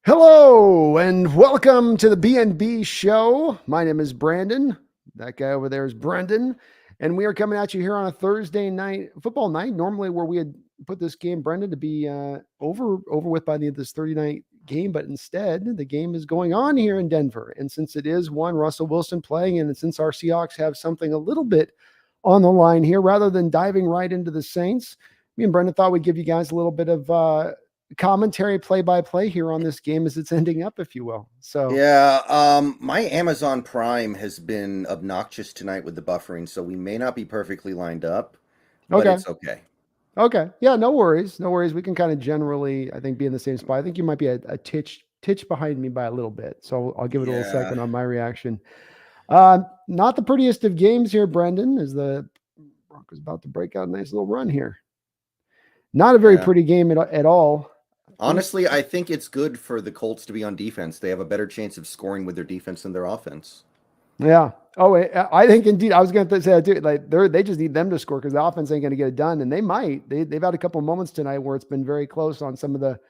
Hello and welcome to the BNB show. My name is Brandon. That guy over there is Brendan. And we are coming at you here on a Thursday night, football night, normally where we had put this game, Brendan, to be over with by the end of this 30-night game. But instead, the game is going on here in Denver. And since it is one Russell Wilson playing, and since our Seahawks have something a little bit on the line here, rather than diving right into the Saints, me and Brendan thought we'd give you guys a little bit of commentary play-by-play here on this game as it's ending up, if you will. So my Amazon Prime has been obnoxious tonight with the buffering, so we may not be perfectly lined up, but okay. it's okay. Okay. Yeah, no worries. No worries. We can kind of generally, I think, be in the same spot. I think you might be a titch behind me by a little bit. So I'll give it a little Yeah. second on my reaction. Not the prettiest of games here, Brendan, as the Broncos about to break out a nice little run here. Not a very Yeah. pretty game at all. Honestly, I think it's good for the Colts to be on defense. They have a better chance of scoring with their defense than their offense. Yeah. Oh, I think indeed. I was going to say that too. Like they just need them to score because the offense ain't going to get it done, and they might. They've had a couple of moments tonight where it's been very close on some of the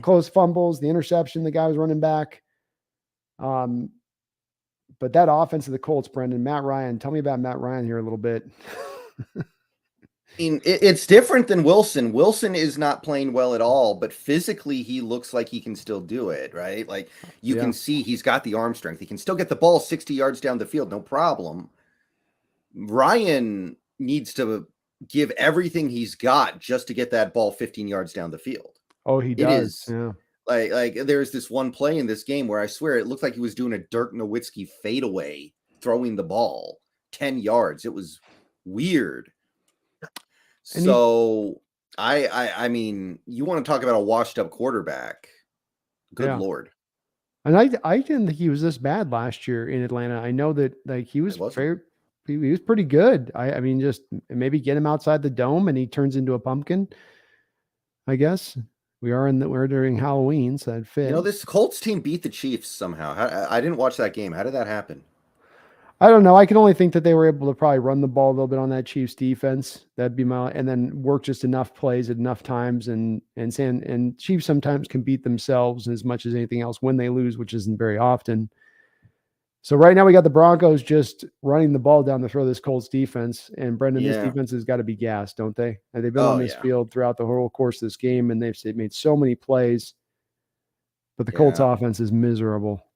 close fumbles, the interception, the guy was running back. But that offense of the Colts, Brendan, Matt Ryan. Tell me about Matt Ryan here a little bit. I mean, it's different than Wilson. Wilson is not playing well at all, but physically he looks like he can still do it, right? Like you can see he's got the arm strength. He can still get the ball 60 yards down the field, no problem. Ryan needs to give everything he's got just to get that ball 15 yards down the field. Oh, he does. It is Yeah. like there's this one play in this game where I swear it looked like he was doing a Dirk Nowitzki fadeaway throwing the ball 10 yards. It was weird. And So I mean, you want to talk about a washed up quarterback. Good Lord. And I didn't think he was this bad last year in Atlanta. I know that like he was he was pretty good. I mean, just maybe get him outside the dome and he turns into a pumpkin. I guess we're during Halloween, so that fit. You know, this Colts team beat the Chiefs somehow. I didn't watch that game. How did that happen? I don't know. I can only think that they were able to probably run the ball a little bit on that Chiefs defense. That'd be my, and then work just enough plays at enough times. And Chiefs sometimes can beat themselves as much as anything else when they lose, which isn't very often. So right now we got the Broncos just running the ball down the throat of this Colts defense. And Brendan, this defense has got to be gassed, don't they? And they've been on this field throughout the whole course of this game, and they've made so many plays. But the Colts offense is miserable.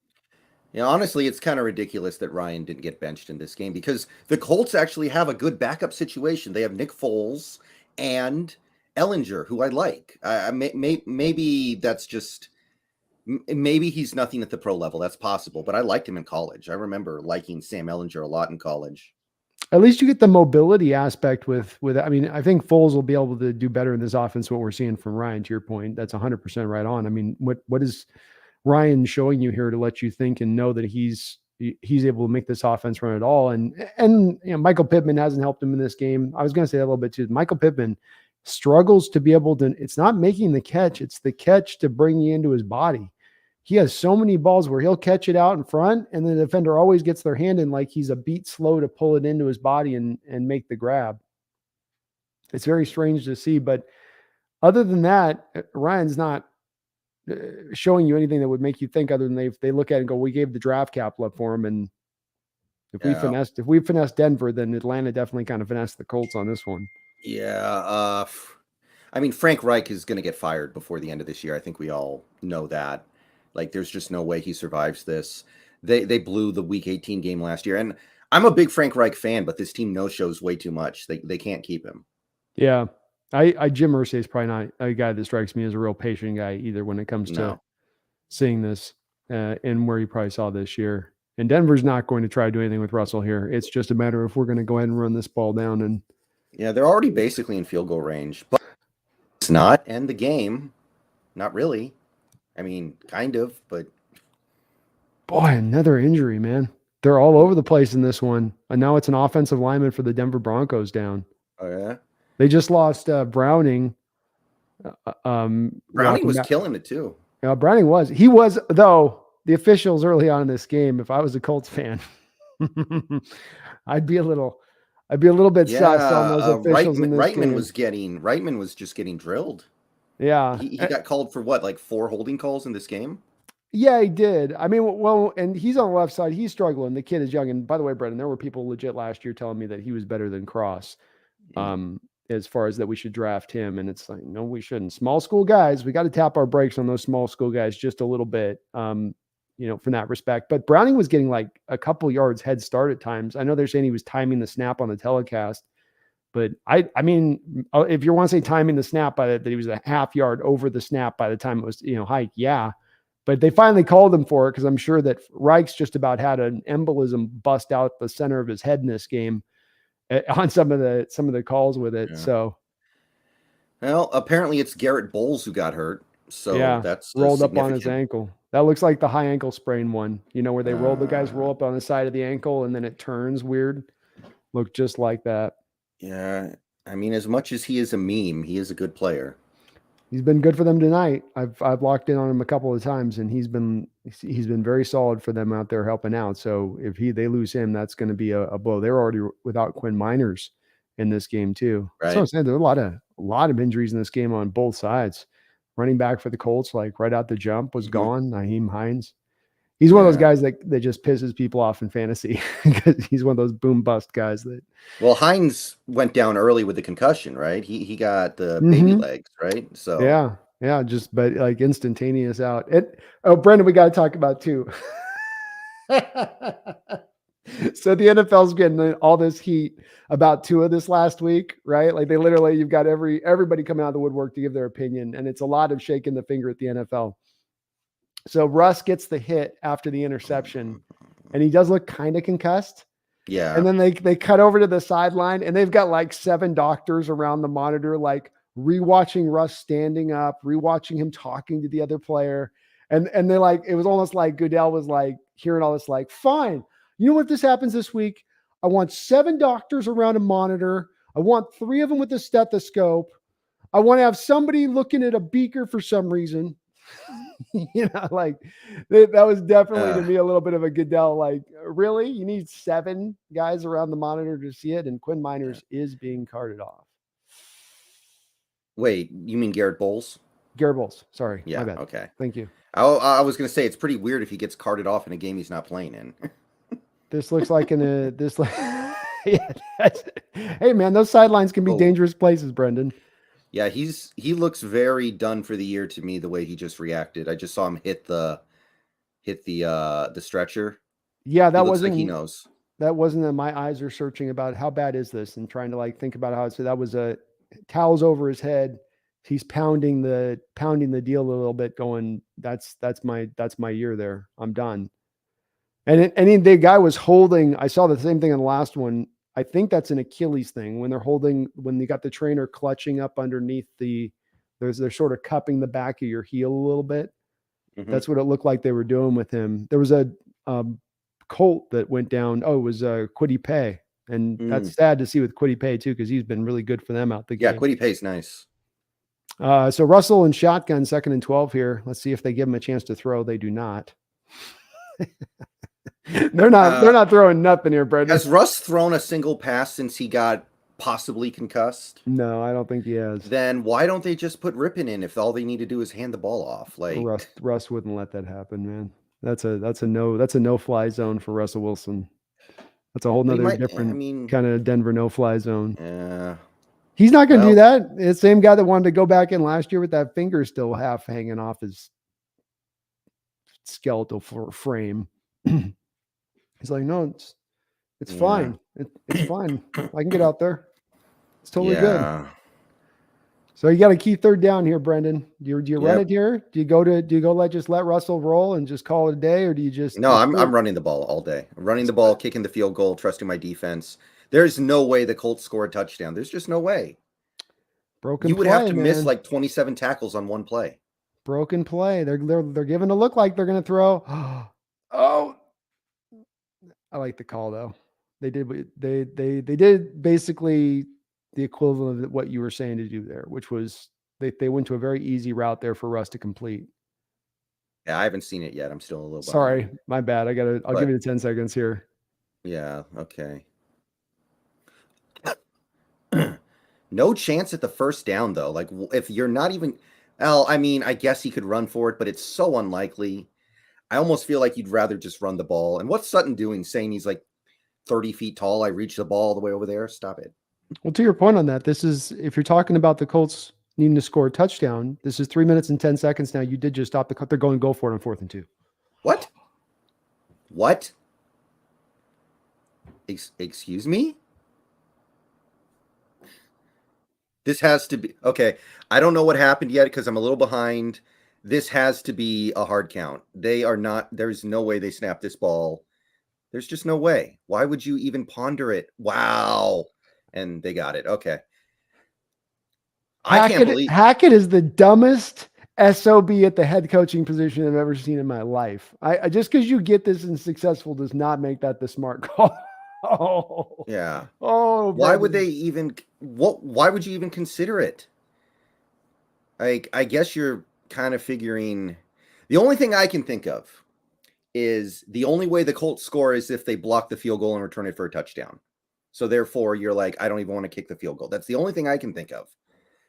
Yeah, honestly, it's kind of ridiculous that Ryan didn't get benched in this game because the Colts actually have a good backup situation. They have Nick Foles and Ellinger, who I like. Maybe that's just maybe he's nothing at the pro level. That's possible, but I liked him in college. I remember liking Sam Ellinger a lot in college. At least you get the mobility aspect with. I mean, I think Foles will be able to do better in this offense. What we're seeing from Ryan, to your point, that's 100% right on. I mean, what is Ryan showing you here to let you think and know that he's able to make this offense run at all? And you know, Michael Pittman hasn't helped him in this game. I was going to say that a little bit too. Michael Pittman struggles to be able to. It's not making the catch; it's the catch to bring you into his body. He has so many balls where he'll catch it out in front, and the defender always gets their hand in like he's a beat slow to pull it into his body and make the grab. It's very strange to see, but other than that, Ryan's not showing you anything that would make you think other than they look at it and go, we gave the draft capital up for him, and if we finessed Denver, then Atlanta definitely kind of finessed the Colts on this one. Yeah, I mean, Frank Reich is going to get fired before the end of this year. I think we all know that. Like, there's just no way he survives this. They blew the Week 18 game last year, and I'm a big Frank Reich fan, but this team no-shows way too much. They can't keep him. Yeah, Jim Irsay is probably not a guy that strikes me as a real patient guy either when it comes to seeing this and where he probably saw this year. And Denver's not going to try to do anything with Russell here. It's just a matter of if we're going to go ahead and run this ball down. And yeah, they're already basically in field goal range, but it's not end the game. Not really. I mean, kind of, but boy, another injury, man. They're all over the place in this one. And now it's an offensive lineman for the Denver Broncos down. Oh, yeah? They just lost Browning. Browning was killing it, too. Browning was. He was, though, the officials early on in this game, if I was a Colts fan, I'd be a little bit sus on those officials in this game. Reitman was just getting drilled. Yeah. He got called for what, like 4 holding calls in this game? Yeah, he did. I mean, well, and he's on the left side. He's struggling. The kid is young. And by the way, Brendan, there were people legit last year telling me that he was better than Cross, Mm, as far as that we should draft him. And it's like, no, we shouldn't. Small school guys, we got to tap our brakes on those small school guys just a little bit, from that respect. But Browning was getting like a couple yards head start at times. I know they're saying he was timing the snap on the telecast, but I mean, if you want to say timing the snap by that he was a half yard over the snap by the time it was, hike, yeah. But they finally called him for it because I'm sure that Reich's just about had an embolism bust out the center of his head in this game on some of the calls with it. yeah. So Well, apparently it's Garrett Bowles who got hurt, so yeah, that's rolled up on his significant. ankle. That looks like the high ankle sprain one, where they the guys Uh, roll up on the side of the ankle and then it turns weird. Looked just like that. yeah, I mean, as much as he is a meme, he is a good player. He's been good for them tonight. I've locked in on him a couple of times, and he's been very solid for them out there helping out. So if they lose him, that's going to be a blow. They're already without Quinn Miners in this game too. So I'm Right? saying there are a lot of injuries in this game on both sides. Running back for the Colts, like right out the jump, was Mhm. gone. Naheem Hines. He's one of those Yeah. guys that just pisses people off in fantasy because he's one of those boom bust guys that. Well, Hines went down early with the concussion, right? He got the baby Mhm. legs, right? So Yeah, yeah, just but like instantaneous out. Brendan, we got to talk about too. So the NFL's getting all this heat about Tua this last week, right? Like you've got everybody coming out of the woodwork to give their opinion, and it's a lot of shaking the finger at the NFL. So Russ gets the hit after the interception, and he does look kind of concussed. And yeah. then they cut over to the sideline, and they've got like 7 doctors around the monitor, like rewatching Russ standing up, rewatching him talking to the other player. And they're like, it was almost like Goodell was like hearing all this, like, fine. You know what, this happens this week? I want 7 doctors around a monitor. I want 3 of them with a stethoscope. I want to have somebody looking at a beaker for some reason. Like that was definitely to Uh, me a little bit of a Goodell, like, really? You need 7 guys around the monitor to see it? And Quinn yeah. Miners is being carted off. Wait, you mean Garrett Bowles? Garables, sorry, my Yeah. bad. Okay. Thank you. I was gonna say it's pretty weird if he gets carted off in a game he's not playing in. This looks like this like yeah, hey man, those sidelines can be Oh, dangerous places, Brendan. yeah. He looks very done for the year to me. The way he just reacted, I just saw him hit the stretcher. Yeah, He looks like he knows. that wasn't that my eyes are searching about how bad is this and trying to like think about how it's, that was a towels over his head. He's pounding the deal a little bit, going, that's my year there. I'm done. The guy was holding. I saw the same thing in the last one. I think that's an Achilles thing when when they got the trainer clutching up underneath they're sort of cupping the back of your heel a little bit. Hmm. That's what it looked like they were doing with him. There was a Colt that went down. Oh, it was Quiddy Pay. And Mm. that's sad to see with Quiddy Pay too, because he's been really good for them out the Yeah, game. Quiddy Pay's nice. So Russell and shotgun, 2nd and 12 here. Let's see if they give him a chance to throw. They do not. They're not throwing nothing here, Brendan. Has Russ thrown a single pass since he got possibly concussed? No, I don't think he has. Then why don't they just put Rippon in if all they need to do is hand the ball off? Like, Russ wouldn't let that happen, man. That's a no fly zone for Russell Wilson. That's a whole but he nother might. I different mean, kind of Denver no fly zone. yeah. He's not going to do Well, that. It's the same guy that wanted to go back in last year with that finger still half hanging off his skeletal frame. He's like, no, it's yeah, fine. It's fine. I can get out there. It's totally good. yeah. So you got a key 3rd down here, Brendan. Do you run Yep. it here? Do you let Russell roll and just call it a day, or do you just No, I'm running the ball all day. I'm running the ball, kicking the field goal, trusting my defense. There's no way the Colts score a touchdown. There's just no way. broken You would have play, to miss man? like 27 tackles on one play. Broken play. They're giving a look like they're going to throw. Oh, I like the call though. They did basically the equivalent of what you were saying to do there, which was they went to a very easy route there for Russ to complete. Yeah, I haven't seen it yet. I'm still a little behind. Sorry, my bad. I'll give But you the 10 seconds here. yeah, okay. No chance at the first down though. Like if you're not even Well, I mean, I guess he could run for it, but it's so unlikely. I almost feel like you'd rather just run the ball. And what's Sutton doing? Saying he's like 30 feet tall. I reached the ball all the way over there. Stop it. Well, to your point on that, this is if you're talking about the Colts needing to score a touchdown, this is 3 minutes and 10 seconds now. You did just stop the cut. They're going to go for it on 4th and 2. What? What? Excuse me? This has to be okay. I don't know what happened yet because I'm a little behind. This has to be a hard count. They are not, there's no way they snap this ball. There's just no way. Why would you even ponder it? Wow. And they got it. Okay. I can't believe Hackett is the dumbest SOB at the head coaching position I've ever seen in my life. I just because you get this and successful does not make that the smart call. Oh, yeah. Oh, why would they even why would you even consider it? Like, I guess you're kind of figuring the only thing I can think of is the only way the Colts score is if they block the field goal and return it for a touchdown. So therefore you're like, I don't even want to kick the field goal. That's the only thing I can think of.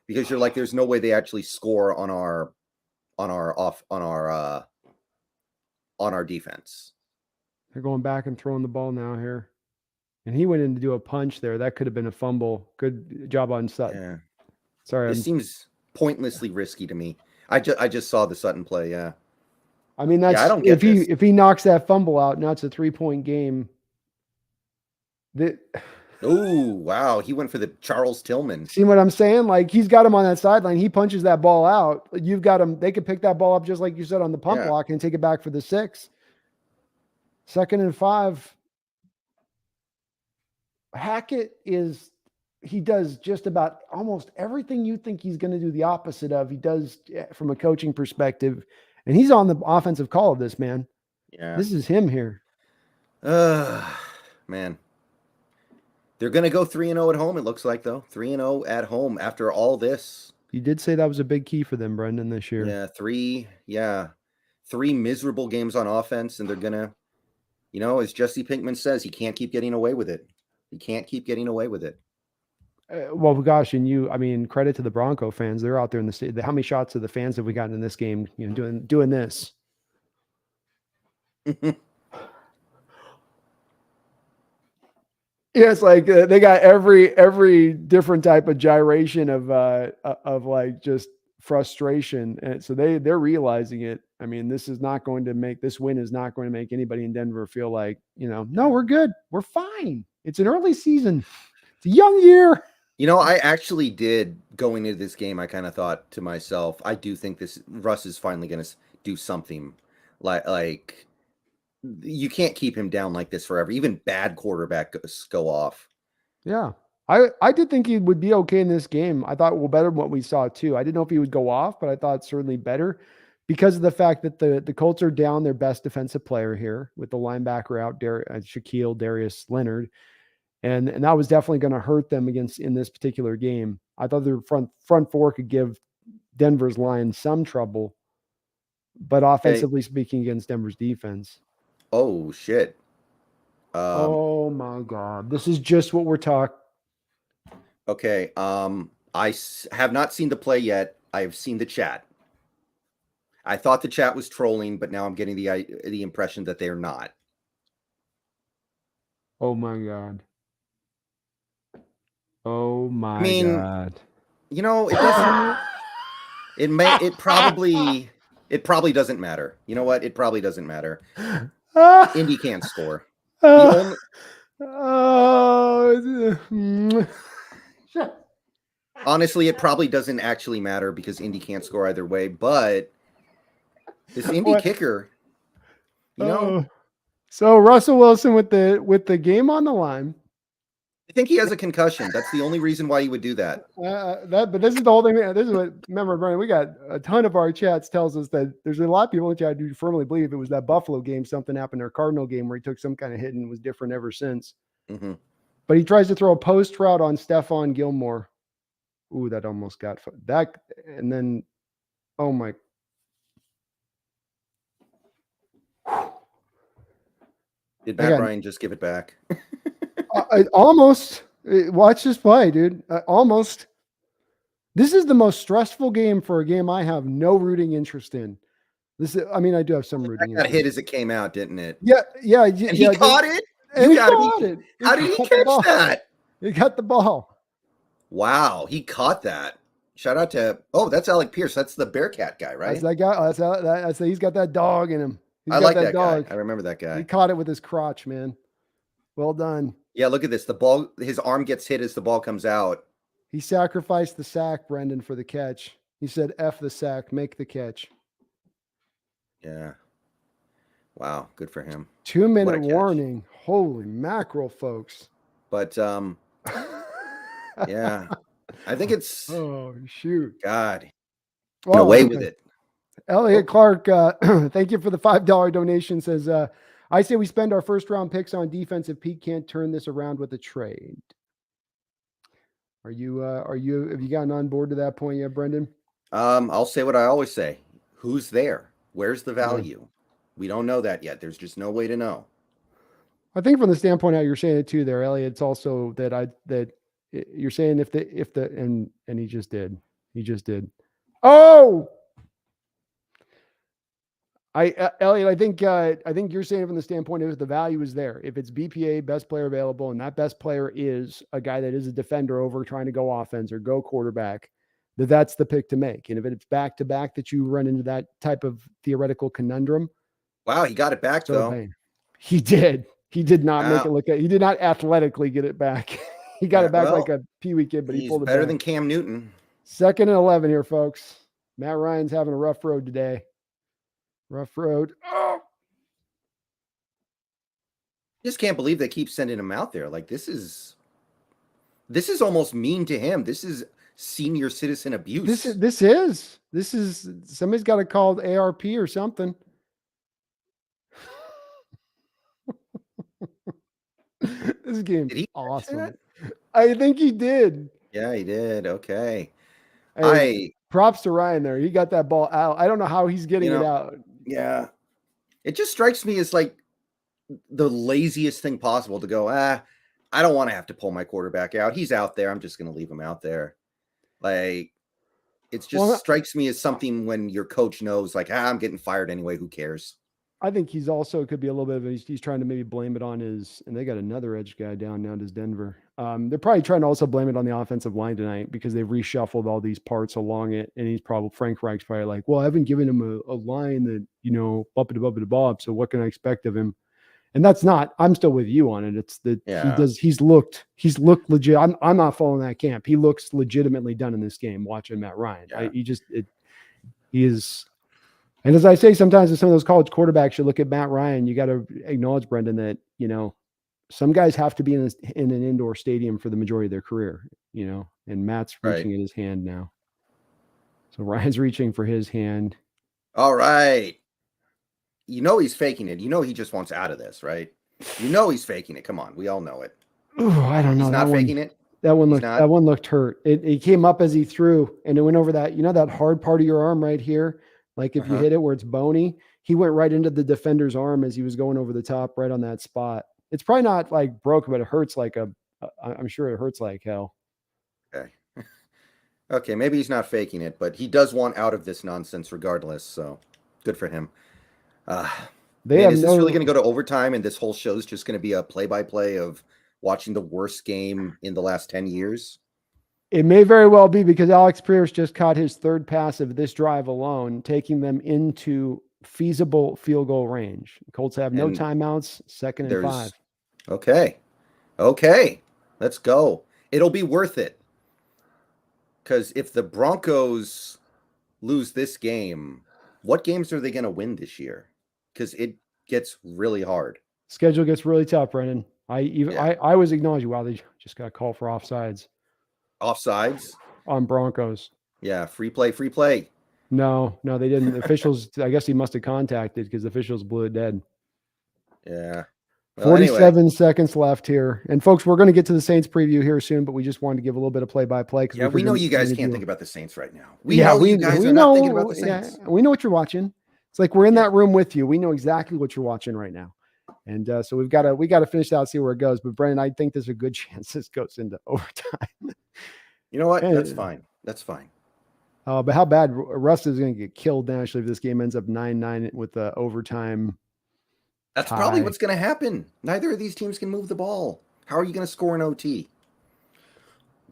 Because you're like, there's no way they actually score on our defense. They're going back and throwing the ball now here. And he went in to do a punch there. That could have been a fumble. Good job on Sutton. Yeah. Sorry. It seems pointlessly risky to me. I just saw the Sutton play, yeah. I mean, that's I don't get if he knocks that fumble out, now it's a 3-point game. Oh, wow. He went for the Charles Tillman. See what I'm saying? Like, he's got him on that sideline. He punches that ball out. You've got him. They could pick that ball up just like you said on the pump block and take it back for the 6. 2nd and 5. Hackett he does just about almost everything you think he's going to do the opposite of. He does from a coaching perspective. And he's on the offensive call of this, man. Yeah. This is him here. Man. They're going to go 3-0 at home, it looks like, though. 3-0 at home after all this. You did say that was a big key for them, Brendon, this year. Yeah, 3 miserable games on offense, and they're going to, as Jesse Pinkman says, he can't keep getting away with it. He can't keep getting away with it. Well, gosh, and credit to the Bronco fans. They're out there in the state. How many shots of the fans have we gotten in this game, doing this? Yeah, it's like they got every different type of gyration of like just frustration, and so they're realizing it. I mean, this win is not going to make anybody in Denver feel like no, we're good, we're fine. It's an early season, it's a young year. I actually did going into this game. I kind of thought to myself, I do think Russ is finally going to do something like. You can't keep him down like this forever. Even bad quarterbacks go off. Yeah. I did think he would be okay in this game. I thought, better than what we saw too. I didn't know if he would go off, but I thought certainly better because of the fact that the Colts are down their best defensive player here with the linebacker out, Shaquille Darius Leonard. And that was definitely going to hurt them in this particular game. I thought their front four could give Denver's line some trouble, but offensively speaking against Denver's defense. Oh, shit. Oh, my God. This is just what we're talking. Okay. I have not seen the play yet. I have seen the chat. I thought the chat was trolling, but now I'm getting the impression that they're not. Oh, my God. Oh, my God. It doesn't. It probably doesn't matter. You know what? It probably doesn't matter. Indy can't score. Honestly, it probably doesn't actually matter because Indy can't score either way. But this Indy kicker, So Russell Wilson with the game on the line. I think he has a concussion. That's the only reason why he would do that. But this is the whole thing. This is what, remember, Brian, we got a ton of our chats tells us that there's a lot of people in chat who firmly believe it was that Buffalo game, something happened, or Cardinal game where he took some kind of hit and was different ever since. Mm-hmm. But he tries to throw a post route on Stephon Gilmore. Ooh, that almost got that. And then, oh my. Did Matt Ryan just give it back? Almost. Watch this play, dude. Almost. This is the most stressful game for a game I have no rooting interest in. I mean, I do have some rooting That got interest. hit as it came out, didn't it? Yeah. And he caught it? And he caught it. How did he catch that? He got the ball. Wow, he caught that. Shout out to, that's Alec Pierce. That's the Bearcat guy, right? That's that guy. That's he's got that dog in him. I like that guy. I remember that guy. He caught it with his crotch, man. Well done. Yeah, look at this. The ball, his arm gets hit as the ball comes out. He sacrificed the sack, Brendon, for the catch. He said, F the sack, make the catch. Yeah. Wow, good for him. 2-minute warning. Holy mackerel, folks. But yeah. I think it's shoot. God. Away with it. Elliot Clark, thank you for the $5 donation. Says, I say we spend our first round picks on defense if Pete can't turn this around with a trade. Have you gotten on board to that point yet, Brendon? I'll say what I always say. Who's there? Where's the value? Yeah. We don't know that yet. There's just no way to know. I think from the standpoint how you're saying it too there, Elliot, it's also that you're saying and he just did. Oh, Elliot, I think you're saying from the standpoint of if the value is there, if it's BPA, best player available, and that best player is a guy that is a defender over trying to go offense or go quarterback, that's the pick to make. And if it's back to back that you run into that type of theoretical conundrum. Wow, he got it back though. He did. He did not make it look at. He did not athletically get it back. He got it back like a peewee kid, but he pulled it better back. Than Cam Newton. 2nd and 11 here, folks. Matt Ryan's having a rough road today. Rough road. Oh! Just can't believe they keep sending him out there. Like this is almost mean to him. This is senior citizen abuse. This is somebody's got to call ARP or something. This game is awesome. I think he did. Yeah, he did. Okay. Hey, props to Ryan there. He got that ball out. I don't know how he's getting it out. Yeah. It just strikes me as like the laziest thing possible to go, I don't want to have to pull my quarterback out. He's out there. I'm just going to leave him out there. Like, it just strikes me as something when your coach knows, like, I'm getting fired anyway. Who cares? I think he's also could be a little bit of he's trying to maybe blame it on and they got another edge guy down now. Does Denver? They're probably trying to also blame it on the offensive line tonight because they've reshuffled all these parts along it. And Frank Reich's probably like, well, I haven't given him a line that, bob. So what can I expect of him? And that's not, I'm still with you on it. It's that he's looked legit. I'm not following that camp. He looks legitimately done in this game watching Matt Ryan. Yeah. He is. And as I say, sometimes with some of those college quarterbacks, you look at Matt Ryan, you got to acknowledge, Brendon, that, some guys have to be in an indoor stadium for the majority of their career, and Matt's reaching in his hand now. So Ryan's reaching for his hand. All right. He's faking it. He just wants out of this, right? He's faking it. Come on. We all know it. Ooh, I don't know. He's not faking it. That one looked hurt. It came up as he threw and it went over that, that hard part of your arm right here. Like if you hit it where it's bony, he went right into the defender's arm as he was going over the top right on that spot. It's probably not like broken, but it hurts I'm sure it hurts like hell. Okay. Okay. Maybe he's not faking it, but he does want out of this nonsense regardless. So good for him. Is this really going to go to overtime and this whole show is just going to be a play-by-play of watching the worst game in the last 10 years? It may very well be because Alex Pierce just caught his third pass of this drive alone, taking them into feasible field goal range. The Colts have no timeouts, 2nd and 5. Okay. Let's go. It'll be worth it. Because if the Broncos lose this game, what games are they going to win this year? Because it gets really hard. Schedule gets really tough, Brendon. I was acknowledging, wow, they just got called for offsides. Offsides? On Broncos. Yeah, free play. No, they didn't. The officials, I guess he must have contacted because the officials blew it dead. Yeah. Well, 47 seconds left here. And folks, we're going to get to the Saints preview here soon, but we just wanted to give a little bit of play-by-play. Yeah, we know you guys can't think about the Saints right now. We know you guys are not thinking about the Saints. Yeah, we know what you're watching. It's like we're in that room with you. We know exactly what you're watching right now. And so we got to finish out, see where it goes. But Brendon, I think there's a good chance this goes into overtime. You know what? That's fine. That's fine. But how bad Russ is going to get killed nationally if this game ends up 9-9 with the overtime That's probably tie. what's going to happen. Neither of these teams can move the ball. How are you going to score an OT?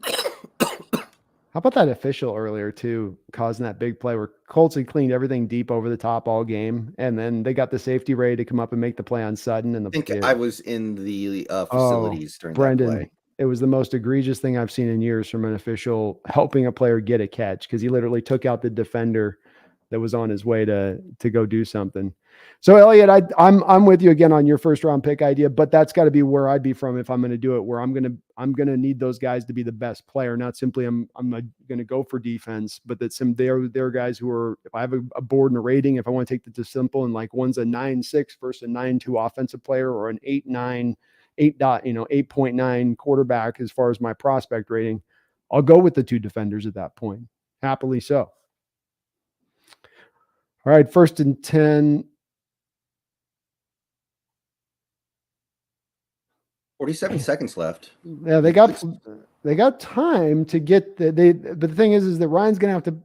How about that official earlier too, causing that big play where Colts had cleaned everything deep over the top all game, and then they got the safety ready to come up and make the play on Sutton. And I think I was in the facilities during that Brendon, play. it was the most egregious thing I've seen in years from an official helping a player get a catch because he literally took out the defender that was on his way to go do something. So Elliot, I'm with you again on your first round pick idea, but that's got to be where I'd be from if I'm going to do it. Where I'm going to need those guys to be the best player, not simply I'm going to go for defense, but that they're guys who are, if I have a board and a rating, if I want to take the simple and like one's a 9.6 versus a 9.2 offensive player or an 8.9, 8.9 quarterback as far as my prospect rating, I'll go with the two defenders at that point. Happily so. All right, 1st and 10. 47 seconds left. Yeah, they got time to get but the thing is that Ryan's going to have to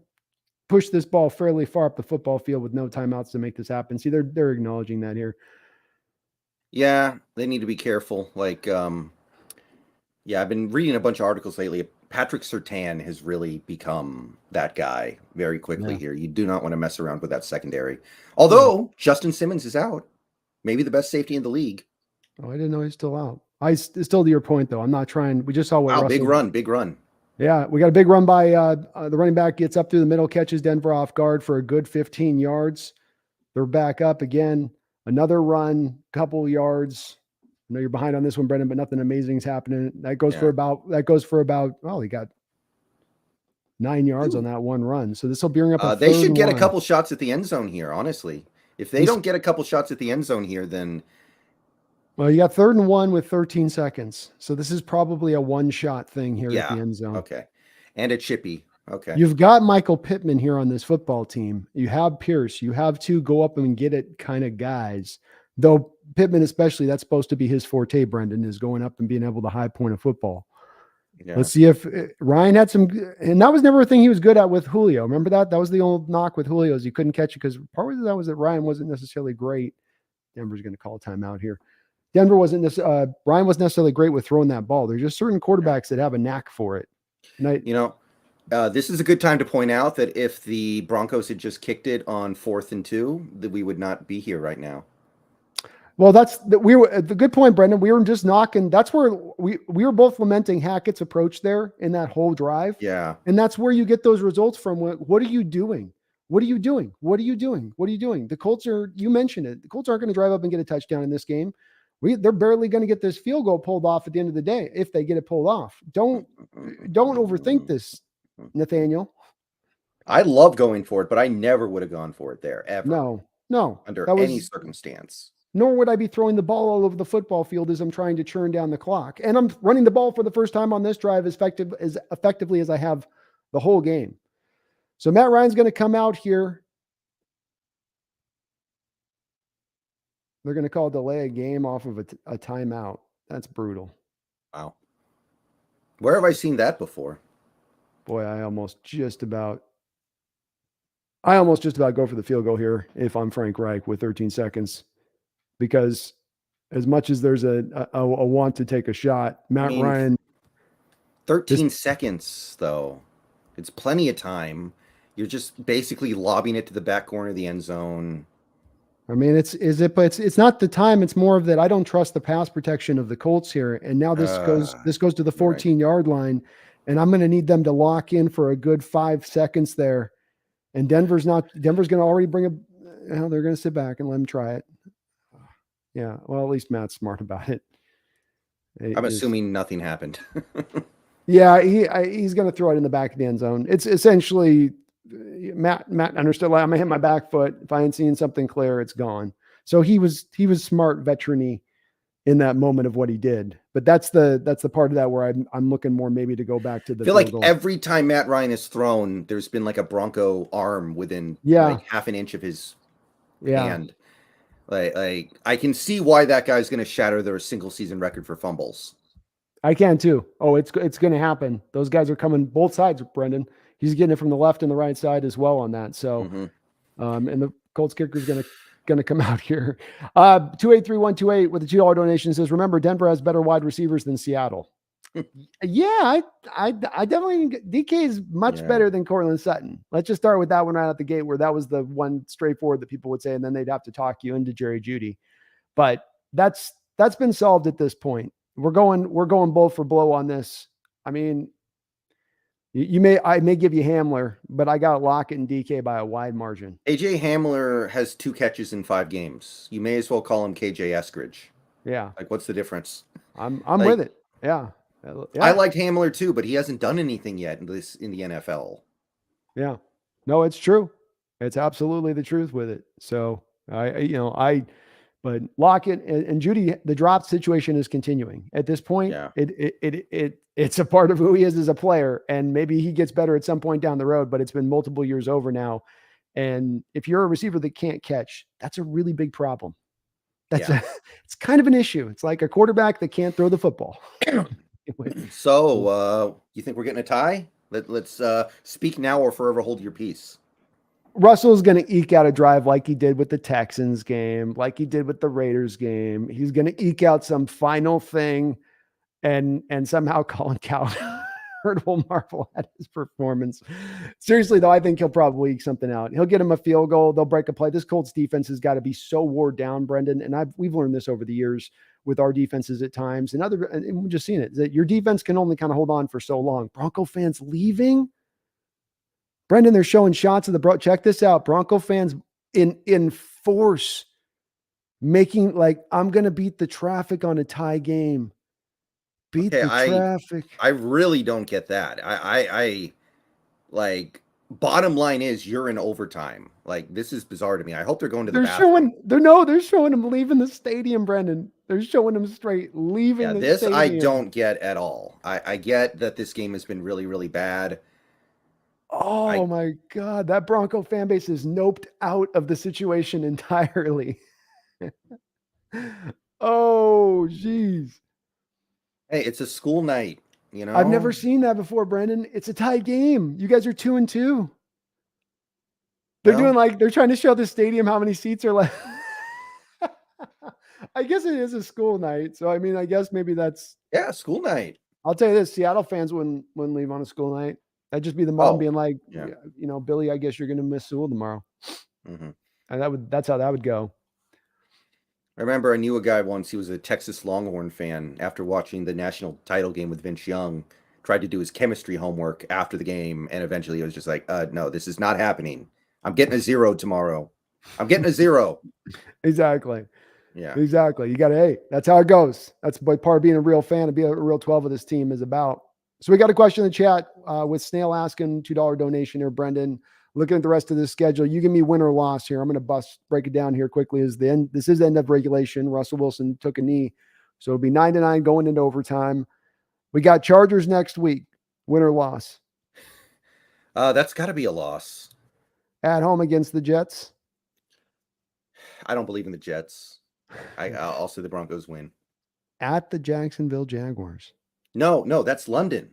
push this ball fairly far up the football field with no timeouts to make this happen. See, they're acknowledging that here. Yeah, they need to be careful. Like, yeah, I've been reading a bunch of articles lately. Patrick Surtain has really become that guy very quickly here. You do not want to mess around with that secondary. Although Justin Simmons is out, maybe the best safety in the league. Oh, I didn't know he's still out. Still to your point though. I'm not trying. We just saw what Russell, big run. Yeah, we got a big run by the running back, gets up through the middle, catches Denver off guard for a good 15 yards. They're back up again. Another run, couple yards. I know you're behind on this one, Brendon, but nothing amazing is happening. That goes for about. Well, he got 9 yards on that one run. So this will bring up. They should get a couple shots at the end zone here. Honestly, if they don't get a couple shots at the end zone here, then. Well, you got 3rd and 1 with 13 seconds. So this is probably a one-shot thing here at the end zone. Okay, and a chippy. Okay. You've got Michael Pittman here on this football team. You have Pierce. You have two go up and get it kind of guys. Though Pittman especially, that's supposed to be his forte, Brendon, is going up and being able to high point a football. Yeah. Let's see if Ryan had some, and that was never a thing he was good at with Julio. Remember that? That was the old knock with Julio, is he couldn't catch it because part of that was that Ryan wasn't necessarily great. Denver's going to call a timeout here. Ryan wasn't necessarily great with throwing that ball. There's just certain quarterbacks that have a knack for it. And this is a good time to point out that if the Broncos had just kicked it on 4th and 2, that we would not be here right now. Well, the good point, Brendon. We were just knocking. That's where we were both lamenting Hackett's approach there in that whole drive. Yeah. And that's where you get those results from. What are you doing? What are you doing? What are you doing? What are you doing? The Colts you mentioned it. The Colts aren't going to drive up and get a touchdown in this game. They're barely going to get this field goal pulled off at the end of the day if they get it pulled off. Don't overthink this, Nathaniel. I love going for it, but I never would have gone for it there ever. No. Under any circumstance. Nor would I be throwing the ball all over the football field as I'm trying to churn down the clock. And I'm running the ball for the first time on this drive as effectively as I have the whole game. So Matt Ryan's going to come out here. They're going to call delay a game off of a timeout. That's brutal. Wow. Where have I seen that before? Boy, I almost just about go for the field goal here if I'm Frank Reich with 13 seconds. Because as much as there's a want to take a shot, Ryan. 13 seconds, though. It's plenty of time. You're just basically lobbing it to the back corner of the end zone. I mean, but it's not the time. It's more of that I don't trust the pass protection of the Colts here. And now this goes to the 14-yard line, and I'm going to need them to lock in for a good 5 seconds there. And Denver's going to already they're going to sit back and let them try it. Yeah, well, at least Matt's smart about it. I'm assuming nothing happened. Yeah, he's going to throw it in the back of the end zone. It's essentially Matt understood. I'm going to hit my back foot. If I ain't seeing something clear, it's gone. So he was smart, veteran-y in that moment of what he did. But that's the part of that where I'm looking more maybe to go back to the. I feel like every time Matt Ryan has thrown, there's been like a Bronco arm within like half an inch of his hand. Like I can see why that guy's going to shatter their single season record for fumbles. I can too. Oh, it's going to happen. Those guys are coming both sides, Brendon. He's getting it from the left and the right side as well on that. So, Mm-hmm. and the Colts kicker is going to come out here. 283128 with a $2 donation says, remember, Denver has better wide receivers than Seattle. Yeah, I definitely think DK is much better than Cortland Sutton. Let's just start with that one right out the gate, where that was the one straightforward that people would say, and then they'd have to talk you into Jerry Jeudy. But that's been solved at this point. We're going blow for blow on this. I mean, I may give you Hamler, but I got Lockett and DK by a wide margin. AJ Hamler has 2 catches in 5 games. You may as well call him KJ Eskridge. Yeah. Like, what's the difference? I'm with it. Yeah. I liked Hamler too, but he hasn't done anything yet in the NFL. Yeah. No, it's true. It's absolutely the truth with it. So but Lockett and Jeudy, the drop situation is continuing at this point. Yeah. It's a part of who he is as a player, and maybe he gets better at some point down the road, but it's been multiple years over now. And if you're a receiver that can't catch, that's a really big problem. It's kind of an issue. It's like a quarterback that can't throw the football. So, you think we're getting a tie? Let's speak now or forever hold your peace. Russell's going to eke out a drive like he did with the Texans game, like he did with the Raiders game. He's going to eke out some final thing, and somehow Colin Cowherd will marvel at his performance. Seriously, though, I think he'll probably eke something out. He'll get him a field goal. They'll break a play. This Colts defense has got to be so wore down, Brendon, and we've learned this over the years with our defenses at times, and we've just seen it, that your defense can only kind of hold on for so long. Bronco fans leaving. Brendon, they're showing shots of the check this out. Bronco fans in force making like, I'm going to beat the traffic on a tie game. Beat the traffic. I really don't get that. I like, bottom line is you're in overtime. Like, this is bizarre to me. I hope they're going to the bathroom. They're showing them leaving the stadium, Brendon. They're showing them straight leaving the stadium. I don't get at all. I get that this game has been really, really bad. Oh my God. That Bronco fan base is noped out of the situation entirely. Oh, geez. Hey, it's a school night, you know? I've never seen that before, Brendon. It's a tied game. You guys are 2-2. They're trying to show the stadium how many seats are left. I guess it is a school night. So, I mean, I guess maybe that's. Yeah, school night. I'll tell you this, Seattle fans wouldn't leave on a school night. That'd just be the mom being like, Billy, I guess you're going to miss school tomorrow. Mm-hmm. And that's how that would go. I remember I knew a guy once, he was a Texas Longhorn fan. After watching the national title game with Vince Young, tried to do his chemistry homework after the game, and eventually he was just like, no, this is not happening. I'm getting a 0 tomorrow. I'm getting a 0. Exactly. Yeah. Exactly. You got to, hey, that's how it goes. That's what part of being a real fan and being a real 12 of this team is about. So we got a question in the chat with Snail asking $2 donation here, Brendon. Looking at the rest of the schedule, you give me win or loss here. I'm going to break it down here quickly. This is the end of regulation. Russell Wilson took a knee, so it'll be 9-9 going into overtime. We got Chargers next week. Win or loss? That's got to be a loss. At home against the Jets? I don't believe in the Jets. I'll say the Broncos win. At the Jacksonville Jaguars? No, that's London.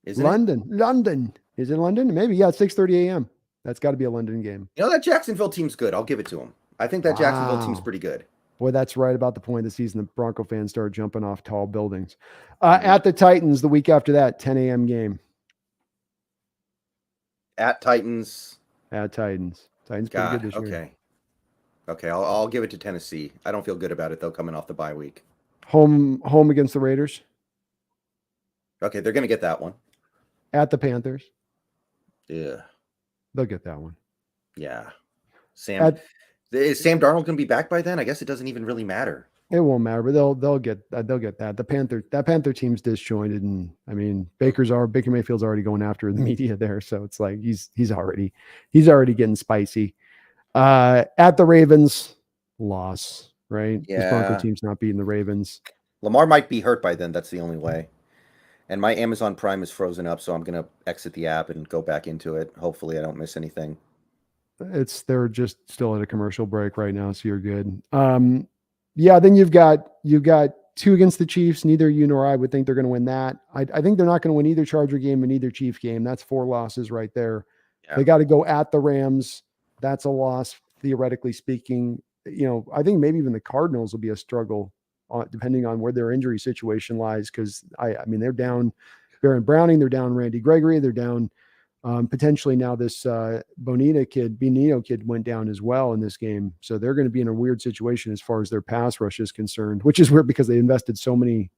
Isn't it? London. Is it London? Maybe. Yeah, it's 6:30 a.m. That's got to be a London game. You know, that Jacksonville team's good. I'll give it to them. I think that Jacksonville team's pretty good. Boy, that's right about the point of the season. The Bronco fans started jumping off tall buildings. At the Titans the week after that, 10 a.m. game. At Titans. Titans pretty good this year. Okay, I'll give it to Tennessee. I don't feel good about it, though, coming off the bye week. Home against the Raiders. Okay, they're going to get that one. At the Panthers. Yeah. They'll get that one. Yeah. Is Sam Darnold going to be back by then? I guess it doesn't even really matter. It won't matter, but they'll get that. The Panther team's disjointed, and I mean Baker Mayfield's already going after the media there, so it's like he's already getting spicy. At the Ravens, loss, right? Yeah. This Bronco team's not beating the Ravens. Lamar might be hurt by then. That's the only way. And my Amazon Prime is frozen up, so I'm going to exit the app and go back into it. Hopefully I don't miss anything. They're just still at a commercial break right now, so you're good. Yeah, then you've got 2 against the Chiefs. Neither you nor I would think they're going to win that. I think they're not going to win either Charger game and either Chief game. That's 4 losses right there. Yeah. They got to go at the Rams. That's a loss, theoretically speaking. I think maybe even the Cardinals will be a struggle, depending on where their injury situation lies. Because I mean, they're down Baron Browning, they're down Randy Gregory, they're down potentially now this Bonito kid went down as well in this game. So they're going to be in a weird situation as far as their pass rush is concerned, which is weird because they invested so many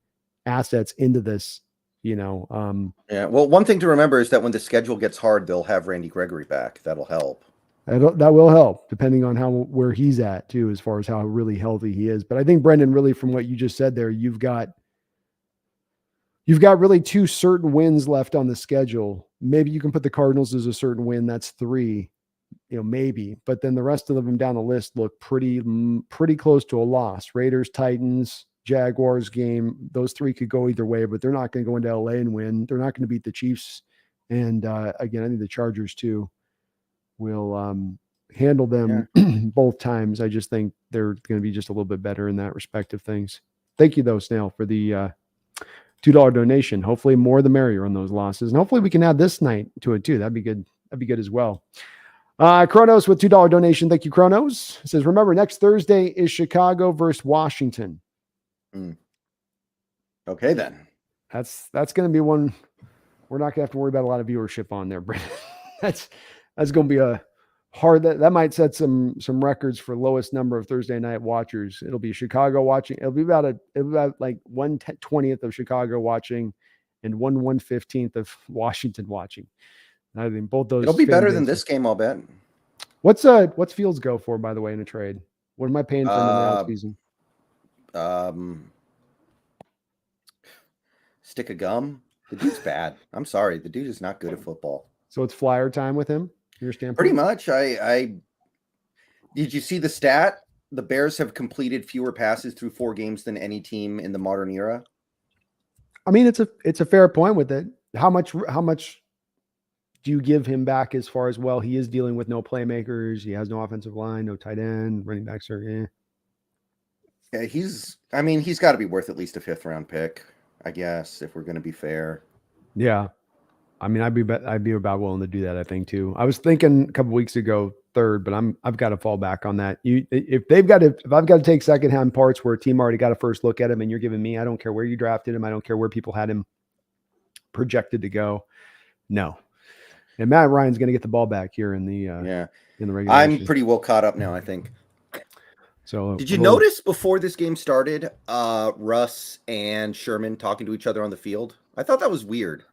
assets into this. Yeah. Well, one thing to remember is that when the schedule gets hard, they'll have Randy Gregory back. That'll help. That will help, depending on where he's at too, as far as how really healthy he is. But I think, Brendon, really from what you just said there, you've got really 2 certain wins left on the schedule. Maybe you can put the Cardinals as a certain win. That's 3, maybe. But then the rest of them down the list look pretty close to a loss. Raiders, Titans, Jaguars game. Those 3 could go either way, but they're not going to go into LA and win. They're not going to beat the Chiefs. And again, I think the Chargers too will handle them both times. I just think they're going to be just a little bit better in that respect of things. Thank you though, Snail, for the $2 donation. Hopefully more the merrier on those losses. And hopefully we can add this night to it too. That'd be good. That'd be good as well. Kronos with $2 donation. Thank you, Kronos. It says, remember, next Thursday is Chicago versus Washington. Okay, then. That's going to be one we're not going to have to worry about a lot of viewership on there, Brandon. That's going to be a hard, that might set some records for lowest number of Thursday night watchers. It'll be Chicago watching. It'll be about like 1/20th of Chicago watching and 1/115th of Washington watching. I think both those. It'll be better than this game, I'll bet. What's Fields go for, by the way, in a trade? What am I paying for him in the offseason? Stick of gum. The dude's bad. I'm sorry. The dude is not good at football. So it's flyer time with him? Your standpoint? Pretty much. I did you see the stat? The Bears have completed fewer passes through 4 games than any team in the modern era. I mean, it's a fair point with it. How much do you give him back as far as, well, he is dealing with no playmakers, he has no offensive line, no tight end, running backs are Yeah, he's got to be worth at least a 5th round pick, I guess, if we're going to be fair. Yeah. I mean, I'd be about willing to do that, I think, too. I was thinking a couple weeks ago 3rd, but I've got to fall back on that. If I've got to take secondhand parts where a team already got a first look at him and you're giving me, I don't care where you drafted him, I don't care where people had him projected to go. No. And Matt Ryan's going to get the ball back here in the regular. I'm pretty well caught up now, I think. So did you notice before this game started, Russ and Sherman talking to each other on the field? I thought that was weird.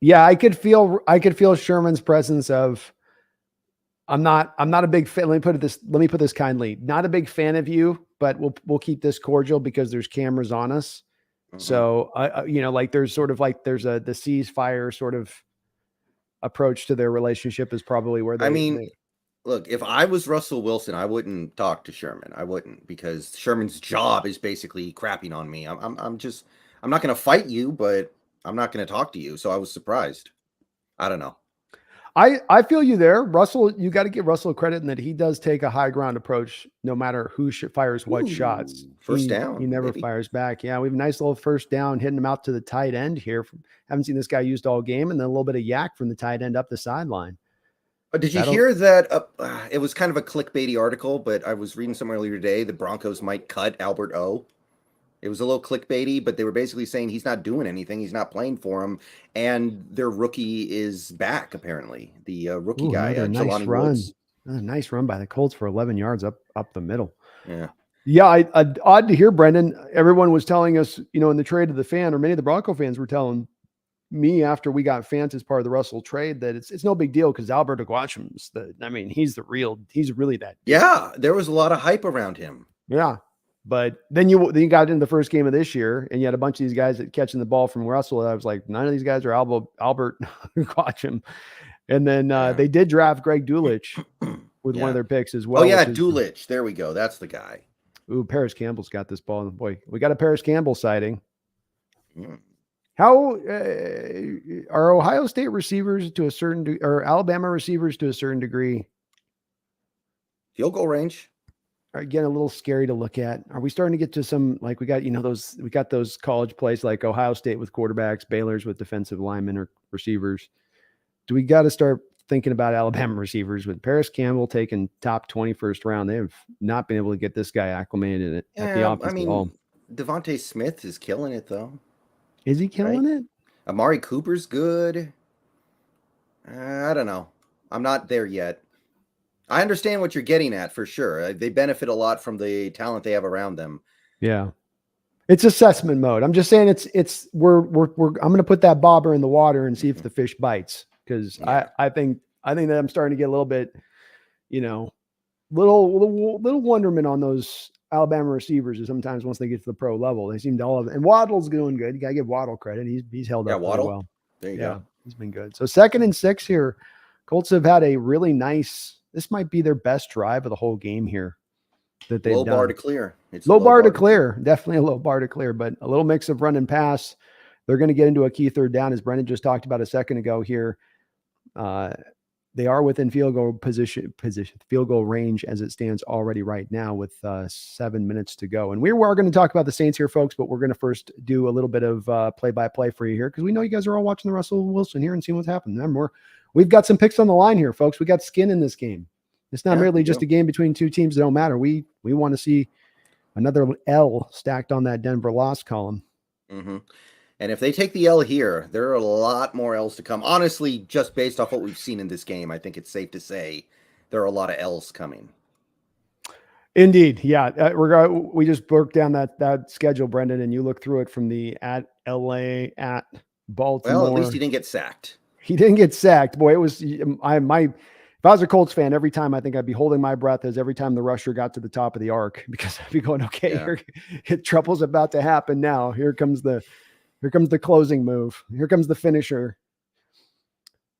Yeah, I could feel Sherman's presence of, I'm not a big fan. Let me put this kindly. Not a big fan of you, but we'll keep this cordial because there's cameras on us. Mm-hmm. So like there's the ceasefire sort of approach to their relationship is probably where look, if I was Russell Wilson, I wouldn't talk to Sherman. I wouldn't, because Sherman's job is basically crapping on me. I'm not going to fight you, but I'm not going to talk to you. So I was surprised. I don't know. I feel you there, Russell. You got to give Russell credit in that he does take a high ground approach, no matter who fires what shots. First down. He never fires back. Yeah, we have a nice little first down, hitting him out to the tight end here. Haven't seen this guy used all game, and then a little bit of yak from the tight end up the sideline. Did you hear that? It was kind of a clickbaity article, but I was reading somewhere earlier today the Broncos might cut Albert O. It was a little clickbaity, but they were basically saying he's not doing anything. He's not playing for him. And their rookie is back, apparently. The rookie guy, nice run. Woods. A nice run by the Colts for 11 yards up the middle. Yeah. Yeah, odd to hear, Brendon. Everyone was telling us, in the trade of the fan, or many of the Bronco fans were telling me after we got Fant as part of the Russell trade that it's no big deal because Albert Oguachim's he's really that. Yeah, there was a lot of hype around him. Yeah. But then you got into the first game of this year, and you had a bunch of these guys that catching the ball from Russell. I was like, none of these guys are Albert Oguachim. And then they did draft Greg Dulcich with one of their picks as well. Oh yeah, Dulcich. There we go. That's the guy. Ooh, Paris Campbell's got this ball. Boy, we got a Paris Campbell sighting. How are Ohio State receivers to a certain or Alabama receivers to a certain degree? Field goal range. again, a little scary to look at. Are we starting to get to some, like we got, we got those college plays like Ohio State with quarterbacks, Baylor's with defensive linemen or receivers. Do we got to start thinking about Alabama receivers with Paris Campbell taking top 21st round? They have not been able to get this guy acclimated at the offense at all. Devontae Smith is killing it though. Is he killing it? Amari Cooper's good. I don't know. I'm not there yet. I understand what you're getting at for sure. They benefit a lot from the talent they have around them. Yeah. It's assessment mode. I'm just saying I'm going to put that bobber in the water and see if the fish bites. Cause I think that I'm starting to get a little bit, little wonderment on those Alabama receivers. Is sometimes once they get to the pro level, they seem to all of it. And Waddle's doing good. You gotta give Waddle credit. He's held up really well. There you go. He's been good. So 2nd and 6 here. Colts have had a really nice, this might be their best drive of the whole game here that they've done. Low bar to clear. It's low bar to clear. Definitely a low bar to clear, but a little mix of run and pass. They're going to get into a key 3rd down, as Brendon just talked about a second ago here. They are within field goal range as it stands already right now with 7 minutes to go. And we are going to talk about the Saints here, folks, but we're going to first do a little bit of play-by-play for you here because we know you guys are all watching the Russell Wilson here and seeing what's happening. Remember, we've got some picks on the line here, folks. We got skin in this game. It's not merely just a game between two teams that don't matter. We want to see another L stacked on that Denver loss column. Mm-hmm. And if they take the L here, there are a lot more L's to come. Honestly, just based off what we've seen in this game, I think it's safe to say there are a lot of L's coming. Indeed. Yeah. We just broke down that schedule, Brendon, and you look through it from the at LA, at Baltimore. Well, at least he didn't get sacked. He didn't get sacked. Boy, it was if I was a Colts fan, every time I think I'd be holding my breath as every time the rusher got to the top of the arc because I'd be going, okay, trouble's about to happen now. Here comes the closing move. Here comes the finisher.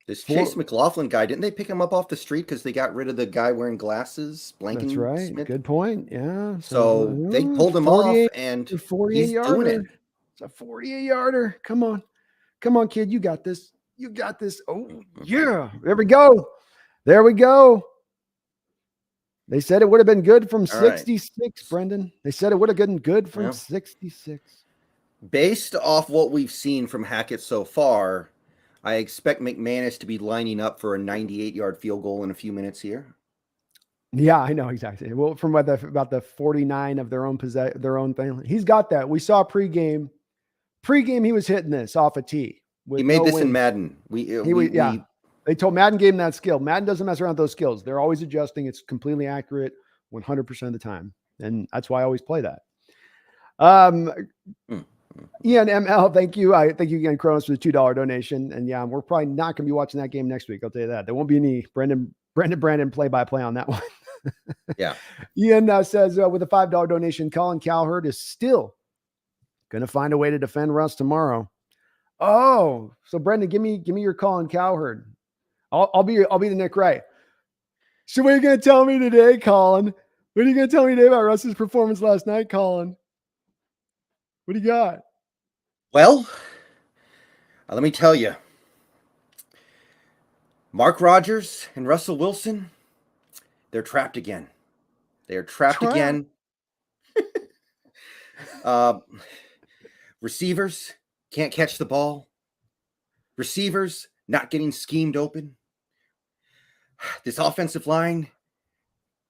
This Chase McLaughlin guy, didn't they pick him up off the street because they got rid of the guy wearing glasses? That's right. Smith? Good point. Yeah. So they pulled him off, and he's doing it. It's a 48-yarder. Come on, kid. You got this. You got this. Oh, yeah. There we go. They said it would have been good from 66, Brendon. They said it would have been good from 66. Based off what we've seen from Hackett so far, I expect McManus to be lining up for a 98-yard field goal in a few minutes here. Yeah, I know exactly. Well, from about the 49 of their own thing, he's got that. We saw pregame. He was hitting this off a tee. He made this in Madden. They told Madden gave him that skill. Madden doesn't mess around with those skills. They're always adjusting. It's completely accurate 100% of the time, and that's why I always play that. Ian ML, thank you. I thank you again, Kronos, for the $2 donation. And yeah, we're probably not going to be watching that game next week. I'll tell you that. There won't be any Brendon play-by-play on that one. Yeah. Ian says with a $5 donation, Colin Cowherd is still going to find a way to defend Russ tomorrow. Oh, so Brendon, give me your Colin Cowherd. I'll be the Nick Wright. So what are you going to tell me today, Colin? What are you going to tell me today about Russ's performance last night, Colin? What do you got? Well, let me tell you. Mark Rodgers and Russell Wilson, they're trapped again. They're trapped again. Receivers can't catch the ball. Receivers not getting schemed open. This offensive line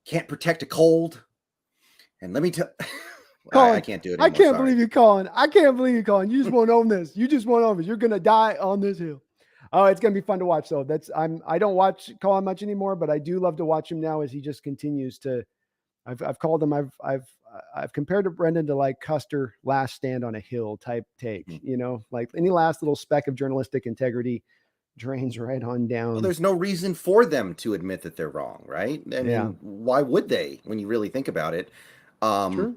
can't protect a cold. And let me tell I can't do it anymore. I can't believe you, Colin. You just won't own this. You're going to die on this hill. Oh, it's going to be fun to watch, though. I don't watch Colin much anymore, but I do love to watch him now as he just continues to. I've called him. I've compared to Brendon to like Custer Last Stand on a Hill type take. Like any last little speck of journalistic integrity drains right on down. Well, there's no reason for them to admit that they're wrong, right? I mean, why would they? When you really think about it, True.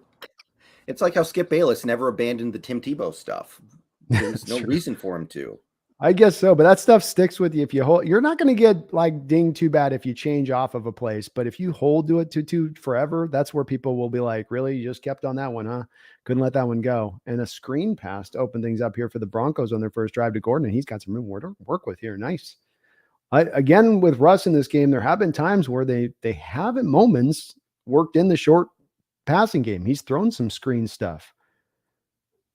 It's like how Skip Bayless never abandoned the Tim Tebow stuff. There's no reason for him to. I guess so, but that stuff sticks with you. If you hold, you're not going to get like dinged too bad if you change off of a place. But if you hold to it to forever, that's where people will be like, "Really, you just kept on that one, huh? Couldn't let that one go." And a screen pass to open things up here for the Broncos on their first drive to Gordon, and he's got some room to work with here. Nice. Again, with Russ in this game, there have been times where they have at moments worked in the short passing game. He's thrown some screen stuff.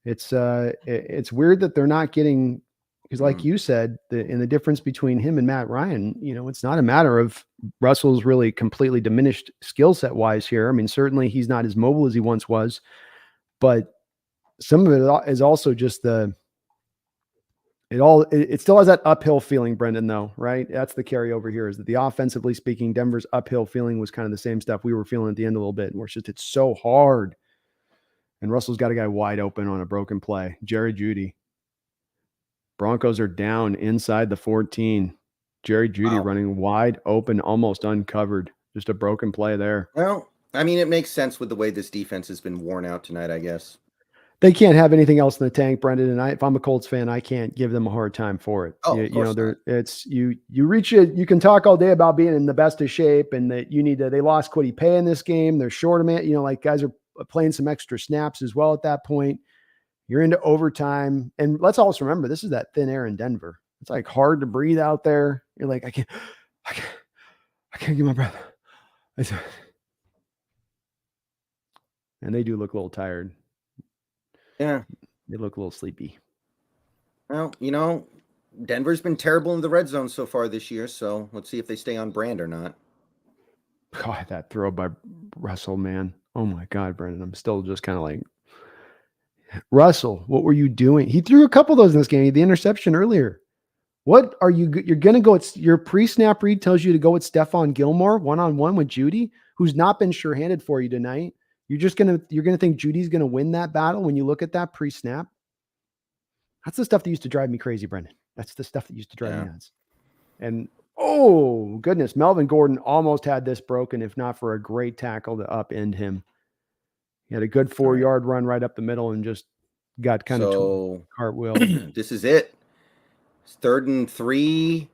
It's weird that they're not getting, because like you said, the difference between him and Matt Ryan, it's not a matter of Russell's really completely diminished skill set wise here. I mean, certainly he's not as mobile as he once was, but some of it is also just it still has that uphill feeling, Brendon, though, right? That's the carryover here, is that the offensively speaking, Denver's uphill feeling was kind of the same stuff we were feeling at the end a little bit, where it's so hard. And Russell's got a guy wide open on a broken play. Jerry Jeudy. Broncos are down inside the 14. Jerry Jeudy running wide open, almost uncovered. Just a broken play there. Well, I mean, it makes sense with the way this defense has been worn out tonight, I guess. They can't have anything else in the tank, Brendon. And if I'm a Colts fan, I can't give them a hard time for it. Oh, you can talk all day about being in the best of shape and that they lost Kwity Paye in this game. They're short of it. Like guys are playing some extra snaps as well at that point. You're into overtime. And let's also remember, this is that thin air in Denver. It's like hard to breathe out there. You're like, I can't get my breath. And they do look a little tired. Yeah. They look a little sleepy. Well, Denver's been terrible in the red zone so far this year, so let's see if they stay on brand or not. God, that throw by Russell, man. Oh my God, Brendon. I'm still just kind of like, Russell, what were you doing? He threw a couple of those in this game. The interception earlier. What are you're going to go? It's your pre-snap read tells you to go with Stephon Gilmore one-on-one with Jeudy, who's not been sure-handed for you tonight. You're going to think Judy's going to win that battle when you look at that pre-snap. That's the stuff that used to drive me crazy, Brendon. That's the stuff that used to drive me nuts. And oh goodness, Melvin Gordon almost had this broken, if not for a great tackle to upend him. He had a good 4-yard run right up the middle and just got kind of cartwheel. This is it. It's 3rd and 3.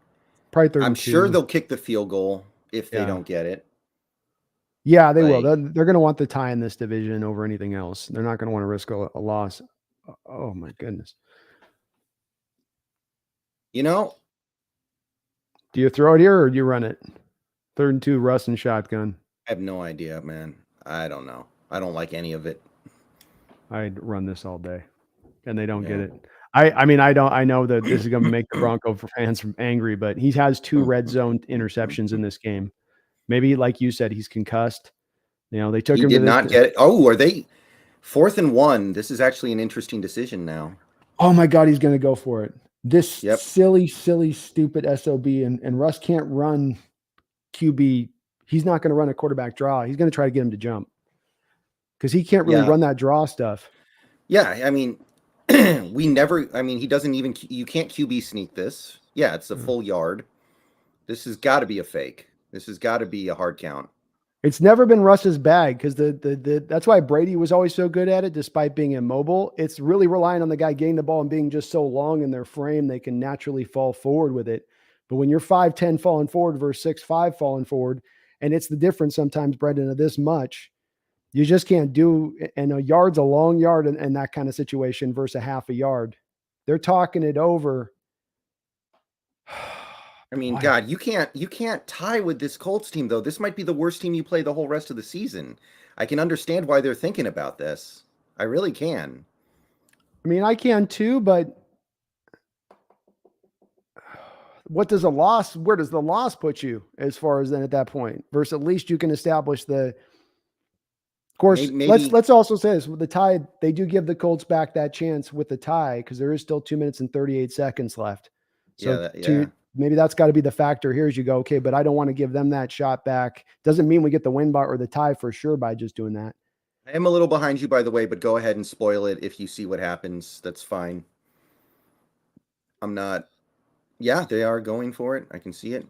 Probably 3rd I'm and 2. sure they'll kick the field goal if they don't get it. Yeah, they will. They're going to want the tie in this division over anything else. They're not going to want to risk a loss. Oh, my goodness. Do you throw it here or do you run it? 3rd and 2, Russ and shotgun. I have no idea, man. I don't know. I don't like any of it. I'd run this all day, and they don't get it. I know that this is going to make the Bronco fans angry, but he has 2 red zone interceptions in this game. Maybe, like you said, he's concussed. They took him. He did not get it. Oh, are they 4th and 1? This is actually an interesting decision now. Oh my God, he's going to go for it. This silly, stupid SOB, and Russ can't run QB. He's not going to run a quarterback draw. He's going to try to get him to jump because he can't really run that draw stuff. Yeah, I mean, he doesn't even. You can't QB sneak this. Yeah, it's a full yard. This has got to be a fake. This has got to be a hard count. It's never been Russ's bag because that's why Brady was always so good at it, despite being immobile. It's really relying on the guy getting the ball and being just so long in their frame, they can naturally fall forward with it. But when you're 5'10" falling forward versus 6'5" falling forward, and it's the difference sometimes, Brendon, of this much, you just can't do, and a yard's a long yard in that kind of situation versus a half a yard. They're talking it over. I mean, God, you can't tie with this Colts team, though. This might be the worst team you play the whole rest of the season. I can understand why they're thinking about this. I really can. I mean, I can too, but where does the loss put you as far as then at that point? Versus at least you can establish of course, maybe, let's also say this with the tie, they do give the Colts back that chance with the tie because there is still 2 minutes and 38 seconds left. So maybe that's got to be the factor here as you go, okay, but I don't want to give them that shot back. Doesn't mean we get the win by or the tie for sure by just doing that. I am a little behind you, by the way, but go ahead and spoil it if you see what happens. That's fine. I'm not. Yeah, they are going for it. I can see it.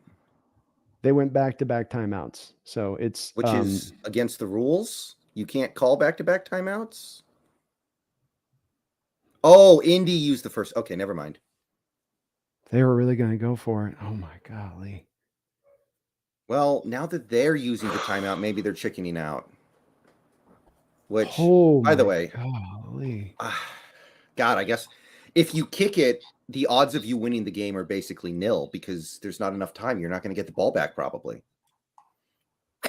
They went back-to-back timeouts. So it's... Which is against the rules. You can't call back-to-back timeouts. Oh, Indy used the first. Okay, never mind. They were really going to go for it. Oh, my golly. Well, now that they're using the timeout, maybe they're chickening out. Which, by the way, God, I guess if you kick it, the odds of you winning the game are basically nil because there's not enough time. You're not going to get the ball back probably.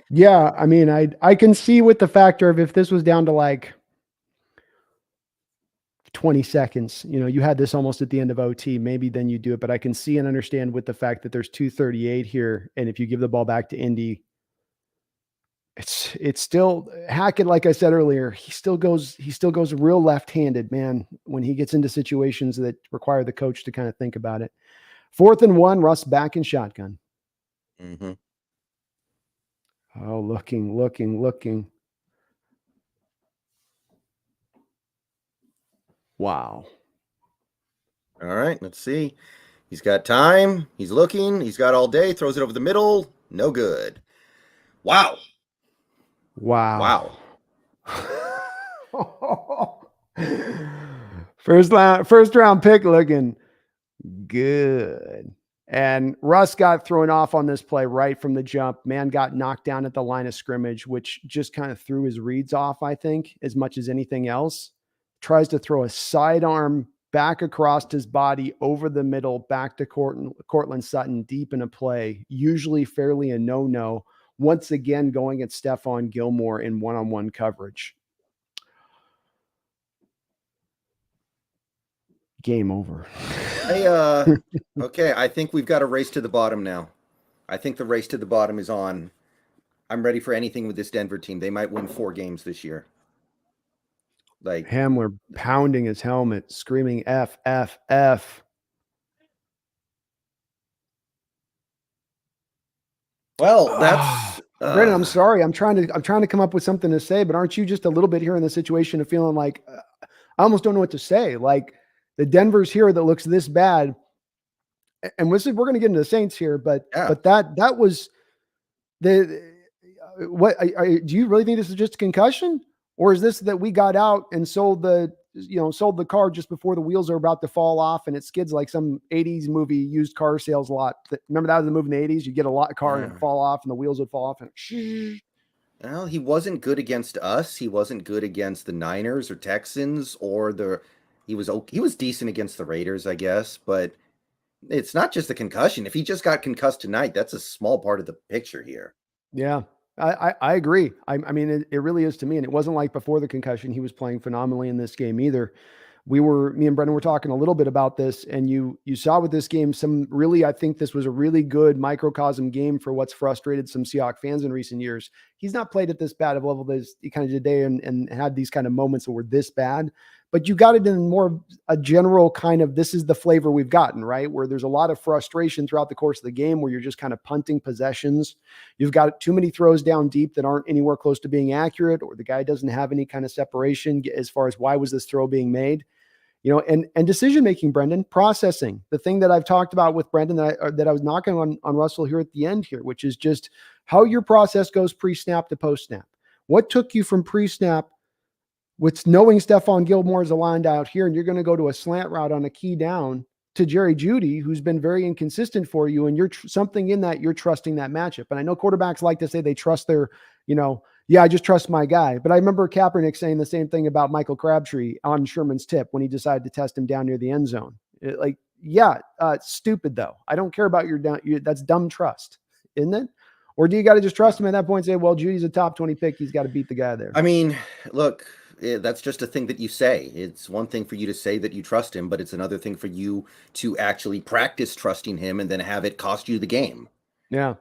Yeah, I mean, I can see with the factor of if this was down to like 20 seconds, you had this almost at the end of OT, maybe then you do it. But I can see and understand with the fact that there's 2:38 here, and if you give the ball back to Indy, it's still Hackett, like I said earlier, he still goes real left-handed, man, when he gets into situations that require the coach to kind of think about it. 4th and 1, Russ back in shotgun. Mm-hmm. Oh, looking. Wow. All right, let's see. He's got time. He's looking. He's got all day. Throws it over the middle. No good. Wow. Wow. Wow. First round pick looking good. And Russ got thrown off on this play right from the jump. Man got knocked down at the line of scrimmage, which just kind of threw his reads off, I think, as much as anything else. Tries to throw a sidearm back across his body over the middle, back to Cortland Sutton, deep in a play, usually fairly a no-no. Once again, going at Stephon Gilmore in one-on-one coverage. Game over. Okay, I think we've got a race to the bottom now. I think the race to the bottom is on. I'm ready for anything with this Denver team. They might win 4 games this year. Like Hamler pounding his helmet, screaming F, F, F. Well, that's Brendon, I'm sorry. I'm trying to come up with something to say, but aren't you just a little bit here in the situation of feeling like I almost don't know what to say? Like the Denver's here that looks this bad, and we're going to get into the Saints here, but that was the what? Do you really think this is just a concussion, or is this that we got out and sold the car just before the wheels are about to fall off and it skids like some 80s movie used car sales lot? Remember that was the movie in the 80s? You get a lot car and it'd fall off and the wheels would fall off and well, he wasn't good against us. He wasn't good against the Niners or Texans he was decent against the Raiders, I guess, but it's not just the concussion. If he just got concussed tonight, that's a small part of the picture here. Yeah. I agree. I mean, it really is to me. And it wasn't like before the concussion, he was playing phenomenally in this game either. Me and Brendon were talking a little bit about this, and you saw with this game I think this was a really good microcosm game for what's frustrated some Seahawks fans in recent years. He's not played at this bad of a level as he kind of did today and had these kind of moments that were this bad, but you got it in more a general kind of, this is the flavor we've gotten, right? Where there's a lot of frustration throughout the course of the game where you're just kind of punting possessions. You've got too many throws down deep that aren't anywhere close to being accurate, or the guy doesn't have any kind of separation as far as why was this throw being made. And decision-making, Brendon, processing, the thing that I've talked about with Brendon that I was knocking on Russell here at the end here, which is just how your process goes pre-snap to post-snap. What took you from pre-snap with knowing Stephon Gilmore is aligned out here and you're going to go to a slant route on a key down to Jerry Jeudy, who's been very inconsistent for you, and you're something in that you're trusting that matchup. And I know quarterbacks like to say they trust their, I just trust my guy. But I remember Kaepernick saying the same thing about Michael Crabtree on Sherman's tip when he decided to test him down near the end zone. Stupid though. I don't care about that's dumb trust, isn't it? Or do you got to just trust him at that point and say, well, Judy's a top 20 pick. He's got to beat the guy there. I mean, look, that's just a thing that you say. It's one thing for you to say that you trust him, but it's another thing for you to actually practice trusting him and then have it cost you the game. Yeah.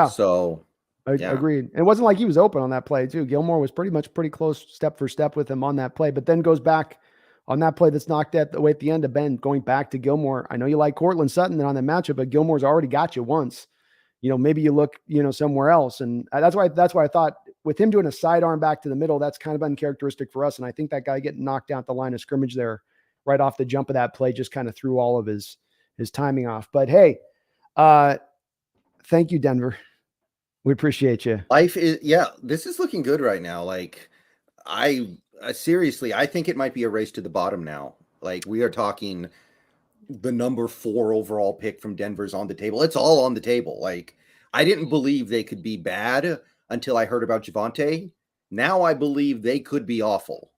So agreed. And it wasn't like he was open on that play too. Gilmore was pretty close step for step with him on that play, but then goes back on that play that's knocked away at the end of Ben, going back to Gilmore. I know you like Cortland Sutton on that matchup, but Gilmore's already got you once. Maybe you look, somewhere else. And that's why I thought with him doing a sidearm back to the middle, that's kind of uncharacteristic for us. And I think that guy getting knocked down at the line of scrimmage there right off the jump of that play just kind of threw all of his timing off. But hey, thank you, Denver. We appreciate you. This is looking good right now. Like I seriously, I think it might be a race to the bottom now. Like we are talking the number 4 overall pick from Denver's on the table. It's all on the table. Like I didn't believe they could be bad until I heard about Javonte. Now I believe they could be awful.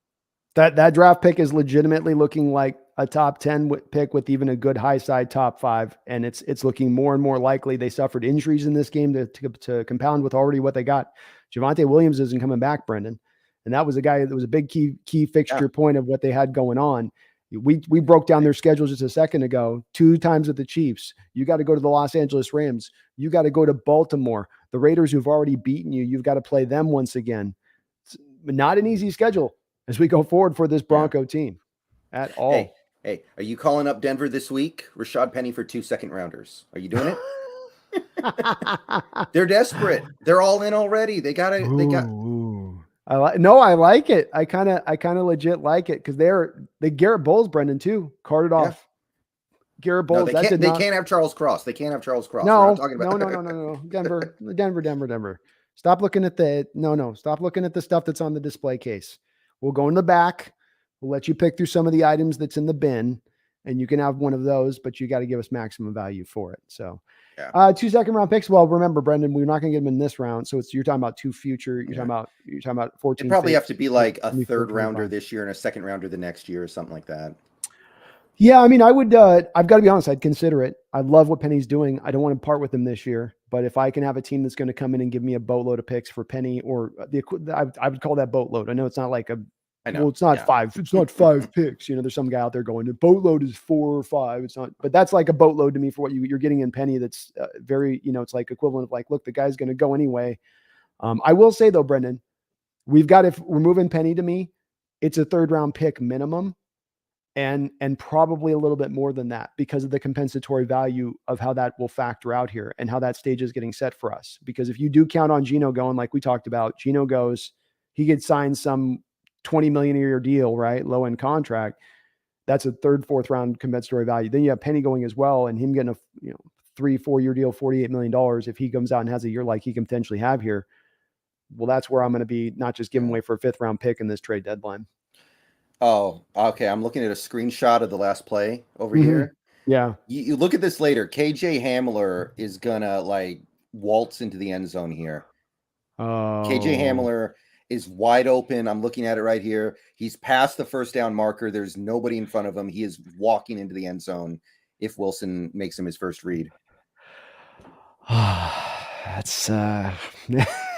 That draft pick is legitimately looking like a top 10 pick with even a good high side top 5. And it's looking more and more likely. They suffered injuries in this game to compound with already what they got. Javonte Williams isn't coming back, Brendan. And that was a guy that was a big key fixture point of what they had going on. We broke down their schedules just a second ago. 2 times with the Chiefs. You got to go to the Los Angeles Rams. You got to go to Baltimore. The Raiders, who've already beaten you, you've got to play them once again. It's not an easy schedule as we go forward for this Bronco team at all. Hey, are you calling up Denver this week? Rashad Penny for 2 second-rounders. Are you doing it? They're desperate. They're all in already. They got. I like it. I kind of legit like it because they Garrett Bowles, Brendan, too. Carted off. Garrett Bowles. No, they can't have Charles Cross. They can't have Charles Cross. No. Denver. Stop looking at Stop looking at the stuff that's on the display case. We'll go in the back. We'll let you pick through some of the items that's in the bin, and you can have one of those, but you got to give us maximum value for it. So 2 second-round picks. Well, remember, Brendan, we're not going to get them in this round. So you're talking about 2 future. You're talking about 14. It probably have to be like a 3rd rounder this year and a 2nd rounder the next year or something like that. Yeah, I mean, I would. I've got to be honest. I'd consider it. I love what Penny's doing. I don't want to part with him this year. But if I can have a team that's going to come in and give me a boatload of picks for Penny, or I would call that boatload. I know it's not like a. I know. Well, it's not 5. It's not 5 picks. There's some guy out there going, the boatload is 4 or 5. It's not, but that's like a boatload to me for what you're getting in Penny. That's very, it's like equivalent of like, look, the guy's going to go anyway. I will say though, Brendan, if we're moving Penny to me, it's a 3rd round pick minimum, and probably a little bit more than that because of the compensatory value of how that will factor out here and how that stage is getting set for us. Because if you do count on Geno going, like we talked about, Geno goes, he gets signed some $20 million a year deal, right? Low end contract. That's a 3rd, 4th round compensatory value. Then you have Penny going as well, and him getting a 3-4 year deal, $48 million. If he comes out and has a year like he can potentially have here, well, that's where I'm going to be not just giving away for a 5th round pick in this trade deadline. Oh, okay. I'm looking at a screenshot of the last play over here. Yeah. You look at this later. KJ Hamler is gonna like waltz into the end zone here. Oh. KJ Hamler is wide open. I'm looking at it right here. He's past the 1st down marker. There's nobody in front of him. He is walking into the end zone if Wilson makes him his first read.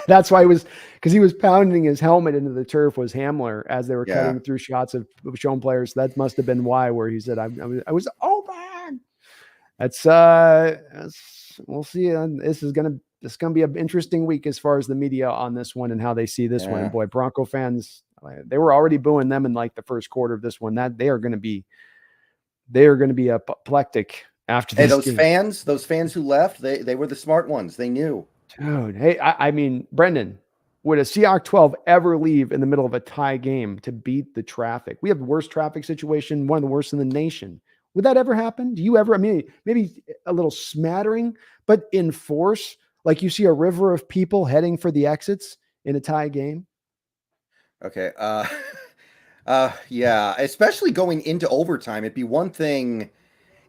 That's why because he was pounding his helmet into the turf was Hamler as they were cutting through shots of showing players. So that must have been why, where he said, I was open. That's we'll see. This is going to be an interesting week as far as the media on this one and how they see this one. And boy, Bronco fans, they were already booing them in like the 1st quarter of this one. That they are going to be apoplectic after this. Hey, those fans who left, they were the smart ones. They knew. Dude, hey, I mean, Brendan, would a Seahawks 12 ever leave in the middle of a tie game to beat the traffic? We have the worst traffic situation, one of the worst in the nation. Would that ever happen? Do you ever? I mean, maybe a little smattering, but in force, like you see a river of people heading for the exits in a tie game. Okay. Yeah, especially going into overtime. It'd be one thing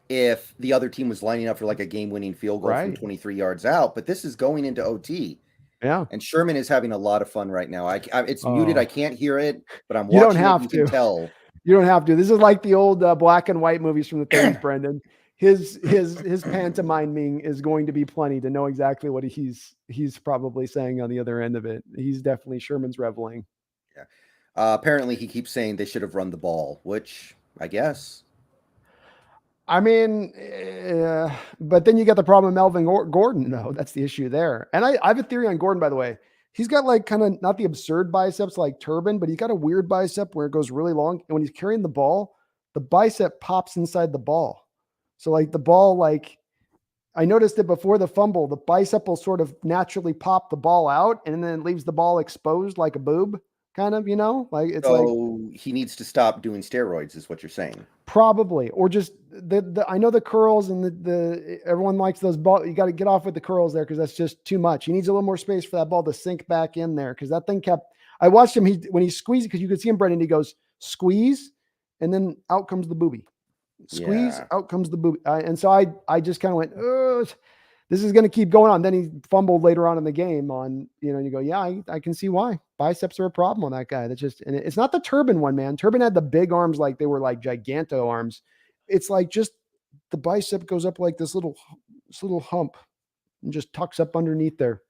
if the other team was lining up for like a game-winning field goal from 23 yards out, but this is going into OT. Yeah. And Sherman is having a lot of fun right now. It's muted. I can't hear it, but I'm watching. You don't have to. You can tell. You don't have to. This is like the old black and white movies from the 30s, Brendan. His pantomiming is going to be plenty to know exactly what he's probably saying on the other end of it. He's definitely Sherman's reveling. Yeah. Apparently he keeps saying they should have run the ball, which I guess. I mean, but then you got the problem of Melvin Gordon, though. That's the issue there. And I have a theory on Gordon, by the way. He's got like kind of not the absurd biceps like Turbin, but he's got a weird bicep where it goes really long. And when he's carrying the ball, the bicep pops inside the ball. So like the ball, like I noticed it before the fumble, the bicep will sort of naturally pop the ball out and then it leaves the ball exposed like a boob. Kind of, like it's he needs to stop doing steroids is what you're saying. Probably, or just I know the curls and the everyone likes those ball. You got to get off with the curls there because that's just too much. He needs a little more space for that ball to sink back in there because that thing kept. I watched him. When he squeezed because you could see him, Brendan. He goes squeeze, and then out comes the booby. Squeeze, out comes the booby. And so I just kind of went. Ugh. this is going to keep going on. Then he fumbled later on in the game on, and you go, yeah, I can see why biceps are a problem on that guy. That's just, and it's not the Turbin one, man. Turbin had the big arms, like they were like giganto arms. It's like just the bicep goes up like this little hump and just tucks up underneath there.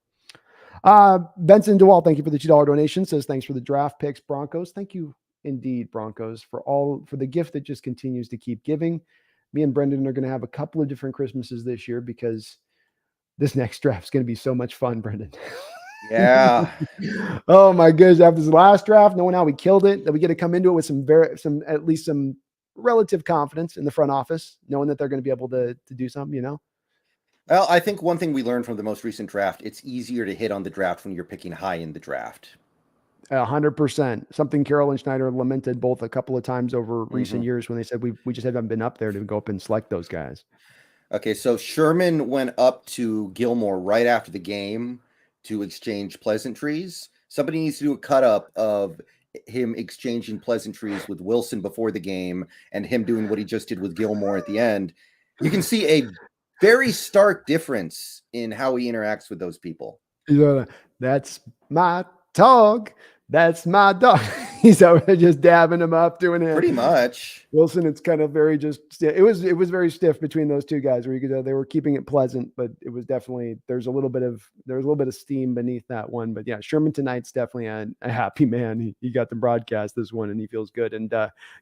Benson DeWalt, thank you for the $2 donation. Says thanks for the draft picks, Broncos. Thank you indeed, Broncos, for the gift that just continues to keep giving. Me and Brendon are going to have a couple of different Christmases this year because this next draft is going to be so much fun, Brendon. Yeah. Oh my goodness! After this last draft, knowing how we killed it, that we get to come into it with at least some relative confidence in the front office, knowing that they're going to be able to do something. Well, I think one thing we learned from the most recent draft, it's easier to hit on the draft when you're picking high in the draft. 100%. Something Carroll and Schneider lamented both a couple of times over recent years when they said we just haven't been up there to go up and select those guys. Okay, so Sherman went up to Gilmore right after the game to exchange pleasantries. Somebody needs to do a cut up of him exchanging pleasantries with Wilson before the game and him doing what he just did with Gilmore at the end. You can see a very stark difference in how he interacts with those people. That's my dog. That's my dog. He's over there just dabbing him up, doing it. Pretty much. Wilson, it's kind of very it was very stiff between those two guys where you could they were keeping it pleasant, but it was definitely there was a little bit of steam beneath that one. But yeah, Sherman tonight's definitely a happy man. He got the broadcast this one and he feels good. And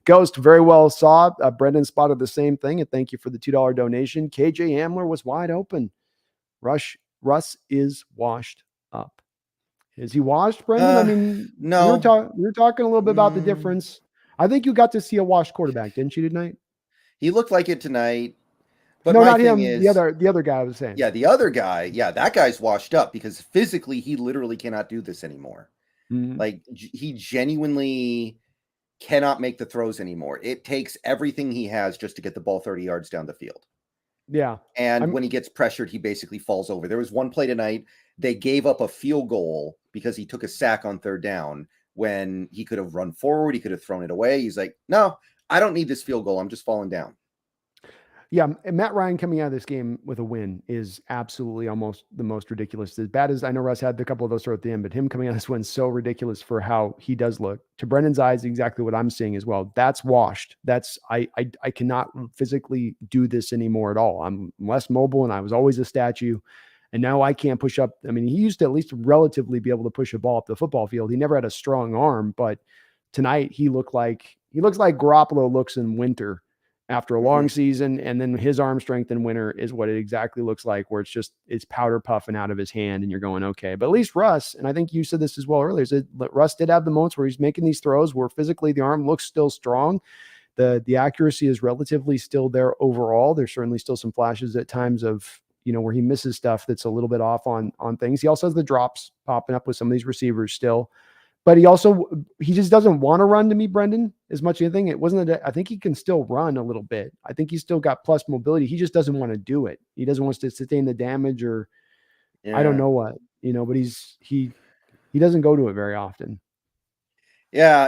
Ghost very well saw. Brendon spotted the same thing, and thank you for the $2 donation. KJ Hamler was wide open. Russ is washed up. Is he washed, Brendon? I mean, no. We were talking a little bit about the difference. I think you got to see a washed quarterback, didn't you, tonight? He looked like it tonight. But no, my not thing him. Is, the other guy I was saying. Yeah, the other guy. Yeah, that guy's washed up because physically he literally cannot do this anymore. Mm-hmm. Like he genuinely cannot make the throws anymore. It takes everything he has just to get the ball 30 yards down the field. Yeah. And when he gets pressured, he basically falls over. There was one play tonight. They gave up a field goal because he took a sack on third down when he could have run forward. He could have thrown it away. He's like, no, I don't need this field goal. I'm just falling down. Yeah. And Matt Ryan coming out of this game with a win is absolutely almost the most ridiculous. As bad as I know Russ had a couple of those throws at the end, but him coming out of this win is so ridiculous for how he does look. To Brendon's eyes, exactly what I'm seeing as well. That's washed. That's I cannot physically do this anymore at all. I'm less mobile and I was always a statue. And now I can't push up. I mean, he used to at least relatively be able to push a ball up the football field. He never had a strong arm, but tonight he looks like Garoppolo looks in winter after a long season. And then his arm strength in winter is what it exactly looks like, where it's powder puffing out of his hand and you're going, okay. But at least Russ, and I think you said this as well earlier, is Russ did have the moments where he's making these throws where physically the arm looks still strong. The accuracy is relatively still there overall. There's certainly still some flashes at times of, where he misses stuff that's a little bit off on things. He also has the drops popping up with some of these receivers still, but he just doesn't want to run to me, Brendon, as much as anything. It wasn't I think he can still run a little bit. I think he's still got plus mobility. He just doesn't want to do it. He doesn't want to sustain the damage or I don't know what, but he doesn't go to it very often. Yeah.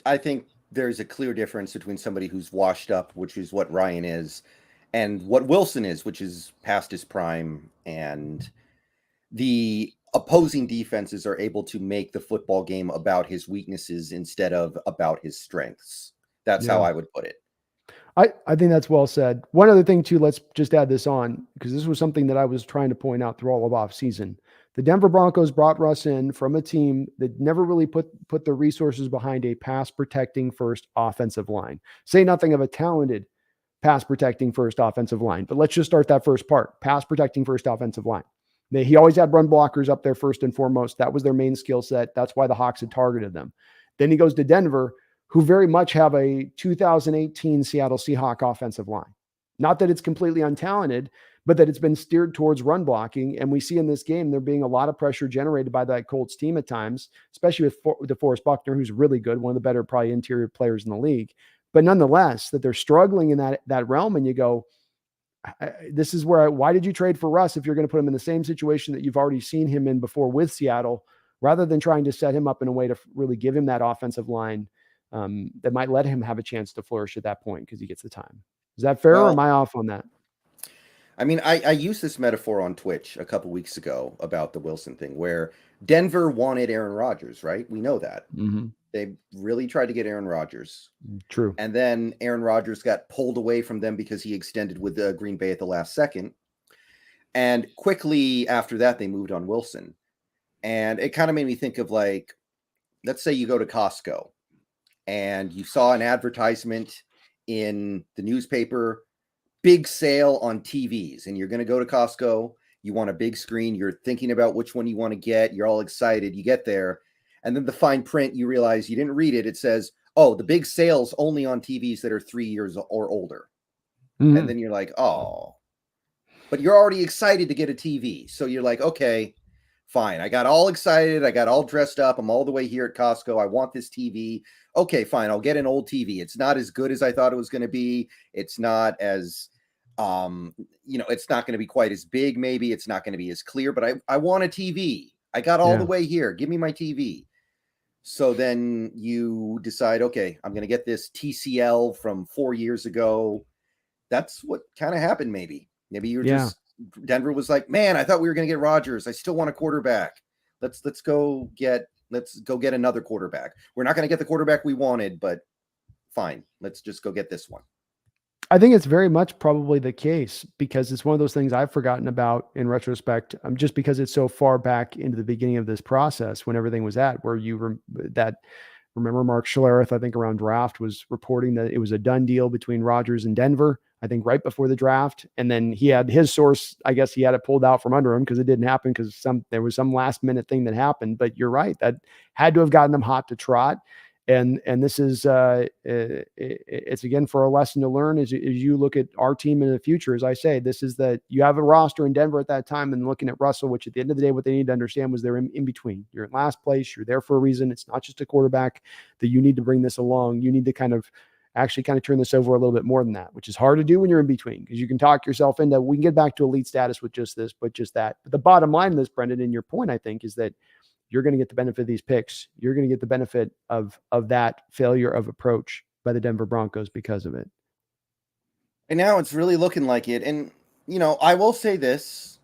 I think there's a clear difference between somebody who's washed up, which is what Ryan is, and what Wilson is, which is past his prime. And the opposing defenses are able to make the football game about his weaknesses instead of about his strengths. That's how I would put it. I think that's well said. One other thing too, let's just add this on, because this was something that I was trying to point out through all of off season. The Denver Broncos brought Russ in from a team that never really put the resources behind a pass protecting first offensive line. Say nothing of a talented pass protecting first offensive line. But let's just start that first part. Pass protecting first offensive line. He always had run blockers up there first and foremost. That was their main skill set. That's why the Hawks had targeted them. Then he goes to Denver, who very much have a 2018 Seattle Seahawks offensive line. Not that it's completely untalented, but that it's been steered towards run blocking. And we see in this game, there being a lot of pressure generated by that Colts team at times, especially with DeForest Buckner, who's really good, one of the better probably interior players in the league. But nonetheless, that they're struggling in that realm, and you go, this is why did you trade for Russ if you're going to put him in the same situation that you've already seen him in before with Seattle, rather than trying to set him up in a way to really give him that offensive line that might let him have a chance to flourish at that point because he gets the time. Is that fair or am I off on that? I mean, I used this metaphor on Twitch a couple weeks ago about the Wilson thing, where Denver wanted Aaron Rodgers, right? We know that. Mm-hmm. They really tried to get Aaron Rodgers. True. And then Aaron Rodgers got pulled away from them because he extended with Green Bay at the last second. And quickly after that, they moved on Wilson. And it kind of made me think of, like, let's say you go to Costco and you saw an advertisement in the newspaper, big sale on TVs, and you're going to go to Costco. You want a big screen. You're thinking about which one you want to get. You're all excited. You get there. And then the fine print, you realize you didn't read it. It says, oh, the big sale's only on TVs that are 3 years or older. Mm-hmm. And then you're like, oh, but you're already excited to get a TV. So you're like, okay, fine. I got all excited. I got all dressed up. I'm all the way here at Costco. I want this TV. Okay, fine. I'll get an old TV. It's not as good as I thought it was going to be. It's not as, it's not going to be quite as big. Maybe it's not going to be as clear, but I want a TV. I got all the way here. Give me my TV. So then you decide, okay, I'm going to get this TCL from 4 years ago. That's what kind of happened. Maybe you're just, Denver was like, man, I thought we were going to get Rodgers. I still want a quarterback. Let's go get another quarterback. We're not going to get the quarterback we wanted, but fine. Let's just go get this one. I think it's very much probably the case, because it's one of those things I've forgotten about in retrospect, just because it's so far back into the beginning of this process when everything was at, where remember Mark Schlereth, I think around draft, was reporting that it was a done deal between Rodgers and Denver, I think right before the draft. And then he had his source, I guess he had it pulled out from under him because it didn't happen because there was some last minute thing that happened. But you're right, that had to have gotten them hot to trot. And this is it's again for a lesson to learn as you look at our team in the future. As I say, this is that you have a roster in Denver at that time, and looking at Russell, which at the end of the day, what they need to understand was they're in between. You're in last place. You're there for a reason. It's not just a quarterback that you need to bring this along. You need to kind of turn this over a little bit more than that, which is hard to do when you're in between, because you can talk yourself into, we can get back to elite status with just this, but just that. But the bottom line of this, Brendon, and your point, I think, is that you're going to get the benefit of these picks. You're going to get the benefit of that failure of approach by the Denver Broncos because of it. And now it's really looking like it. And, I will say this.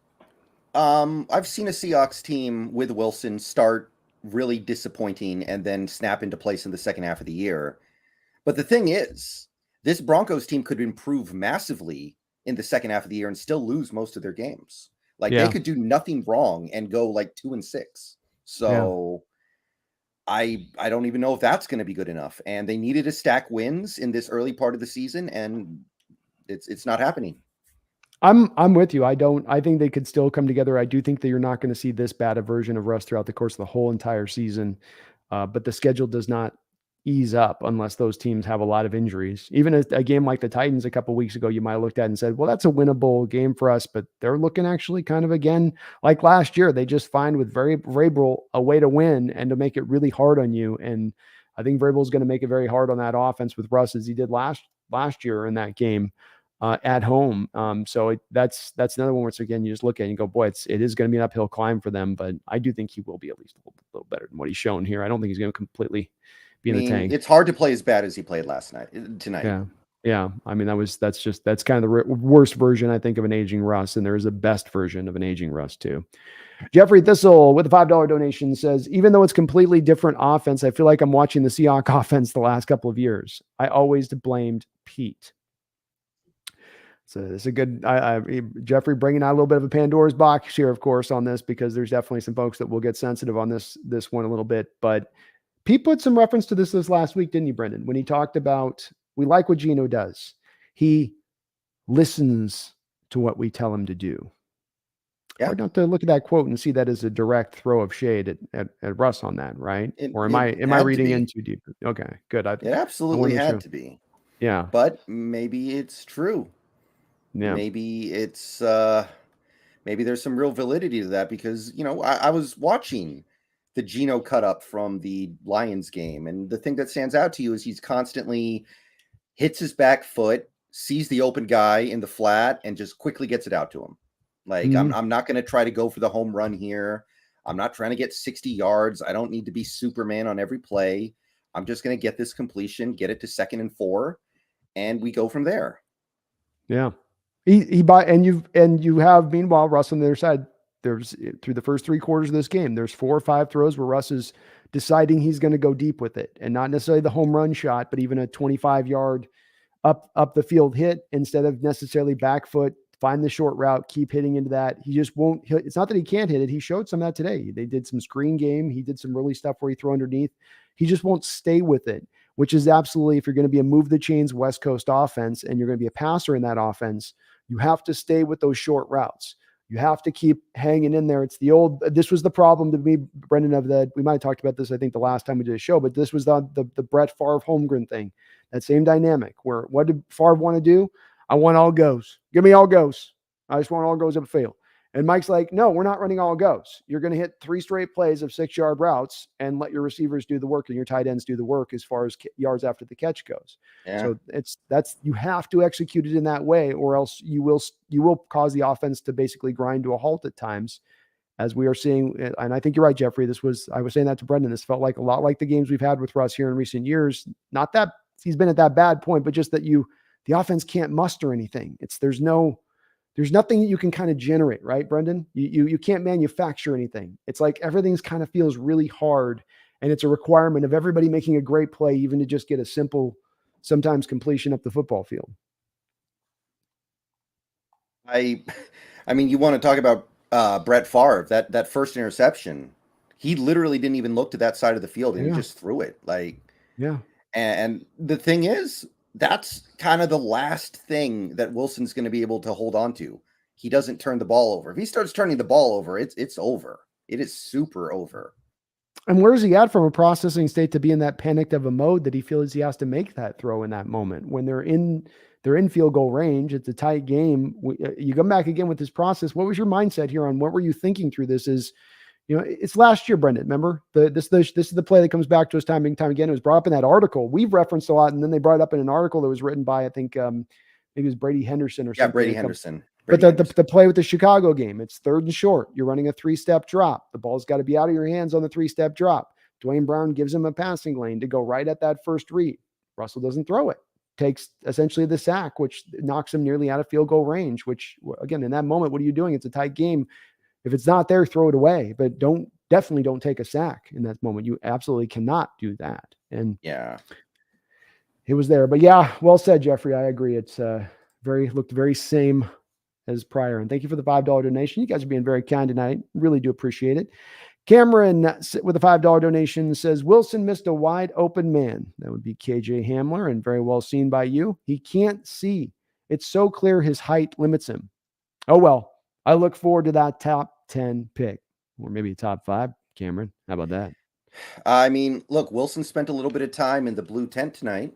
I've seen a Seahawks team with Wilson start really disappointing and then snap into place in the second half of the year. But the thing is, this Broncos team could improve massively in the second half of the year and still lose most of their games. They could do nothing wrong and go like 2-6. So I don't even know if that's going to be good enough. And they needed to stack wins in this early part of the season, and it's not happening. I'm with you. I think they could still come together. I do think that you're not going to see this bad a version of Russ throughout the course of the whole entire season. But the schedule does not ease up unless those teams have a lot of injuries. Even a game like the Titans a couple of weeks ago, you might have looked at and said, well, that's a winnable game for us, but they're looking actually kind of, again, like last year, they just find with Vrabel a way to win and to make it really hard on you. And I think Vrabel is going to make it very hard on that offense with Russ, as he did last year in that game at home. So that's another one where it's, again, you just look at it and go, boy, it is going to be an uphill climb for them, but I do think he will be at least a little better than what he's shown here. I don't think he's going to completely be in the tank. It's hard to play as bad as he played tonight. Yeah. I mean, that's kind of the worst version, I think, of an aging Russ, and there is a best version of an aging Russ too. Jeffrey Thistle with a $5 donation says, even though it's completely different offense, I feel like I'm watching the Seahawks offense the last couple of years. I always blamed Pete. So it's a good, Jeffrey, bringing out a little bit of a Pandora's box here, of course, on this, because there's definitely some folks that will get sensitive on this one a little bit. But Pete put some reference to this last week, didn't he, Brendon? When he talked about, we like what Geno does. He listens to what we tell him to do. Yeah. Hard not to look at that quote and see that as a direct throw of shade at Russ on that, right? Or am I reading in too deep? Okay, good. It absolutely had to be. Yeah. But maybe it's true. Yeah. Maybe it's maybe there's some real validity to that, because I was watching the Geno cut up from the Lions game, and the thing that stands out to you is he's constantly hits his back foot, sees the open guy in the flat, and just quickly gets it out to him. I'm not going to try to go for the home run here. I'm not trying to get 60 yards. I don't need to be Superman on every play. I'm just going to get this completion, get it to 2nd and 4, and we go from there. Yeah. He buy and you have meanwhile Russ on the other side. There's through the first 3 quarters of this game, there's 4 or 5 throws where Russ is deciding he's going to go deep with it, and not necessarily the home run shot, but even a 25-yard up the field hit instead of necessarily back foot, find the short route, keep hitting into that. He just won't. It's not that he can't hit it. He showed some of that today. They did some screen game. He did some really stuff where he threw underneath. He just won't stay with it, which is absolutely, if you're going to be a move the chains West Coast offense and you're going to be a passer in that offense, you have to stay with those short routes. You have to keep hanging in there. It's the old, this was the problem to me, Brendon, of that. We might have talked about this, I think, the last time we did a show, but this was the Brett Favre Holmgren thing. That same dynamic where what did Favre want to do? I want all goes. Give me all goes. I just want all goes up the field. And Mike's like, no, we're not running all goes. You're going to hit 3 straight plays of 6-yard routes and let your receivers do the work and your tight ends do the work as far as yards after the catch goes. Yeah. So you have to execute it in that way, or else you will cause the offense to basically grind to a halt at times, as we are seeing. And I think you're right, Jeffrey. I was saying that to Brendon. This felt like a lot like the games we've had with Russ here in recent years. Not that he's been at that bad point, but just that the offense can't muster anything. There's nothing that you can kind of generate, right, Brendon? You can't manufacture anything. It's like everything's kind of feels really hard, and it's a requirement of everybody making a great play, even to just get a simple, sometimes completion up the football field. I mean, you want to talk about Brett Favre, that first interception. He literally didn't even look to that side of the field, and he just threw it. And the thing is, that's kind of the last thing that Wilson's going to be able to hold on to. He doesn't turn the ball over. If he starts turning the ball over, it's over. It is super over. And where's he at from a processing state to be in that panicked of a mode that he feels he has to make that throw in that moment when they're in field goal range? It's a tight game. You come back again with this process. What was your mindset here on what were you thinking through this? It's last year, Brendon. Remember, this is the play that comes back to us time and time again. It was brought up in that article we've referenced a lot, and then they brought it up in an article that was written by, I think, maybe it was Brady Henderson or something. Yeah, Brady Henderson. But the play with the Chicago game, it's 3rd and short. You're running a 3-step drop. The ball's got to be out of your hands on the 3-step drop. Dwayne Brown gives him a passing lane to go right at that first read. Russell doesn't throw it. Takes essentially the sack, which knocks him nearly out of field goal range, which, again, in that moment, what are you doing? It's a tight game. If it's not there, throw it away, but definitely don't take a sack in that moment. You absolutely cannot do that. And yeah, it was there, but yeah, well said, Jeffrey. I agree. It's looked very same as prior. And thank you for the $5 donation. You guys are being very kind tonight. Really do appreciate it. Cameron with a $5 donation says, Wilson missed a wide open man. That would be KJ Hamler, and very well seen by you. He can't see. It's so clear his height limits him. Oh, well. I look forward to that top 10 pick, or maybe a top 5. Cameron, how about that? I mean, look, Wilson spent a little bit of time in the blue tent tonight,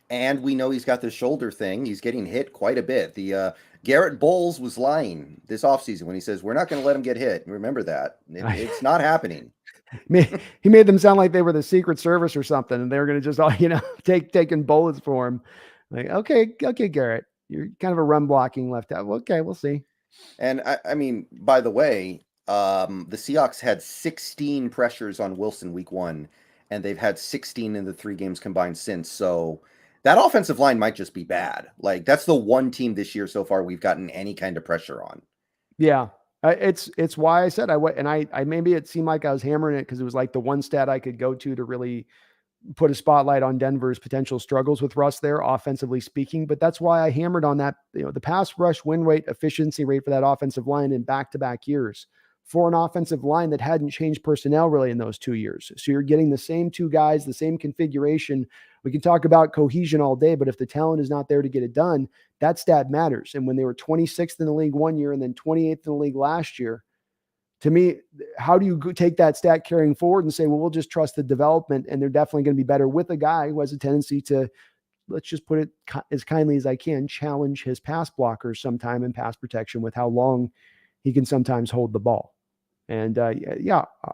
and we know he's got the shoulder thing. He's getting hit quite a bit. The Garrett Bowles was lying this offseason when he says, we're not going to let him get hit. Remember that. It's not happening. He made them sound like they were the Secret Service or something, and they were going to just all, taking bullets for him. Like, okay, Garrett, you're kind of a run blocking left out. Okay, we'll see. And I mean, by the way, the Seahawks had 16 pressures on Wilson week 1, and they've had 16 in the 3 games combined since. So that offensive line might just be bad. Like, that's the one team this year so far we've gotten any kind of pressure on. Yeah. It's why I said I maybe it seemed like I was hammering it because it was like the one stat I could go to really put a spotlight on Denver's potential struggles with Russ there, offensively speaking. But that's why I hammered on that, the pass rush win rate, efficiency rate for that offensive line in back-to-back years for an offensive line that hadn't changed personnel really in those 2 years. So you're getting the same 2 guys, the same configuration. We can talk about cohesion all day, but if the talent is not there to get it done, that stat matters. And when they were 26th in the league one year and then 28th in the league last year, to me, how do you take that stat carrying forward and say, well, we'll just trust the development, and they're definitely going to be better with a guy who has a tendency to, let's just put it as kindly as I can, challenge his pass blockers sometime in pass protection with how long he can sometimes hold the ball. And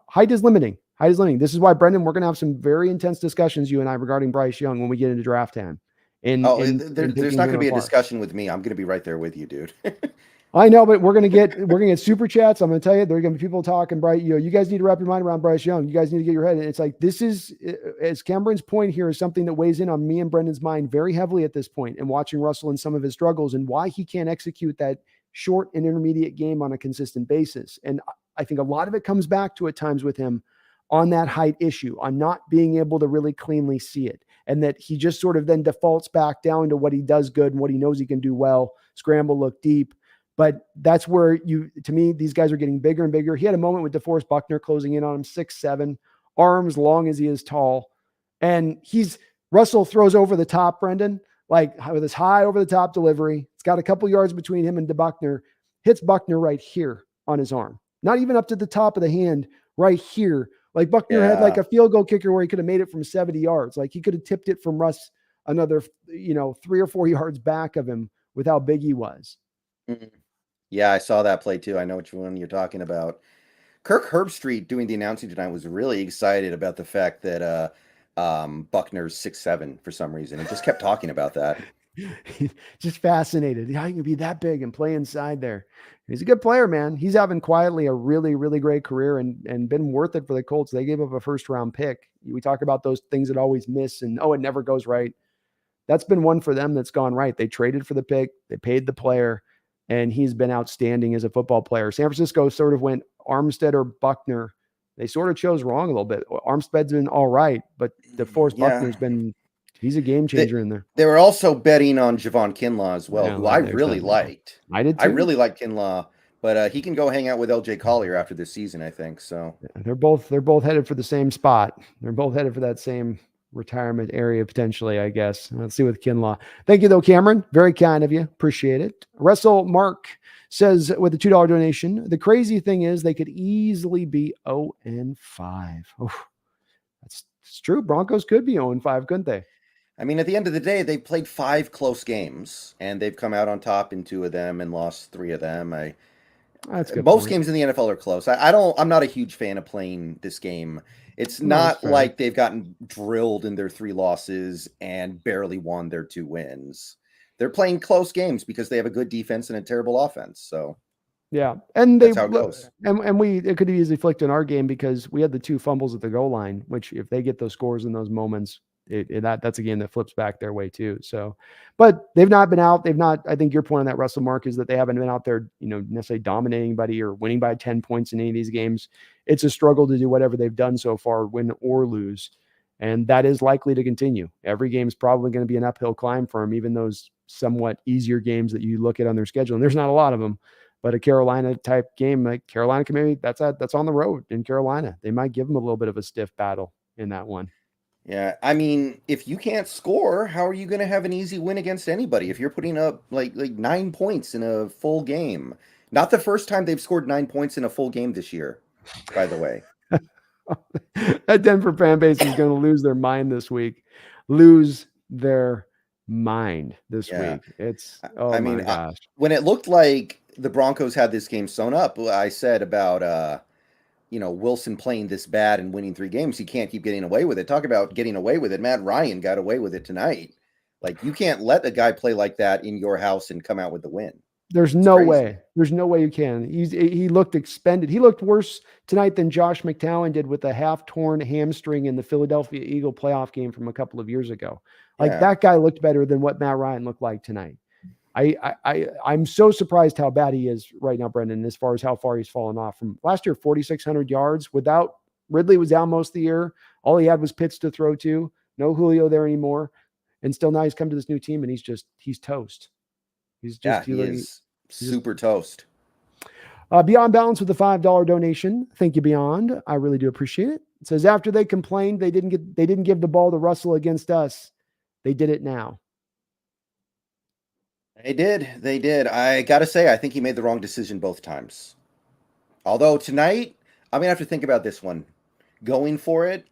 height is limiting. This is why, Brendon, we're going to have some very intense discussions, you and I, regarding Bryce Young when we get into draft time. There's not going to be a discussion with me. I'm going to be right there with you, dude. I know, but we're gonna get super chats. I'm gonna tell you, there are gonna be people talking. You guys need to wrap your mind around Bryce Young. You guys need to get your head. It's like this is, as Cameron's point here, is something that weighs in on me and Brendan's mind very heavily at this point. And watching Russell and some of his struggles and why he can't execute that short and intermediate game on a consistent basis. And I think a lot of it comes back to at times with him on that height issue, on not being able to really cleanly see it, and that he just sort of then defaults back down to what he does good and what he knows he can do well: scramble, look deep. But that's where to me, these guys are getting bigger and bigger. He had a moment with DeForest Buckner closing in on him, 6'7", arms long as he is tall. And Russell throws over the top, Brendan, like with his high over the top delivery. It's got a couple yards between him and Buckner, hits Buckner right here on his arm. Not even up to the top of the hand, right here. Like Buckner had like a field goal kicker where he could have made it from 70 yards. Like he could have tipped it from Russ another, 3 or 4 yards back of him with how big he was. Mm-hmm. Yeah, I saw that play too. I know which one you're talking about. Kirk Herbstreit doing the announcing tonight was really excited about the fact that Buckner's 6'7" for some reason. He just kept talking about that. Just fascinated. How you can be that big and play inside there. He's a good player, man. He's having quietly a really, really great career and been worth it for the Colts. They gave up a first-round pick. We talk about those things that always miss and, it never goes right. That's been one for them that's gone right. They traded for the pick. They paid the player. And he's been outstanding as a football player. San Francisco sort of went Armstead or Buckner. They sort of chose wrong a little bit. Armstead's been all right, but DeForest Buckner's he's a game changer in there. They were also betting on Javon Kinlaw as well, who I really liked. I did too. I really like Kinlaw, but he can go hang out with LJ Collier after this season, I think. So they're both headed for the same spot. They're both headed for that same retirement area potentially, I guess. Let's see with Kinlaw. Thank you though, Cameron. Very kind of you. Appreciate it. Russell Mark says with a $2 donation, the crazy thing is they could easily be 0-5. That's true. Broncos could be 0-5, couldn't they? I mean, at the end of the day, they played 5 close games and they've come out on top in 2 of them and lost 3 of them. Most games in the NFL are close. I'm not a huge fan of playing this game. It's not like they've gotten drilled in their 3 losses and barely won their 2 wins. They're playing close games because they have a good defense and a terrible offense. So yeah, and that's how it goes. And it could have easily flicked in our game because we had the 2 fumbles at the goal line, which if they get those scores in those moments, that's a game that flips back their way too. So, but they've not been out. I think your point on that, Russell Mark, is that they haven't been out there, necessarily dominating anybody or winning by 10 points in any of these games. It's a struggle to do whatever they've done so far, win or lose. And that is likely to continue. Every game is probably going to be an uphill climb for them, even those somewhat easier games that you look at on their schedule. And there's not a lot of them, but a Carolina type game, like Carolina can maybe that's on the road in Carolina. They might give them a little bit of a stiff battle in that one. Yeah, I mean, if you can't score, how are you going to have an easy win against anybody? If you're putting up like 9 points in a full game, not the first time they've scored 9 points in a full game this year, by the way. That Denver fan base is going to lose their mind this week. Lose their mind this week. It's my gosh. When it looked like the Broncos had this game sewn up, I said about Wilson playing this bad and winning 3 games, he can't keep getting away with it. Talk about getting away with it. Matt Ryan got away with it tonight. Like, you can't let a guy play like that in your house and come out with the win. There's no way. There's no way you can. He looked expended. He looked worse tonight than Josh McCown did with a half-torn hamstring in the Philadelphia Eagle playoff game from a couple of years ago. That guy looked better than what Matt Ryan looked like tonight. I'm so surprised how bad he is right now, Brendan, as far as how far he's fallen off from last year. 4,600 yards without Ridley was down most of the year. All he had was Pitts to throw to. No Julio there anymore. And still now he's come to this new team and he's toast. He's super toast. Beyond Balance with the $5 donation. Thank you, Beyond. I really do appreciate it. It says after they complained they didn't give the ball to Russell against us. They did it now. They did. I got to say, I think he made the wrong decision both times. Although tonight, I'm going to have to think about this one. Going for it,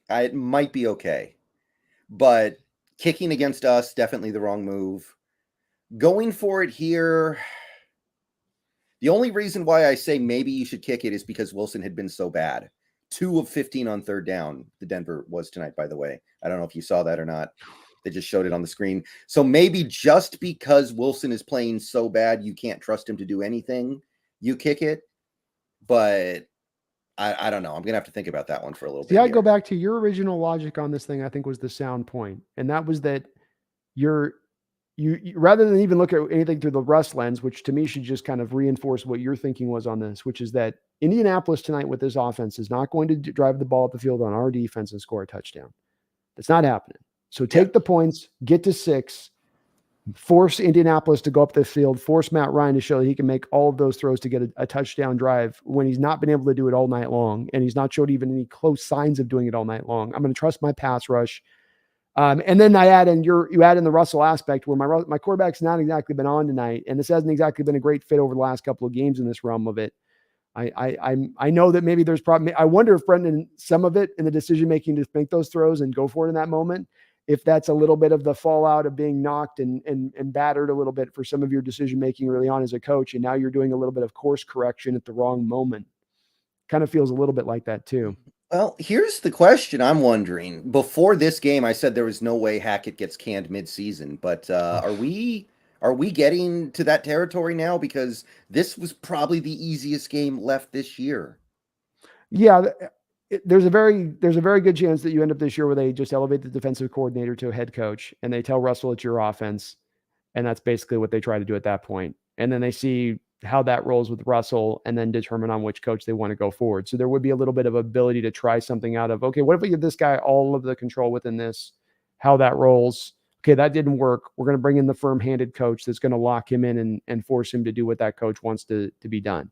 it might be okay. But kicking against us, definitely the wrong move. Going for it here, the only reason why I say maybe you should kick it is because Wilson had been so bad. 2 of 15 on third down, the Denver was tonight, by the way. I don't know if you saw that or not. They just showed it on the screen. So maybe just because Wilson is playing so bad, you can't trust him to do anything, you kick it. But I don't know. I'm gonna have to think about that one for a little bit. I go back to your original logic on this thing. I think was the sound point, and that was that you rather than even look at anything through the Russ lens, which to me should just kind of reinforce what your thinking was on this, which is that Indianapolis tonight with this offense is not going to drive the ball up the field on our defense and score a touchdown. That's not happening. So take the points, get to 6, force Indianapolis to go up the field, force Matt Ryan to show that he can make all of those throws to get a touchdown drive when he's not been able to do it all night long, and he's not showed even any close signs of doing it all night long. I'm going to trust my pass rush. And then I add in you add in the Russell aspect where my quarterback's not exactly been on tonight, and this hasn't exactly been a great fit over the last couple of games in this realm of it. I know that maybe there's probably, I wonder if Brendon, some of it in the decision making to make those throws and go for it in that moment, if that's a little bit of the fallout of being knocked and battered a little bit for some of your decision making early on as a coach, and now you're doing a little bit of course correction at the wrong moment. Kind of feels a little bit like that too. Well, here's the question I'm wondering. Before this game, I said there was no way Hackett gets canned mid-season, but are we getting to that territory now? Because this was probably the easiest game left this year. Yeah, there's a very good chance that you end up this year where they just elevate the defensive coordinator to a head coach, and they tell Russell it's your offense, and that's basically what they try to do at that point. And then they see how that rolls with Russell and then determine on which coach they want to go forward. So there would be a little bit of ability to try something out of, okay, what if we give this guy all of the control within this, how that rolls? Okay, that didn't work. We're going to bring in the firm-handed coach that's going to lock him in and force him to do what that coach wants to be done.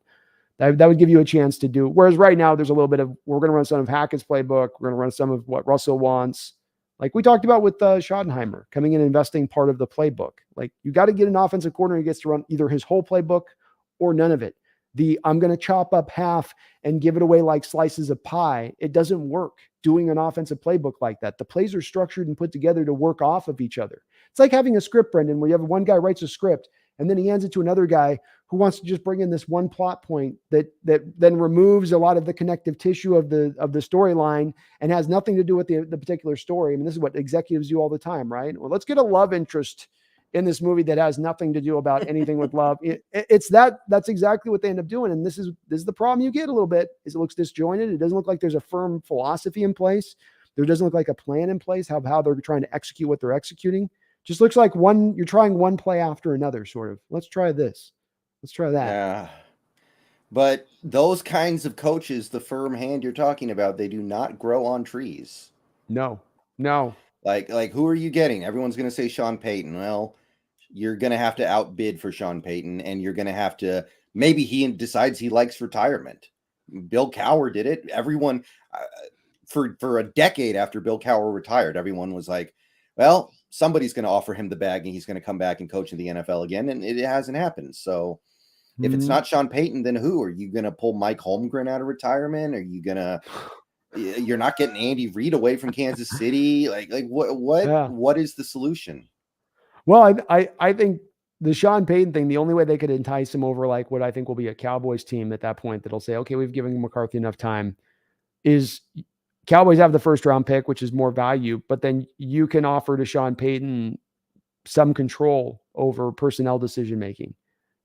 That would give you a chance to do. Whereas right now, there's a little bit of, we're going to run some of Hackett's playbook. We're going to run some of what Russell wants. Like we talked about with Schottenheimer coming in and investing part of the playbook. Like you got to get an offensive coordinator who gets to run either his whole playbook or none of it. I'm going to chop up half and give it away like slices of pie. It doesn't work doing an offensive playbook like that. The plays are structured and put together to work off of each other. It's like having a script, Brendon, where you have one guy writes a script and then he hands it to another guy who wants to just bring in this one plot point that then removes a lot of the connective tissue of the storyline and has nothing to do with the particular story. I mean, this is what executives do all the time, right? Well, let's get a love interest in this movie that has nothing to do about anything with love. That's exactly what they end up doing. And this is the problem you get a little bit, is it looks disjointed. It doesn't look like there's a firm philosophy in place. There doesn't look like a plan in place, how they're trying to execute what they're executing. Just looks like you're trying one play after another, sort of. Let's try this. Let's try that. Yeah. But those kinds of coaches, the firm hand you're talking about, they do not grow on trees. No. Like who are you getting? Everyone's going to say Sean Payton. Well, you're going to have to outbid for Sean Payton, and you're going to have to, maybe he decides he likes retirement. Bill Cowher did it. Everyone, for a decade after Bill Cowher retired, everyone was like, well, somebody's going to offer him the bag and he's going to come back and coach in the NFL again. And it hasn't happened. So if it's not Sean Payton, then who? Are you going to pull Mike Holmgren out of retirement? Are you going to, you're not getting Andy Reid away from Kansas City? Like what is the solution? Well, I think the Sean Payton thing, the only way they could entice him over like what I think will be a Cowboys team at that point that'll say, okay, we've given McCarthy enough time, is Cowboys have the first round pick, which is more value, but then you can offer to Sean Payton some control over personnel decision making.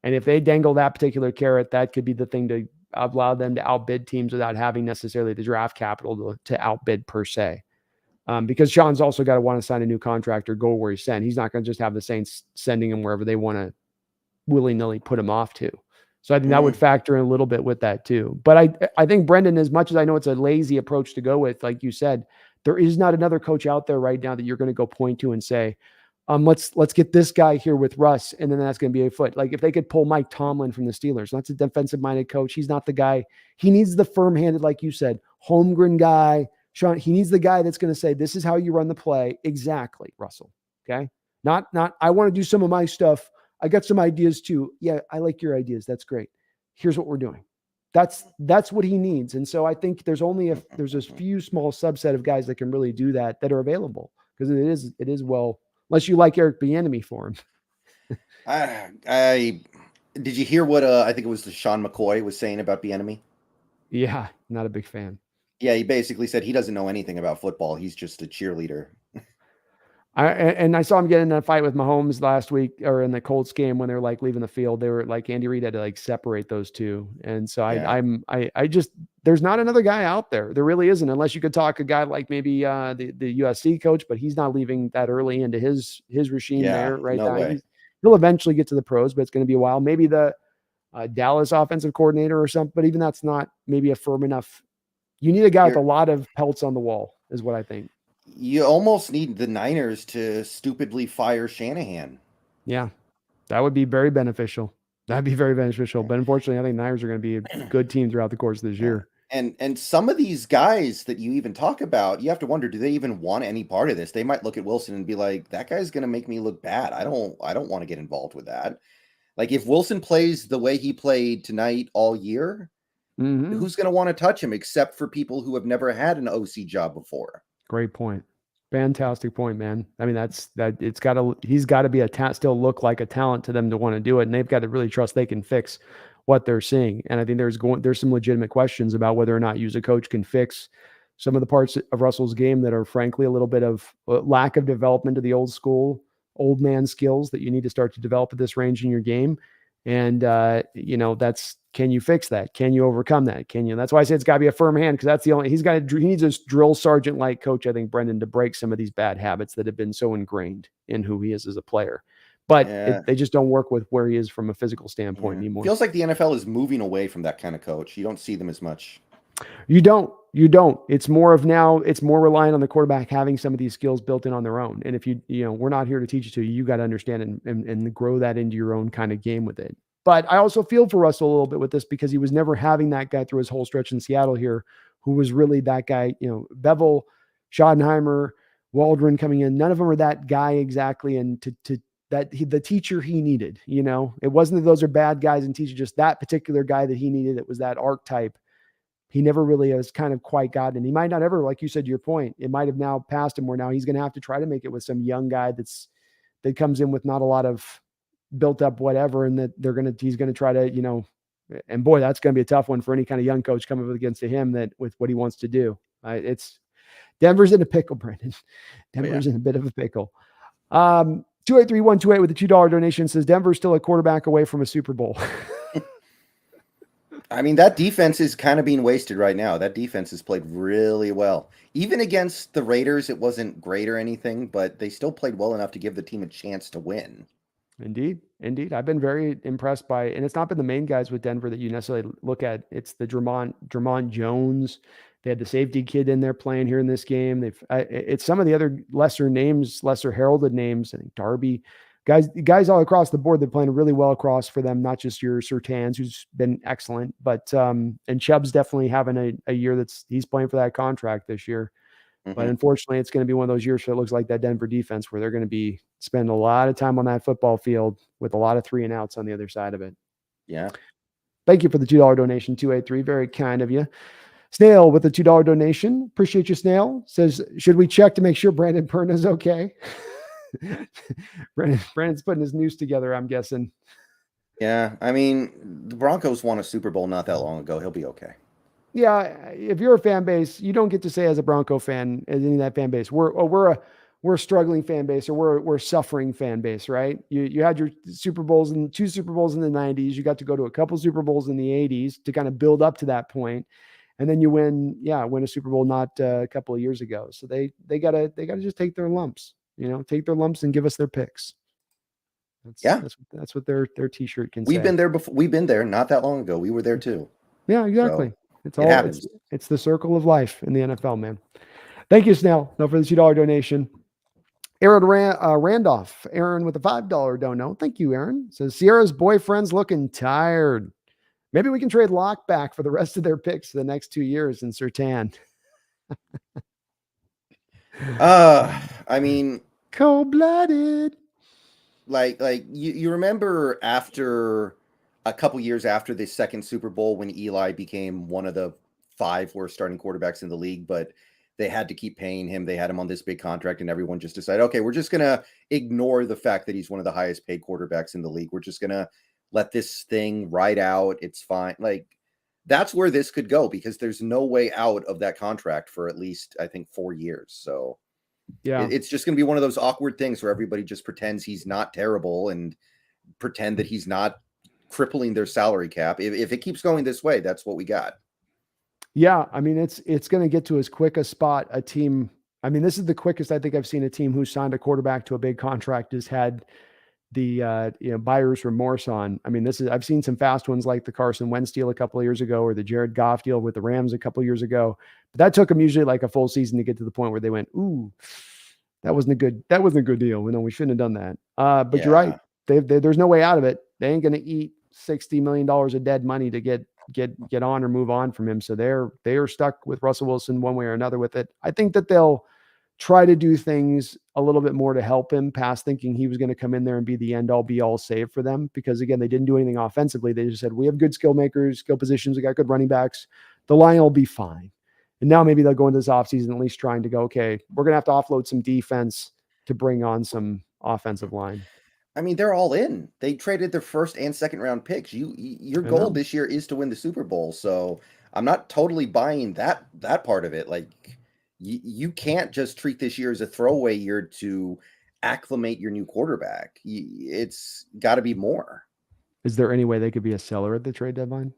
And if they dangle that particular carrot, that could be the thing to allow them to outbid teams without having necessarily the draft capital to outbid per se. Because Sean's also got to want to sign a new contract or go where he's sent. He's not going to just have the Saints sending him wherever they want to willy-nilly put him off to. So I think that would factor in a little bit with that too. But I think Brendon, as much as I know it's a lazy approach to go with, like you said, there is not another coach out there right now that you're going to go point to and say, let's get this guy here with Russ, and then that's going to be a foot. Like if they could pull Mike Tomlin from the Steelers, that's a defensive-minded coach. He's not the guy. He needs the firm-handed, like you said, Holmgren guy. Sean, he needs the guy that's going to say, this is how you run the play. Exactly, Russell. Okay? Not I want to do some of my stuff. I got some ideas too. Yeah, I like your ideas. That's great. Here's what we're doing. That's what he needs. And so I think there's a few small subset of guys that can really do that are available, because it is well, unless you like Eric Bieniemy for him. I did you hear what I think it was Sean McCoy was saying about Bieniemy? Yeah, not a big fan. Yeah, he basically said he doesn't know anything about football. He's just a cheerleader. And I saw him get in a fight with Mahomes last week or in the Colts game when they were like leaving the field. They were like Andy Reid had to like separate those two. And so Yeah. I just there's not another guy out there. There really isn't, unless you could talk a guy like maybe the USC coach, but he's not leaving that early into his regime Yeah. there right No now. way. He'll eventually get to the pros, but it's going to be a while. Maybe the Dallas offensive coordinator or something, but even that's not maybe a firm enough. You need a guy with a You're lot of pelts on the wall, is what I think. you almost need the Niners to stupidly fire Shanahan. Yeah, that would be very beneficial. That'd be very beneficial. But unfortunately, I think Niners are going to be a good team throughout the course of this Yeah. year. And some of these guys that you even talk about, you have to wonder, do they even want any part of this? They might look at Wilson and be like, that guy's going to make me look bad. I don't want to get involved with that. Like if Wilson plays the way he played tonight all year, Mm-hmm. who's going to want to touch him except for people who have never had an OC job before? Great point. Fantastic point, man. I mean, he's got to be still look like a talent to them to want to do it. And they've got to really trust they can fix what they're seeing. And I think there's some legitimate questions about whether or not you as a coach can fix some of the parts of Russell's game that are frankly a little bit of lack of development of the old school, old man skills that you need to start to develop at this range in your game. And, can you fix that? Can you overcome that? That's why I say it's gotta be a firm hand. Cause that's he needs a drill sergeant like coach, I think, Brendon, to break some of these bad habits that have been so ingrained in who he is as a player, but Yeah. they just don't work with where he is from a physical standpoint Yeah. anymore. Feels like the NFL is moving away from that kind of coach. You don't see them as much. You don't. It's more reliant on the quarterback having some of these skills built in on their own. And if we're not here to teach it to you, you got to understand and grow that into your own kind of game with it. But I also feel for Russell a little bit with this because he was never having that guy through his whole stretch in Seattle here, who was really that guy, Bevel, Schottenheimer, Waldron coming in. None of them are that guy exactly. And the teacher he needed, it wasn't that those are bad guys and teacher, just that particular guy that he needed. It was that archetype. He never really has kind of quite gotten, and he might not ever, like you said, to your point, it might have now passed him where now he's going to have to try to make it with some young guy that comes in with not a lot of built up whatever. And that he's going to try to, and boy, that's going to be a tough one for any kind of young coach coming up against him that with what he wants to do. It's Denver's in a pickle, Brandon. Denver's in a bit of a pickle. 283-128 with a $2 donation says Denver's still a quarterback away from a Super Bowl. I mean, that defense is kind of being wasted right now. That defense has played really well. Even against the Raiders, it wasn't great or anything, but they still played well enough to give the team a chance to win. Indeed. I've been very impressed by, and it's not been the main guys with Denver that you necessarily look at. It's the Drummond Jones. They had the safety kid in there playing here in this game. It's some of the other lesser heralded names. I think Darby, guys all across the board that playing really well across for them. Not just your Surtans, who's been excellent, but and Chubb's definitely having a year he's playing for that contract this year. But unfortunately, it's going to be one of those years where it looks like that Denver defense where they're going to be spending a lot of time on that football field with a lot of 3 and outs on the other side of it. Yeah. Thank you for the $2 donation, 283. Very kind of you. Snail with the $2 donation. Appreciate you, Snail. Says, should we check to make sure Brandon Perna is okay? Brandon's putting his news together, I'm guessing. Yeah. I mean, the Broncos won a Super Bowl not that long ago. He'll be okay. Yeah, if you're a fan base, you don't get to say as a Bronco fan, as any of that fan base, we're a struggling fan base, or we're a suffering fan base, right? You had your Super Bowls and 2 Super Bowls in the 90s. You got to go to a couple Super Bowls in the 80s to kind of build up to that point, and then you win a Super Bowl not a couple of years ago. So they gotta just take their lumps, take their lumps and give us their picks. That's what their T-shirt can say. We've been there before. We've been there not that long ago. We were there too. Yeah, exactly. So, it happens. It's the circle of life in the NFL, man. Thank you, Snell. No, for the $2 donation. Aaron Randolph. Aaron with a $5 dono. Thank you, Aaron. Says Sierra's boyfriend's looking tired. Maybe we can trade Locke back for the rest of their picks for the next 2 years in Surtain. I mean, cold-blooded. Like you remember after a couple years after the second Super Bowl when Eli became one of the 5 worst starting quarterbacks in the league, but they had to keep paying him. They had him on this big contract and everyone just decided, okay, we're just going to ignore the fact that he's one of the highest paid quarterbacks in the league. We're just going to let this thing ride out. It's fine. Like that's where this could go because there's no way out of that contract for at least, I think, 4 years. So Yeah. It's just going to be one of those awkward things where everybody just pretends he's not terrible and pretend that he's not crippling their salary cap. If it keeps going this way, that's what we got. Yeah. I mean, it's going to get to as quick a spot a team. I mean, this is the quickest I think I've seen a team who signed a quarterback to a big contract has had the buyer's remorse on. I mean, I've seen some fast ones like the Carson Wentz deal a couple of years ago, or the Jared Goff deal with the Rams a couple of years ago. But that took them usually like a full season to get to the point where they went, ooh, that wasn't a good deal. We shouldn't have done that. But you're right. There's no way out of it. They ain't going to eat $60 million of dead money to get on or move on from him. So they are stuck with Russell Wilson one way or another with it. I think that they'll try to do things a little bit more to help him, past thinking he was going to come in there and be the end all be all save for them. Because again, they didn't do anything offensively. They just said, we have good skill makers, skill positions. We got good running backs. The line will be fine. And now maybe they'll go into this offseason at least trying to go, okay, we're going to have to offload some defense to bring on some offensive line. I mean, they're all in. They traded their first and second round picks. Your goal this year is to win the Super Bowl. So I'm not totally buying that part of it. Like, you can't just treat this year as a throwaway year to acclimate your new quarterback. It's got to be more. Is there any way they could be a seller at the trade deadline?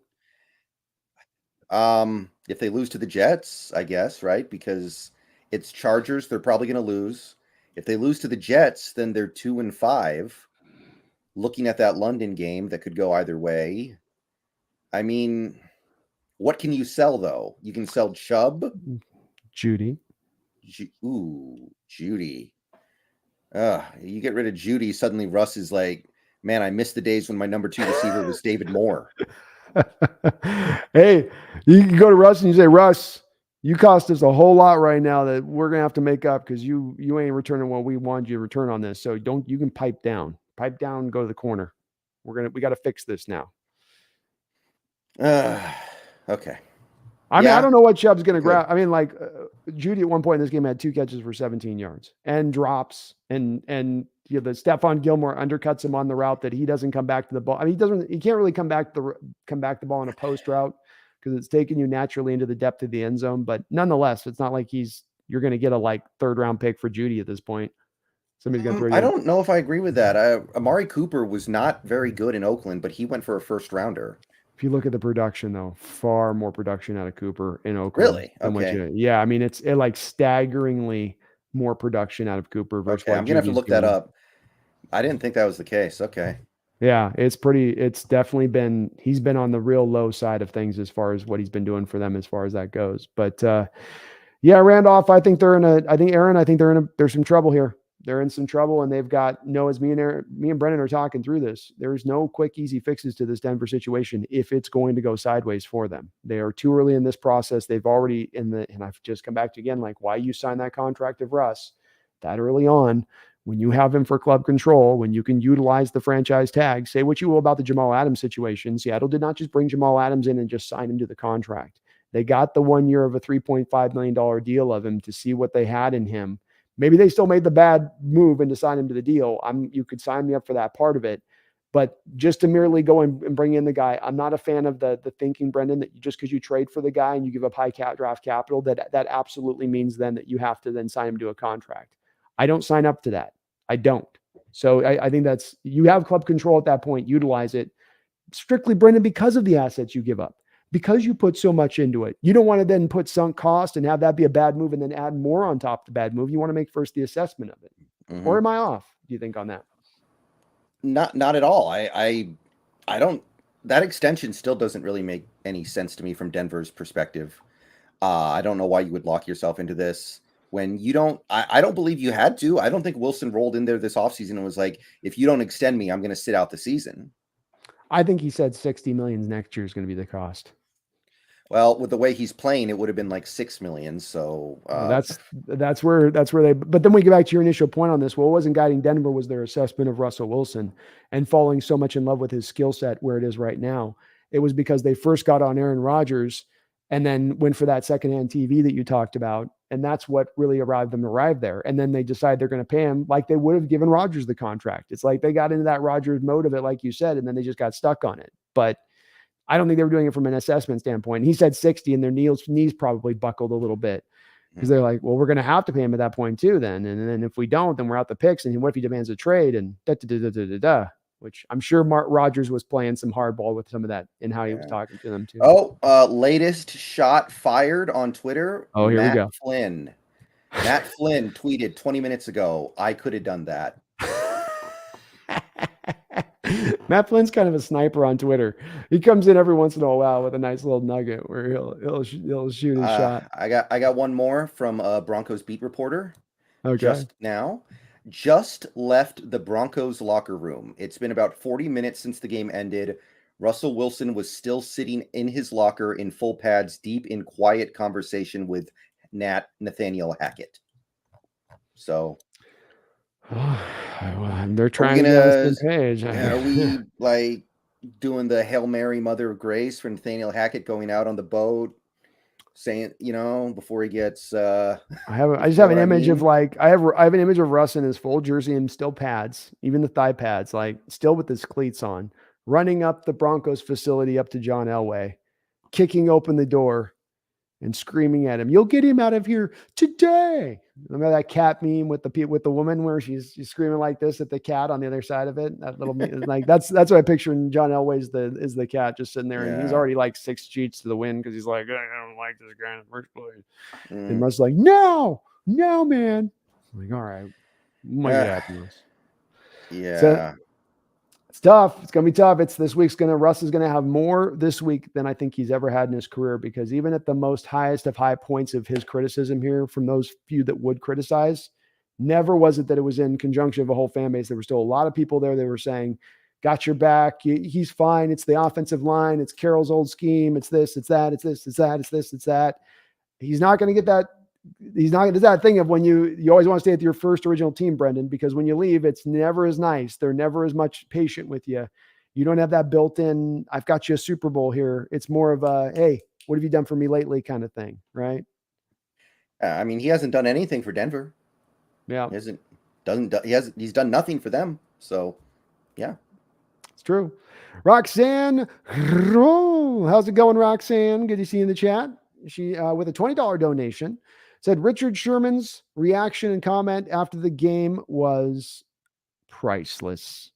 If they lose to the Jets, I guess, right? Because it's Chargers, they're probably going to lose. If they lose to the Jets, then they're 2-5. Looking at that London game, that could go either way. I mean, what can you sell though? You can sell Chubb. Judy. Judy. You get rid of Judy, suddenly Russ is like, man, I miss the days when my number 2 receiver was David Moore. Hey, you can go to Russ and you say, Russ, you cost us a whole lot right now that we're going to have to make up because you ain't returning what we want you to return on this. So you can pipe down, go to the corner. We got to fix this now. Okay. I mean, I don't know what Chubb's going to grab. I mean, like Judy at one point in this game had 2 catches for 17 yards and drops and the Stephon Gilmore undercuts him on the route that he doesn't come back to the ball. I mean, he can't really come back the ball in a post route because it's taking you naturally into the depth of the end zone. But nonetheless, it's not like you're going to get a 3rd round pick for Judy at this point. Somebody's going to throw you. I don't know if I agree with that. Amari Cooper was not very good in Oakland, but he went for a 1st rounder. If you look at the production, though, far more production out of Cooper in Oakland. Really? Okay. Yeah. I mean, it's like staggeringly more production out of Cooper versus I'm going to have to look that up. I didn't think that was the case. Okay. Yeah, it's definitely he's been on the real low side of things as far as what he's been doing for them as far as that goes. But yeah, Randolph, I think there's some trouble here. They're in some trouble, and they've got as me and Brendon are talking through this. There's no quick, easy fixes to this Denver situation if it's going to go sideways for them. They are too early in this process. They've already and I've just come back to again, like why you sign that contract of Russ that early on when you have him for club control, when you can utilize the franchise tag. Say what you will about the Jamal Adams situation. Seattle did not just bring Jamal Adams in and just sign him to the contract. They got the 1 year of a $3.5 million deal of him to see what they had in him. Maybe they still made the bad move and to sign him to the deal. You could sign me up for that part of it. But just to merely go and bring in the guy, I'm not a fan of the thinking, Brendon, that just because you trade for the guy and you give up high draft capital, that absolutely means then that you have to then sign him to a contract. I don't sign up to that. I don't. So I think you have club control at that point. Utilize it strictly, Brendon, because of the assets you give up. Because you put so much into it. You don't want to then put sunk cost and have that be a bad move and then add more on top of the bad move. You want to make first the assessment of it. Mm-hmm. Or am I off, do you think, on that? Not at all. I don't. That extension still doesn't really make any sense to me from Denver's perspective. I don't know why you would lock yourself into this when you don't. I don't believe you had to. I don't think Wilson rolled in there this offseason and was like, if you don't extend me, I'm going to sit out the season. I think he said $60 million next year is going to be the cost. Well, with the way he's playing, it would have been like $6 million. So that's where they. But then we get back to your initial point on this. What wasn't guiding Denver was their assessment of Russell Wilson and falling so much in love with his skill set where it is right now. It was because they first got on Aaron Rodgers and then went for that secondhand TV that you talked about, and that's what really arrived there. And then they decide they're going to pay him like they would have given Rodgers the contract. It's like they got into that Rodgers mode of it, like you said, and then they just got stuck on it. But I don't think they were doing it from an assessment standpoint. He said 60 and their knees probably buckled a little bit. because they're like, well, we're going to have to pay him at that point too then. And then if we don't, then we're out the picks. And what if he demands a trade and which I'm sure Mark Rogers was playing some hardball with some of that in how he was talking to them too. Oh, latest shot fired on Twitter. Oh, here we go. Flynn. Matt Flynn tweeted 20 minutes ago, I could have done that. Matt Flynn's kind of a sniper on Twitter. He comes in every once in a while with a nice little nugget where he'll shoot his shot. I got one more from Broncos beat reporter. Okay. Just now. Just left the Broncos locker room. It's been about 40 minutes since the game ended. Russell Wilson was still sitting in his locker in full pads, deep in quiet conversation with Nathaniel Hackett. So they're trying to get on the same page. Are we like doing the Hail Mary Mother of Grace for Nathaniel Hackett going out on the boat, saying, before he gets I just have an image of like I have an image of Russ in his full jersey and still pads, even the thigh pads, like still with his cleats on, running up the Broncos facility up to John Elway, kicking open the door and screaming at him, "You'll get him out of here today." Remember that cat meme with the woman where she's screaming like this at the cat on the other side of it? That little like that's what I picture in John Elway is the cat just sitting there, and he's already like 6 sheets to the wind because he's like, I don't like this guy in the first place. And Russ like, no, man. I'm like, all right, might get happy. Yeah. So, it's tough. It's going to be tough. Russ is going to have more this week than I think he's ever had in his career, because even at the most highest of high points of his criticism here from those few that would criticize, never was it that it was in conjunction of a whole fan base. There were still a lot of people there that were saying, got your back. He's fine. It's the offensive line. It's Carroll's old scheme. It's this, it's that, it's this, it's that, it's this, it's that. He's not going to get that. He's not. There's that thing of when you always want to stay with your first original team, Brendon, because when you leave, it's never as nice. They're never as much patient with you. You don't have that built-in, I've got you a Super Bowl here. It's more of a, hey, what have you done for me lately kind of thing, right? I mean, he hasn't done anything for Denver. Yeah, he's done nothing for them. So, yeah, it's true. Roxanne, how's it going, Roxanne? Good to see you in the chat. She with a $20 donation said Richard Sherman's reaction and comment after the game was priceless.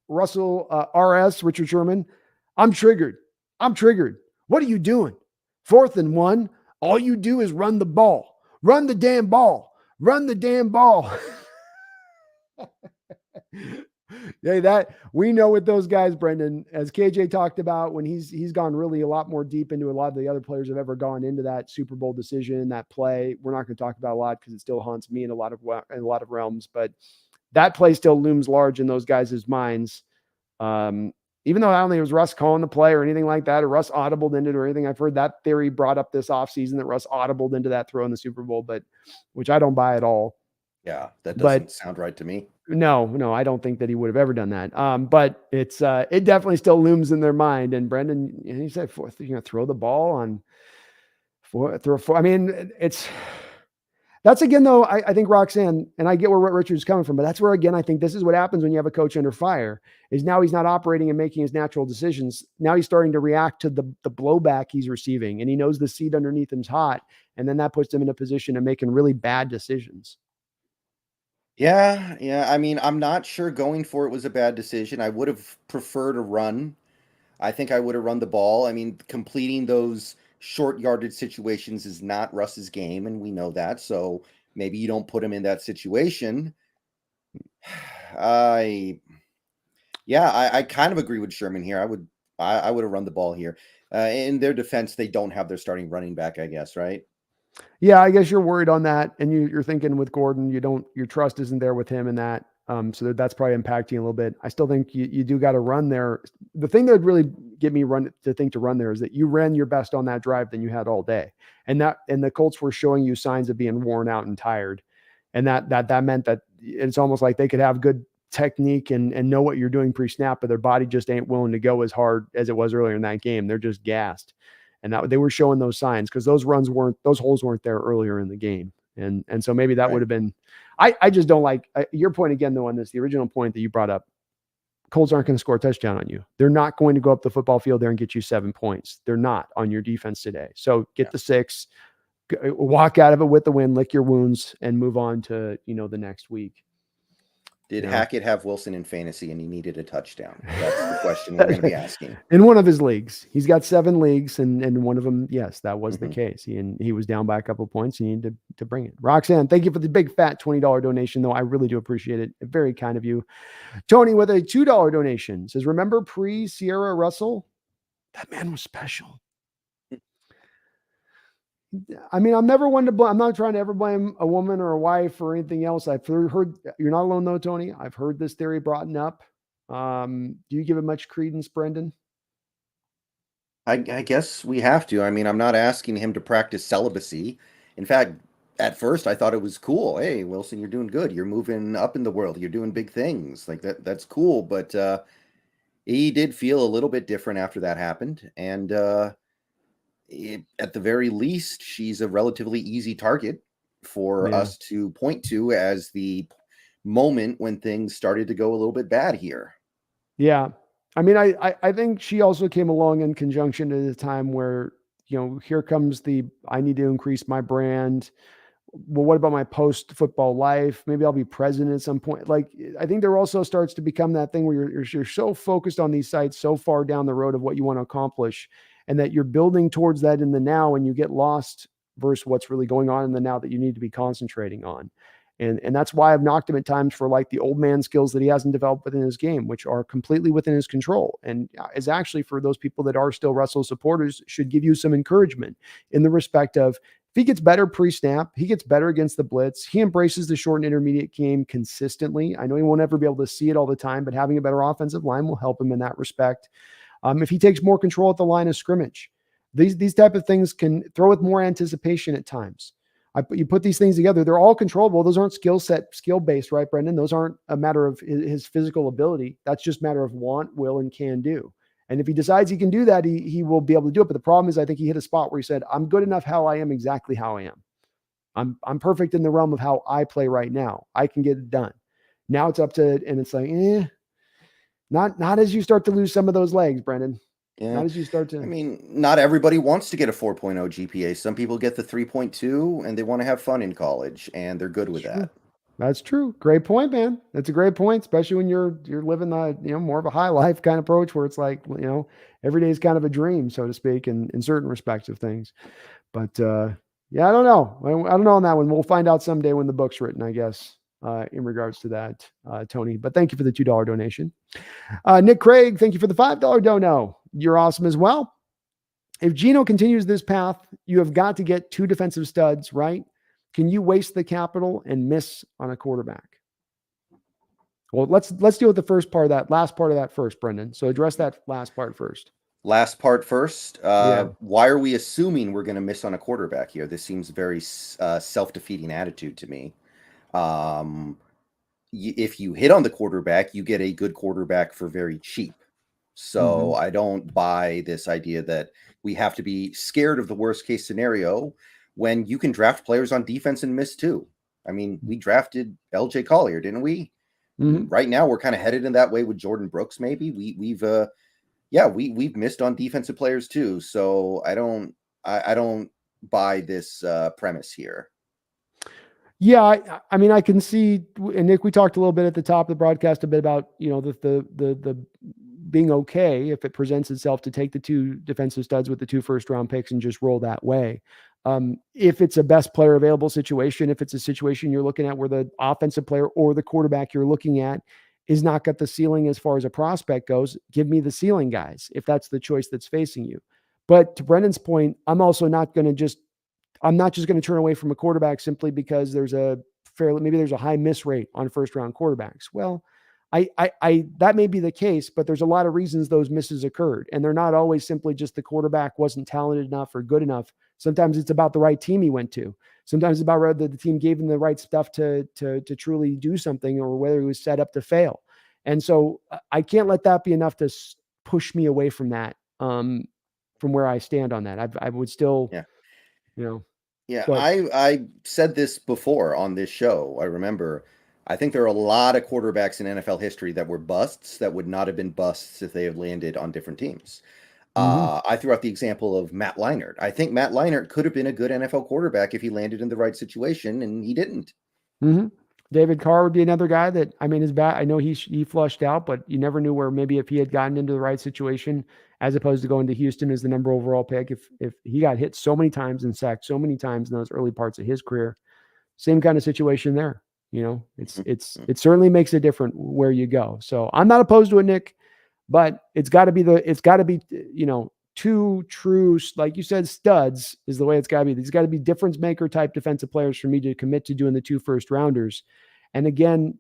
Russell RS, Richard Sherman, I'm triggered. What are you doing? 4th and 1. All you do is run the ball. Run the damn ball. Yeah, that we know with those guys, Brendon, as KJ talked about, when he's gone really a lot more deep into a lot of the other players have ever gone into that Super Bowl decision, that play. We're not going to talk about a lot because it still haunts me in a lot of realms, but that play still looms large in those guys' minds. Even though I don't think it was Russ calling the play or anything like that, or Russ audibled into it or anything. I've heard that theory brought up this offseason that Russ audibled into that throw in the Super Bowl, but which I don't buy at all. Yeah, that doesn't sound right to me. No, I don't think that he would have ever done that. But it's it definitely still looms in their mind. And Brendon, he said, throw the ball on four. I mean, that's again though. I think Roxanne, and I get where Richard's coming from, but that's where again I think this is what happens when you have a coach under fire. Is now he's not operating and making his natural decisions. Now he's starting to react to the blowback he's receiving, and he knows the seat underneath him's hot, and then that puts him in a position of making really bad decisions. Yeah. I mean, I'm not sure going for it was a bad decision. I would have preferred a run. I think I would have run the ball. I mean, completing those short yardage situations is not Russ's game, and we know that. So maybe you don't put him in that situation. I kind of agree with Sherman here. I would have run the ball here. In their defense, they don't have their starting running back, I guess, right? Yeah, I guess you're worried on that, and you're thinking with Gordon, your trust isn't there with him in that. So that's probably impacting a little bit. I still think you do got to run there. The thing that would really get me to run there is that you ran your best on that drive than you had all day, and the Colts were showing you signs of being worn out and tired, and that meant that it's almost like they could have good technique and know what you're doing pre-snap, but their body just ain't willing to go as hard as it was earlier in that game. They're just gassed. And that they were showing those signs because those holes weren't there earlier in the game. And so maybe that would have been, I just don't like your point again, though, on this, the original point that you brought up. Colts aren't going to score a touchdown on you. They're not going to go up the football field there and get you 7 points. They're not on your defense today. So get the 6, walk out of it with the win, lick your wounds, and move on to, the next week. Did Hackett have Wilson in fantasy and he needed a touchdown? That's the question we're going to be asking. In one of his leagues. He's got 7 leagues, and one of them, yes, that was the case. He was down by a couple of points. He needed to bring it. Roxanne, thank you for the big fat $20 donation, though. I really do appreciate it. Very kind of you. Tony with a $2 donation says, remember pre-Sierra Russell? That man was special. I mean, I'm never one to blame. I'm not trying to ever blame a woman or a wife or anything else. I've heard, you're not alone though, Tony. I've heard this theory brought up. Do you give it much credence, Brendon? I guess we have to. I mean, I'm not asking him to practice celibacy. In fact, at first I thought it was cool. Hey, Wilson, you're doing good. You're moving up in the world. You're doing big things. Like that's cool. But he did feel a little bit different after that happened. And at the very least, she's a relatively easy target for us to point to as the moment when things started to go a little bit bad here. Yeah. I mean, I think she also came along in conjunction at a time where, here comes I need to increase my brand. Well, what about my post-football life? Maybe I'll be president at some point. Like, I think there also starts to become that thing where you're so focused on these sites so far down the road of what you want to accomplish, and that you're building towards that in the now, and you get lost versus what's really going on in the now that you need to be concentrating on. And that's why I've knocked him at times for like the old man skills that he hasn't developed within his game, which are completely within his control. And is actually, for those people that are still Russell supporters, should give you some encouragement in the respect of, if he gets better pre-snap, he gets better against the blitz, he embraces the short and intermediate game consistently. I know he won't ever be able to see it all the time, but having a better offensive line will help him in that respect. If he takes more control at the line of scrimmage, these type of things can throw with more anticipation at times. You put these things together, they're all controllable. Those aren't skill-based, right, Brendon? Those aren't a matter of his physical ability. That's just a matter of want, will, and can do. And if he decides he can do that, he will be able to do it. But the problem is, I think he hit a spot where he said, I'm good enough how I am, exactly how I am. I'm perfect in the realm of how I play right now. I can get it done. Now it's up to, and it's like, not as you start to lose some of those legs, Brendon. Yeah. Not as you start to. I mean, not everybody wants to get a 4.0 GPA. Some people get the 3.2 and they want to have fun in college, and they're good with that. That's true. Great point, man. That's a great point, especially when you're living the, more of a high life kind of approach where it's like, every day is kind of a dream, so to speak, in certain respects of things. But yeah, I don't know. I don't know on that one. We'll find out someday when the book's written, I guess, in regards to that, Tony. But thank you for the $2 donation. Nick Craig, thank you for the $5 dono. You're awesome as well. If Geno continues this path, you have got to get 2 defensive studs, right? Can you waste the capital and miss on a quarterback? Well, let's deal with the last part of that first, Brendon. So address that last part first. Last part first. Why are we assuming we're going to miss on a quarterback here? This seems very self-defeating attitude to me. If you hit on the quarterback, you get a good quarterback for very cheap. So I don't buy this idea that we have to be scared of the worst case scenario when you can draft players on defense and miss too. I mean, we drafted LJ Collier, didn't we? Right now we're kind of headed in that way with Jordan Brooks. Maybe we've missed on defensive players too. So I don't buy this premise here. Yeah, I mean, I can see, and Nick, we talked a little bit at the top of the broadcast a bit about, the being okay if it presents itself to take the 2 defensive studs with the 2 first-round picks and just roll that way. If it's a best player available situation, if it's a situation you're looking at where the offensive player or the quarterback you're looking at is not got the ceiling as far as a prospect goes, give me the ceiling guys, if that's the choice that's facing you. But to Brendon's point, I'm not just going to turn away from a quarterback simply because there's maybe there's a high miss rate on first-round quarterbacks. Well, I that may be the case, but there's a lot of reasons those misses occurred, and they're not always simply just the quarterback wasn't talented enough or good enough. Sometimes it's about the right team he went to. Sometimes it's about whether the team gave him the right stuff to truly do something, or whether he was set up to fail. And so I can't let that be enough to push me away from that, from where I stand on that. I would still, Yeah, I said this before on this show. I remember. I think there are a lot of quarterbacks in NFL history that were busts that would not have been busts if they had landed on different teams. I threw out the example of Matt Leinart. I think Matt Leinart could have been a good NFL quarterback if he landed in the right situation, and he didn't. Mm-hmm. David Carr would be another guy that, I mean, his bat, I know he flushed out, but you never knew where maybe if he had gotten into the right situation, as opposed to going to Houston as the number overall pick, if he got hit so many times and sacked so many times in those early parts of his career, same kind of situation there. It certainly makes it different where you go. So I'm not opposed to it, Nick, but it's got to be, two true, like you said, studs is the way it's got to be. These got to be difference maker type defensive players for me to commit to doing the 2 first rounders. And again,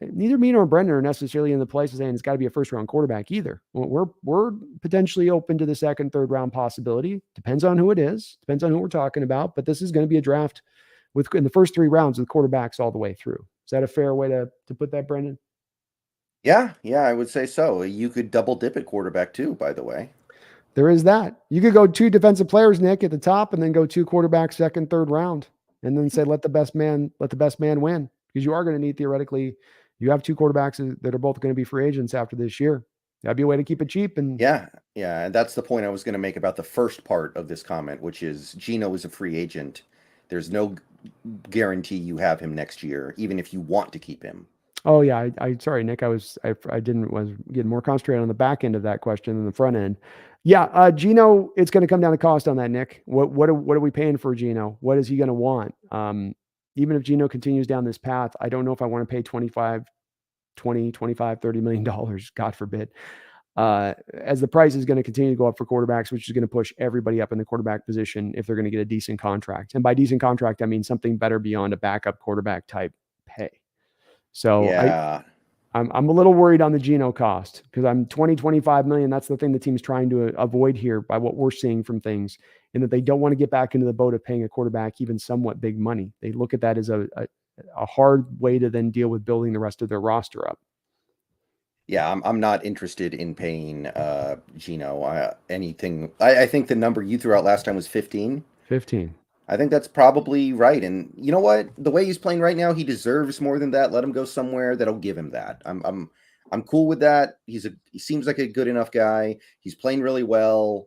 neither me nor Brendon are necessarily in the place of saying it's got to be a first round quarterback either. We're potentially open to the second, third round possibility. Depends on who it is. Depends on who we're talking about. But this is going to be a draft in the first 3 rounds with quarterbacks all the way through. Is that a fair way to put that, Brendon? Yeah, I would say so. You could double dip at quarterback too, by the way. There is that. You could go 2 defensive players, Nick, at the top, and then go 2 quarterbacks second, third round, and then say let the best man win, because you are going to need, theoretically, you have 2 quarterbacks that are both going to be free agents after this year. That'd be a way to keep it cheap. And yeah, and that's the point I was going to make about the first part of this comment, which is Geno is a free agent. There's no guarantee you have him next year, even if you want to keep him. Oh yeah, I sorry, Nick. I was getting more concentrated on the back end of that question than the front end. Yeah, Geno, it's going to come down to cost on that, Nick. What are we paying for Geno? What is he going to want? Even if Geno continues down this path, I don't know if I want to pay 25, 20, 25, $30 million, God forbid. As the price is going to continue to go up for quarterbacks, which is going to push everybody up in the quarterback position if they're going to get a decent contract. And by decent contract, I mean something better beyond a backup quarterback type pay. So yeah. I'm a little worried on the Geno cost, because I'm 25 million. That's the thing the team's trying to avoid here by what we're seeing from things, in that they don't want to get back into the boat of paying a quarterback even somewhat big money. They look at that as a hard way to then deal with building the rest of their roster up. Yeah, I'm not interested in paying Geno anything. I think the number you threw out last time was 15. 15. I think that's probably right. And you know what? The way he's playing right now, he deserves more than that. Let him go somewhere that'll give him that. I'm cool with that. He seems like a good enough guy. He's playing really well,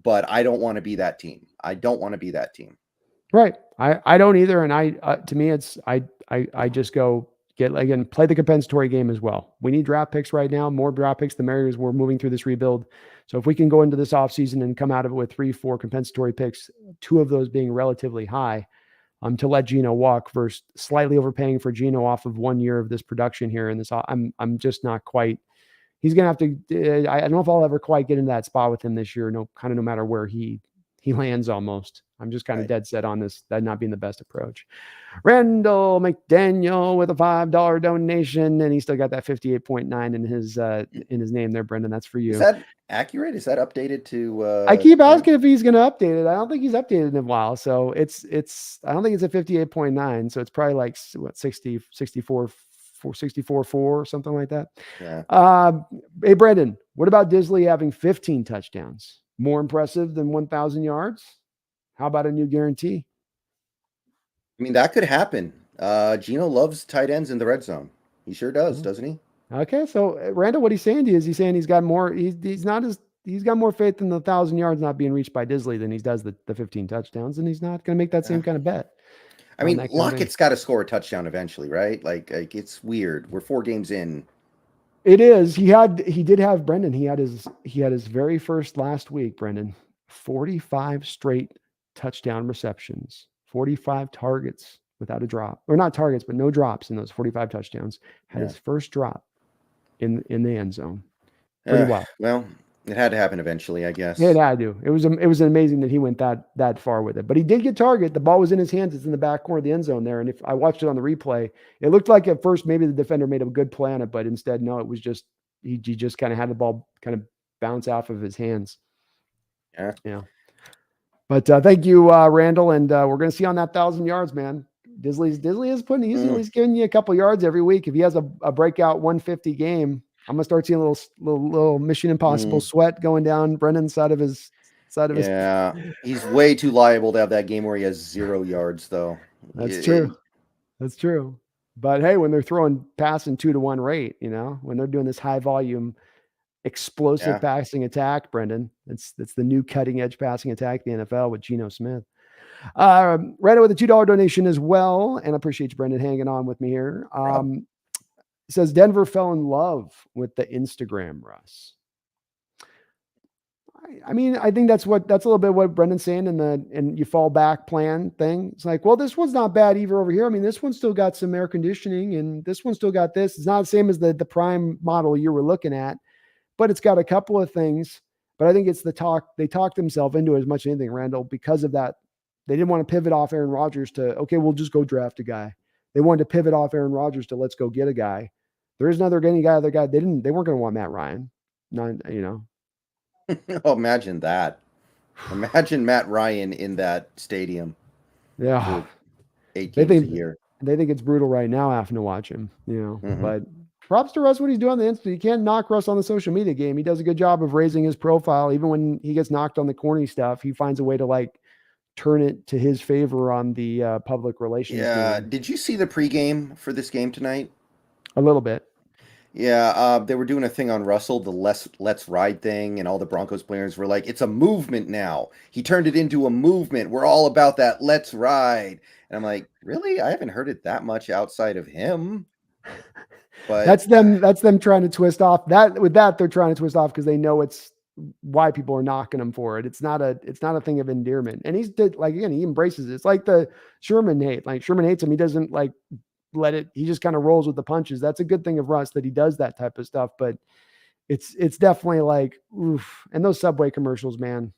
but I don't want to be that team. I don't want to be that team. Right. I don't either. And to me, it's I just go play the compensatory game as well. We need draft picks right now. More draft picks, the merrier, as we're moving through this rebuild. So if we can go into this offseason and come out of it with 3, 4 compensatory picks, 2 of those being relatively high, to let Geno walk versus slightly overpaying for Geno off of 1 year of this production here in this, I'm just not quite. He's gonna have to. I don't know if I'll ever quite get into that spot with him this year. No matter where he lands. Almost. I'm just kind of dead set on this, that not being the best approach. Randall McDaniel with a $5 donation, and he still got that 58.9 in his name there, Brendon. That's for you. Is that accurate? Is that updated to? I keep asking if he's going to update it. I don't think he's updated in a while, so it's. I don't think it's a 58.9, so it's probably like 60, 64, 64, 4, something like that. Yeah. Hey, Brendon, what about Disley having 15 touchdowns? More impressive than 1,000 yards? How about a new guarantee? I mean, that could happen. Geno loves tight ends in the red zone. He sure does, doesn't he? Okay, so Randall, what he's saying to you is he's saying he's got more. He's got more faith in the 1,000 yards not being reached by Disley than he does the 15 touchdowns, and he's not going to make that same kind of bet. I mean, Lockett's got to score a touchdown eventually, right? Like it's weird. We're 4 games in. It is. He did have Brendon. He had his very first last week, Brendon. 45 straight touchdown receptions, 45 targets without a drop, or not targets, but no drops in those 45 touchdowns. Had his first drop in the end zone. Pretty wild. Well, it had to happen eventually, I guess. It had to. It was amazing that he went that far with it. But he did get target. The ball was in his hands. It's in the back corner of the end zone there. And if I watched it on the replay, it looked like at first maybe the defender made a good play on it, but instead, no, it was just he just kind of had the ball kind of bounce off of his hands. Yeah. But thank you, Randall, and we're going to see on that 1,000 yards, man. Disley is putting. He's giving you a couple yards every week. If he has a breakout 150 game, I'm gonna start seeing a little Mission Impossible sweat going down Brennan's side of his. Yeah, he's way too liable to have that game where he has 0 yards, though. That's true. That's true. But hey, when they're throwing passing 2-to-1 rate, when they're doing this high volume explosive passing attack, Brendon. It's the new cutting edge passing attack in the NFL with Geno Smith. Randall with a $2 donation as well, and I appreciate you, Brendon, hanging on with me here. Says Denver fell in love with the Instagram Russ. I mean, I think that's a little bit what Brendon's saying in you fall back plan thing. It's like, well, this one's not bad either over here. I mean, this one's still got some air conditioning, and this one still got this. It's not the same as the prime model you were looking at, but it's got a couple of things. But I think it's the talk. They talked themselves into it as much as anything, Randall, because of that. They didn't want to pivot off Aaron Rodgers to, okay, we'll just go draft a guy. They wanted to pivot off Aaron Rodgers to let's go get a guy. There isn't other guy. They weren't going to want Matt Ryan. Oh, imagine that. Imagine Matt Ryan in that stadium. Yeah. 8 games a year. They think it's brutal right now having to watch him, but props to Russ what he's doing on the Insta. You can't knock Russ on the social media game. He does a good job of raising his profile. Even when he gets knocked on the corny stuff, he finds a way to turn it to his favor on the public relations. Yeah. game. Did you see the pregame for this game tonight? A little bit. Yeah, they were doing a thing on Russell, the let's ride thing, and all the Broncos players were like, it's a movement now. He turned it into a movement. We're all about that let's ride. And I'm like, really? I haven't heard it that much outside of him. But that's them trying to twist off that. With that, they're trying to twist off because they know it's why people are knocking him for it. It's not a thing of endearment. And he embraces it. It's like the Sherman hate. Like Sherman hates him. He doesn't let it, he just kind of rolls with the punches. That's a good thing of Russ that he does that type of stuff, but it's definitely oof. And those Subway commercials, man,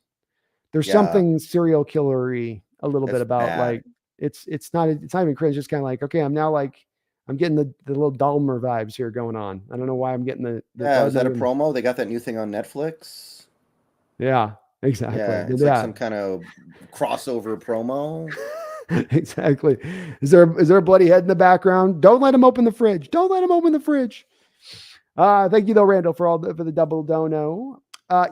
there's something serial killery a little bit about bad. It's not even cringe. It's kind of okay, I'm now I'm getting the little Dahmer vibes here going on. I don't know why I'm getting the was that a promo? They got that new thing on Netflix. Yeah, exactly. Yeah, it's like some kind of crossover promo. Exactly. Is there a bloody head in the background? Don't let him open the fridge. Don't let him open the fridge. Thank you though, Randall, for the double dono.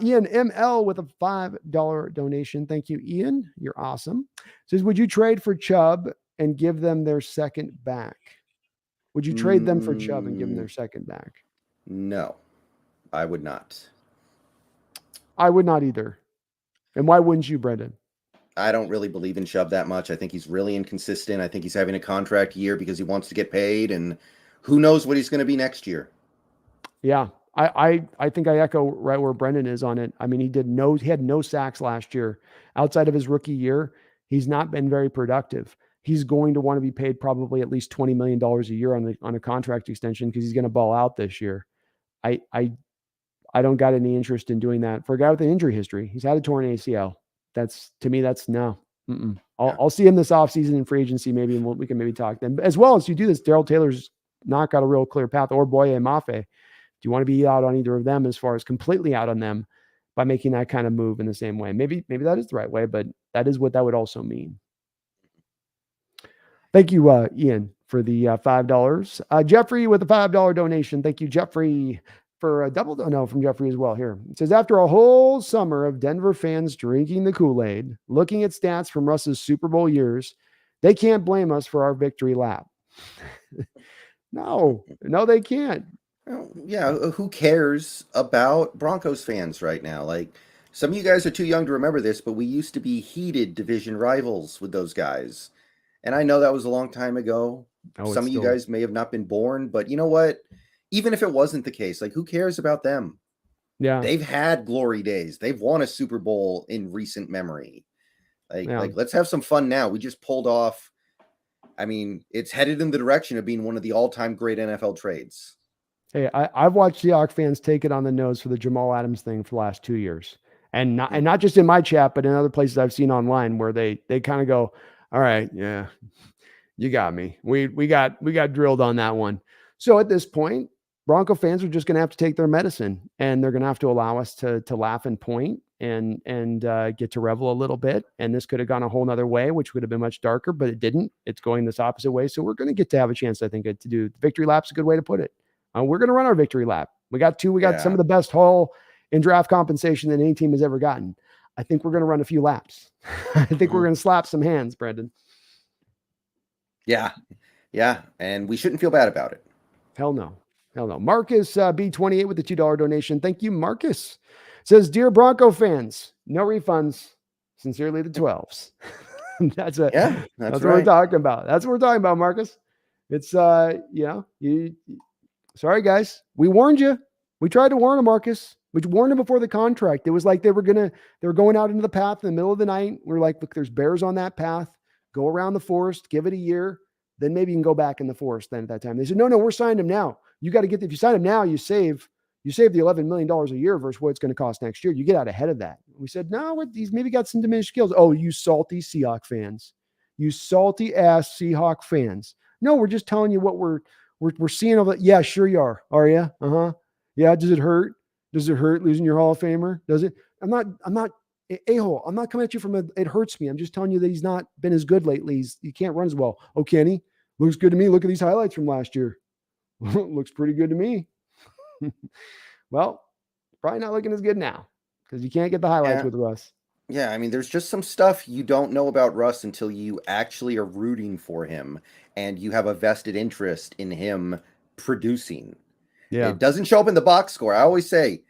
Ian ML with a $5 donation. Thank you, Ian. You're awesome. Says, would you trade for Chubb and give them their second back? Would you trade them for Chubb and give them their second back? No, I would not. I would not either. And why wouldn't you, Brendon? I don't really believe in Chubb that much. I think he's really inconsistent. I think he's having a contract year because he wants to get paid, and who knows what he's going to be next year. Yeah, I think I echo right where Brendon is on it. I mean, he had no sacks last year. Outside of his rookie year, he's not been very productive. He's going to want to be paid probably at least $20 million a year on a contract extension because he's going to ball out this year. I don't got any interest in doing that for a guy with an injury history. He's had a torn ACL. That's no. I'll see him this offseason in free agency maybe, and we can maybe talk then. As well as you do this, Darrell Taylor's not got a real clear path, or Boye and Mafe. Do you want to be out on either of them as far as completely out on them by making that kind of move in the same way? Maybe that is the right way, but that is what that would also mean. Thank you, Ian, for the $5. Jeffrey with a $5 donation. Thank you, Jeffrey, for a double dono from Jeffrey as well here. It says, after a whole summer of Denver fans drinking the Kool-Aid, looking at stats from Russ's Super Bowl years, they can't blame us for our victory lap. No, they can't. Well, yeah, who cares about Broncos fans right now? Some of you guys are too young to remember this, but we used to be heated division rivals with those guys. And I know that was a long time ago. Some of you guys may have not been born, but you know what? Even if it wasn't the case, who cares about them? Yeah. They've had glory days. They've won a Super Bowl in recent memory. Let's have some fun now. We just pulled off. I mean, it's headed in the direction of being one of the all-time great NFL trades. Hey, I've watched Seahawks fans take it on the nose for the Jamal Adams thing for the last 2 years. And not just in my chat, but in other places I've seen online where they kind of go, all right, yeah, you got me. We got drilled on that one. So at this point, Bronco fans are just going to have to take their medicine, and they're going to have to allow us to laugh and point and get to revel a little bit. And this could have gone a whole nother way, which would have been much darker, but it didn't. It's going this opposite way. So we're going to get to have a chance, I think, to do the victory lap's a good way to put it. We're going to run our victory lap. We got some of the best haul in draft compensation that any team has ever gotten. I think we're going to run a few laps. I think we're going to slap some hands, Brendon. Yeah. And we shouldn't feel bad about it. Hell no. I don't know. Marcus B28 with the $2 donation. Thank you, Marcus. Says, dear Bronco fans, no refunds. Sincerely, the 12s. That's what we're right. talking about. That's what we're talking about, Marcus. It's sorry guys. We warned you. We tried to warn him, Marcus. We warned him before the contract. It was like they were going out into the path in the middle of the night. We're like, look, there's bears on that path. Go around the forest, give it a year. Then maybe you can go back in the forest then at that time. They said, no, we're signing him now. You got to if you sign him now, you save the $11 million a year versus what it's going to cost next year. You get out ahead of that. We said, no, he's maybe got some diminished skills. Oh, you salty Seahawk fans. You salty ass Seahawk fans. No, we're just telling you what we're seeing of it. Yeah, sure you are. Are you? Uh-huh. Yeah. Does it hurt? Does it hurt losing your Hall of Famer? Does it? I'm not a-hole. I'm not coming at you it hurts me. I'm just telling you that he's not been as good lately. He can't run as well. Oh, Kenny, looks good to me. Look at these highlights from last year. Looks pretty good to me. Well, probably not looking as good now because you can't get the highlights with Russ. Yeah, I mean, there's just some stuff you don't know about Russ until you actually are rooting for him and you have a vested interest in him producing. Yeah. It doesn't show up in the box score. I always say,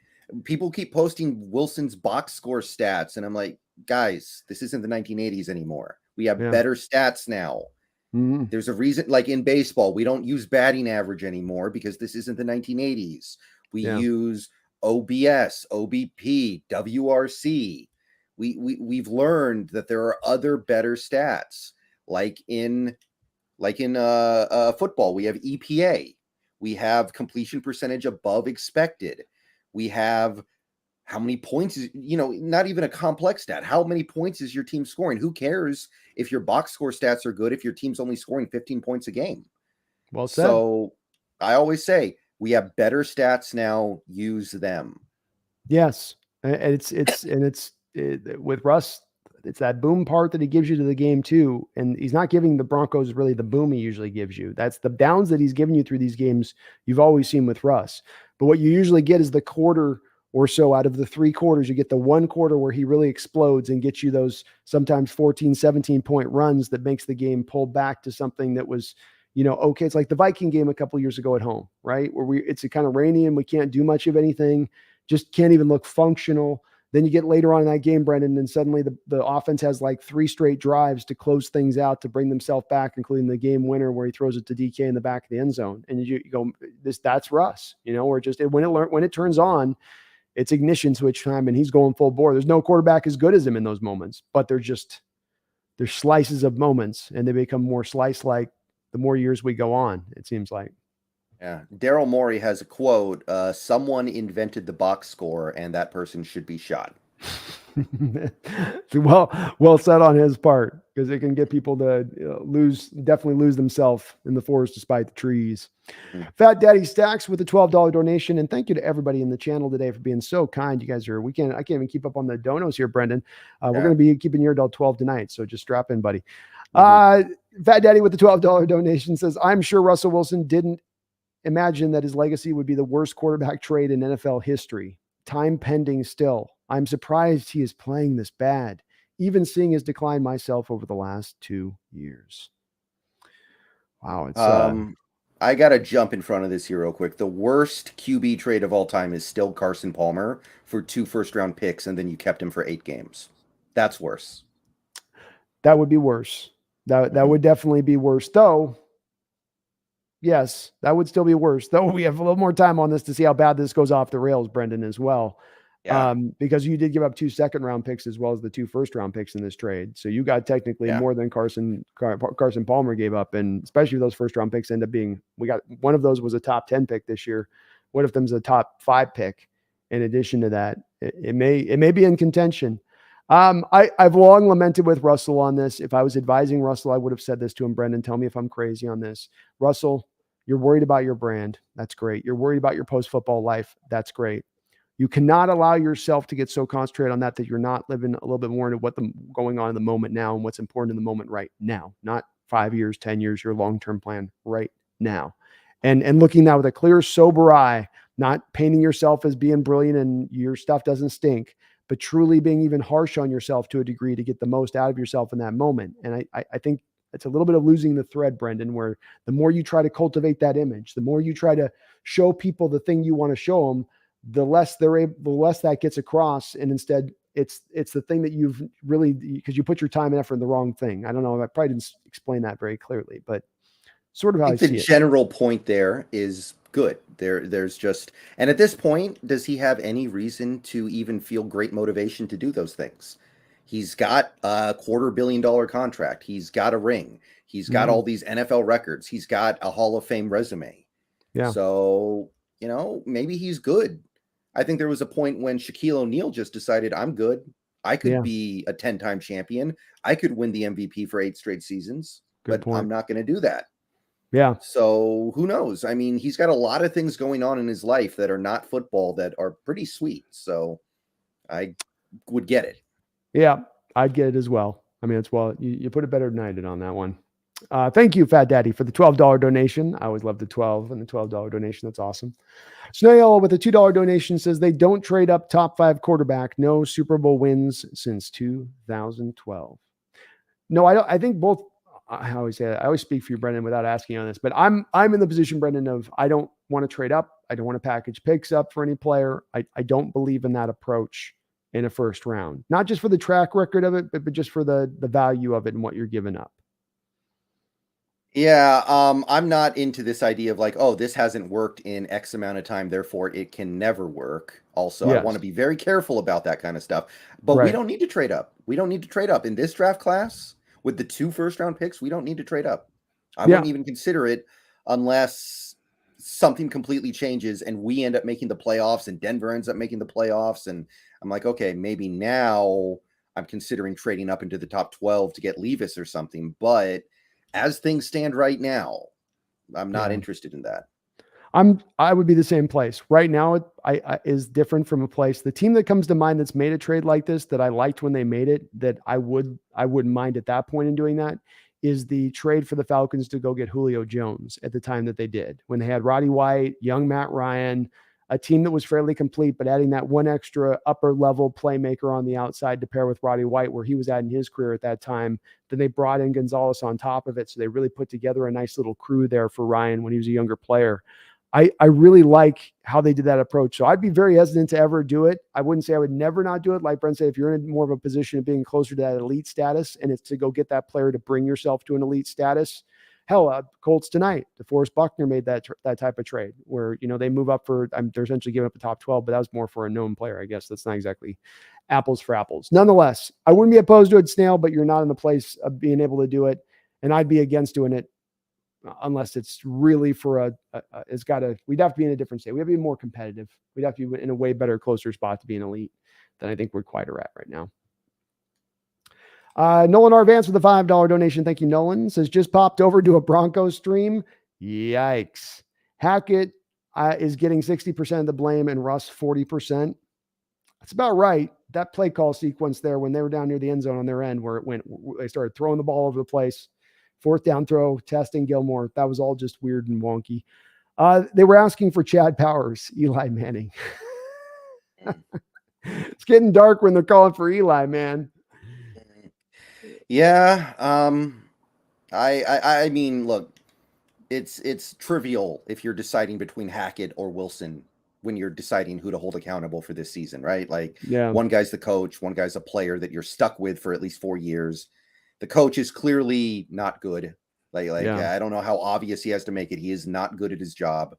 people keep posting Wilson's box score stats, and I'm like, guys, this isn't the 1980s anymore. We have better stats now. Mm-hmm. There's a reason, like in baseball, we don't use batting average anymore because this isn't the 1980s. We use OBS, OBP, WRC. We've learned that there are other better stats, like in football, we have EPA. We have completion percentage above expected. We have how many points is, not even a complex stat. How many points is your team scoring? Who cares if your box score stats are good if your team's only scoring 15 points a game? Well said. So I always say we have better stats now. Use them. Yes, and it's with Russ. It's that boom part that he gives you to the game too. And he's not giving the Broncos really the boom he usually gives you. That's the downs that he's giving you through these games. You've always seen with Russ, but what you usually get is the quarter or so out of the 3 quarters. You get the 1 quarter where he really explodes and gets you those sometimes 14, 17 point runs that makes the game pull back to something that was, okay. It's like the Viking game a couple of years ago at home, right? Where it's kind of rainy and we can't do much of anything, just can't even look functional. Then you get later on in that game, Brendon, and suddenly the offense has like 3 straight drives to close things out, to bring themselves back, including the game winner where he throws it to DK in the back of the end zone. And you go, that's Russ, where just when it turns on, it's ignition switch time and he's going full bore. There's no quarterback as good as him in those moments, but there's slices of moments and they become more slice-like the more years we go on, it seems like. Yeah. Daryl Morey has a quote, someone invented the box score and that person should be shot. Well said on his part, because it can get people to definitely lose themselves in the forest despite the trees. Fat Daddy Stacks with a $12 donation. And thank you to everybody in the channel today for being so kind. You guys are, I can't even keep up on the donos here, Brendon. We're going to be keeping your adult 12 tonight. So just drop in, buddy. Fat Daddy with the $12 donation says, I'm sure Russell Wilson didn't imagine that his legacy would be the worst quarterback trade in NFL history. Time pending still. I'm surprised he is playing this bad, even seeing his decline myself over the last 2 years. Wow. It's I got to jump in front of this here real quick. The worst QB trade of all time is still Carson Palmer for 2 first-round picks, and then you kept him for 8 games. That's worse. That would be worse. That would definitely be worse, though. Yes, that would still be worse, though. We have a little more time on this to see how bad this goes off the rails, Brendon, as well. Yeah. Because you did give up 2 second-round picks as well as the 2 first-round picks in this trade. So you got technically more than Carson Palmer gave up. And especially if those first-round picks end up being, one of those was a top 10 pick this year. One of them's a top 5 pick. In addition to that, it may be in contention. I've long lamented with Russell on this. If I was advising Russell, I would have said this to him, Brendon, tell me if I'm crazy on this. Russell, you're worried about your brand. That's great. You're worried about your post-football life. That's great. You cannot allow yourself to get so concentrated on that you're not living a little bit more into what's going on in the moment now and what's important in the moment right now, not 5 years, 10 years, your long-term plan right now. And looking now with a clear, sober eye, not painting yourself as being brilliant and your stuff doesn't stink, but truly being even harsh on yourself to a degree to get the most out of yourself in that moment. And I think it's a little bit of losing the thread, Brendon, where the more you try to cultivate that image, the more you try to show people the thing you want to show them, the less that gets across. And instead it's the thing that you've really, because you put your time and effort in the wrong thing. I don't know. I probably didn't explain that very clearly, but sort of how I I think the see it. general point there is good. There's just, and at this point, does he have any reason to even feel great motivation to do those things? He's got a $250 million contract. He's got a ring. He's got all these NFL records. He's got a Hall of Fame resume. Yeah. So, maybe he's good. I think there was a point when Shaquille O'Neal just decided, I'm good. I could be a 10-time champion. I could win the MVP for 8 straight seasons, Good but point. I'm not going to do that. Yeah. So who knows? I mean, he's got a lot of things going on in his life that are not football that are pretty sweet. So I would get it. Yeah, I'd get it as well. I mean, it's, well, you put it better than I did on that one. Thank you, Fat Daddy, for the $12 donation. I always love the 12 and the $12 donation. That's awesome. Snail with a $2 donation says they don't trade up top 5 quarterback. No Super Bowl wins since 2012. No, I don't. I think both. I always say that. I always speak for you, Brendon, without asking you on this. But I'm in the position, Brendon, of I don't want to trade up. I don't want to package picks up for any player. I don't believe in that approach in a first round. Not just for the track record of it, but just for the value of it and what you're giving up. Yeah, I'm not into this idea of like, oh, this hasn't worked in X amount of time, therefore it can never work. Also, I want to be very careful about that kind of stuff. But we don't need to trade up. We don't need to trade up in this draft class with the 2 first-round picks. We don't need to trade up. I wouldn't even consider it unless something completely changes and we end up making the playoffs and Denver ends up making the playoffs. And I'm like, okay, maybe now I'm considering trading up into the top 12 to get Levis or something. But as things stand right now, I'm not interested in that. I would be the same place right now. It is different from a place. The team that comes to mind that's made a trade like this that I liked when they made it, that I wouldn't mind at that point in doing that, is the trade for the Falcons to go get Julio Jones at the time that they did, when they had Roddy White, young Matt Ryan, a team that was fairly complete, but adding that one extra upper level playmaker on the outside to pair with Roddy White, where he was at in his career at that time. Then they brought in Gonzalez on top of it. So they really put together a nice little crew there for Ryan when he was a younger player. I really like how they did that approach. So I'd be very hesitant to ever do it. I wouldn't say I would never not do it. Like Brent said, if you're in more of a position of being closer to that elite status and it's to go get that player to bring yourself to an elite status. Hell, Colts tonight, DeForest Buckner made that type of trade where, they move up for, they're essentially giving up a top 12, but that was more for a known player. I guess that's not exactly apples for apples. Nonetheless, I wouldn't be opposed to it, Snail, but you're not in the place of being able to do it. And I'd be against doing it unless it's really for we'd have to be in a different state. We have to be more competitive. We'd have to be in a way better, closer spot to be an elite than I think we're quite at right now. Nolan R. Vance with a $5 donation. Thank you, Nolan. Says, just popped over to a Bronco stream. Yikes. Hackett is getting 60% of the blame and Russ 40%. That's about right. That play call sequence there when they were down near the end zone on their end where they started throwing the ball over the place. 4th down throw, testing Gilmore. That was all just weird and wonky. They were asking for Chad Powers, Eli Manning. It's getting dark when they're calling for Eli, man. Yeah. I mean, look, it's trivial if you're deciding between Hackett or Wilson when you're deciding who to hold accountable for this season, right? Like, one guy's the coach, one guy's a player that you're stuck with for at least 4 years. The coach is clearly not good. I don't know how obvious he has to make it. He is not good at his job.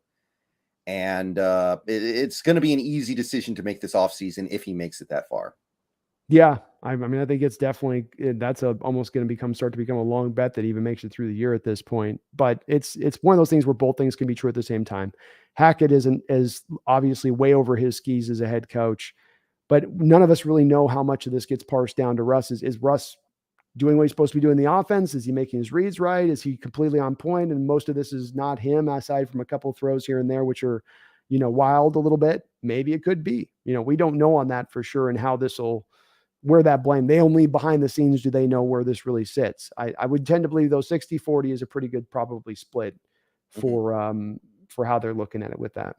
And it's going to be an easy decision to make this offseason if he makes it that far. Yeah. I mean, I think it's definitely, that's almost going to start to become a long bet that even makes it through the year at this point. But it's one of those things where both things can be true at the same time. Hackett is obviously way over his skis as a head coach, but none of us really know how much of this gets parsed down to Russ. Is Russ doing what he's supposed to be doing in the offense? Is he making his reads right? Is he completely on point? And most of this is not him, aside from a couple of throws here and there, which are, wild a little bit. Maybe it could be, we don't know on that for sure. And how where that blame, they only behind the scenes do they know where this really sits. I would tend to believe though 60-40 is a pretty good probably split for how they're looking at it with that.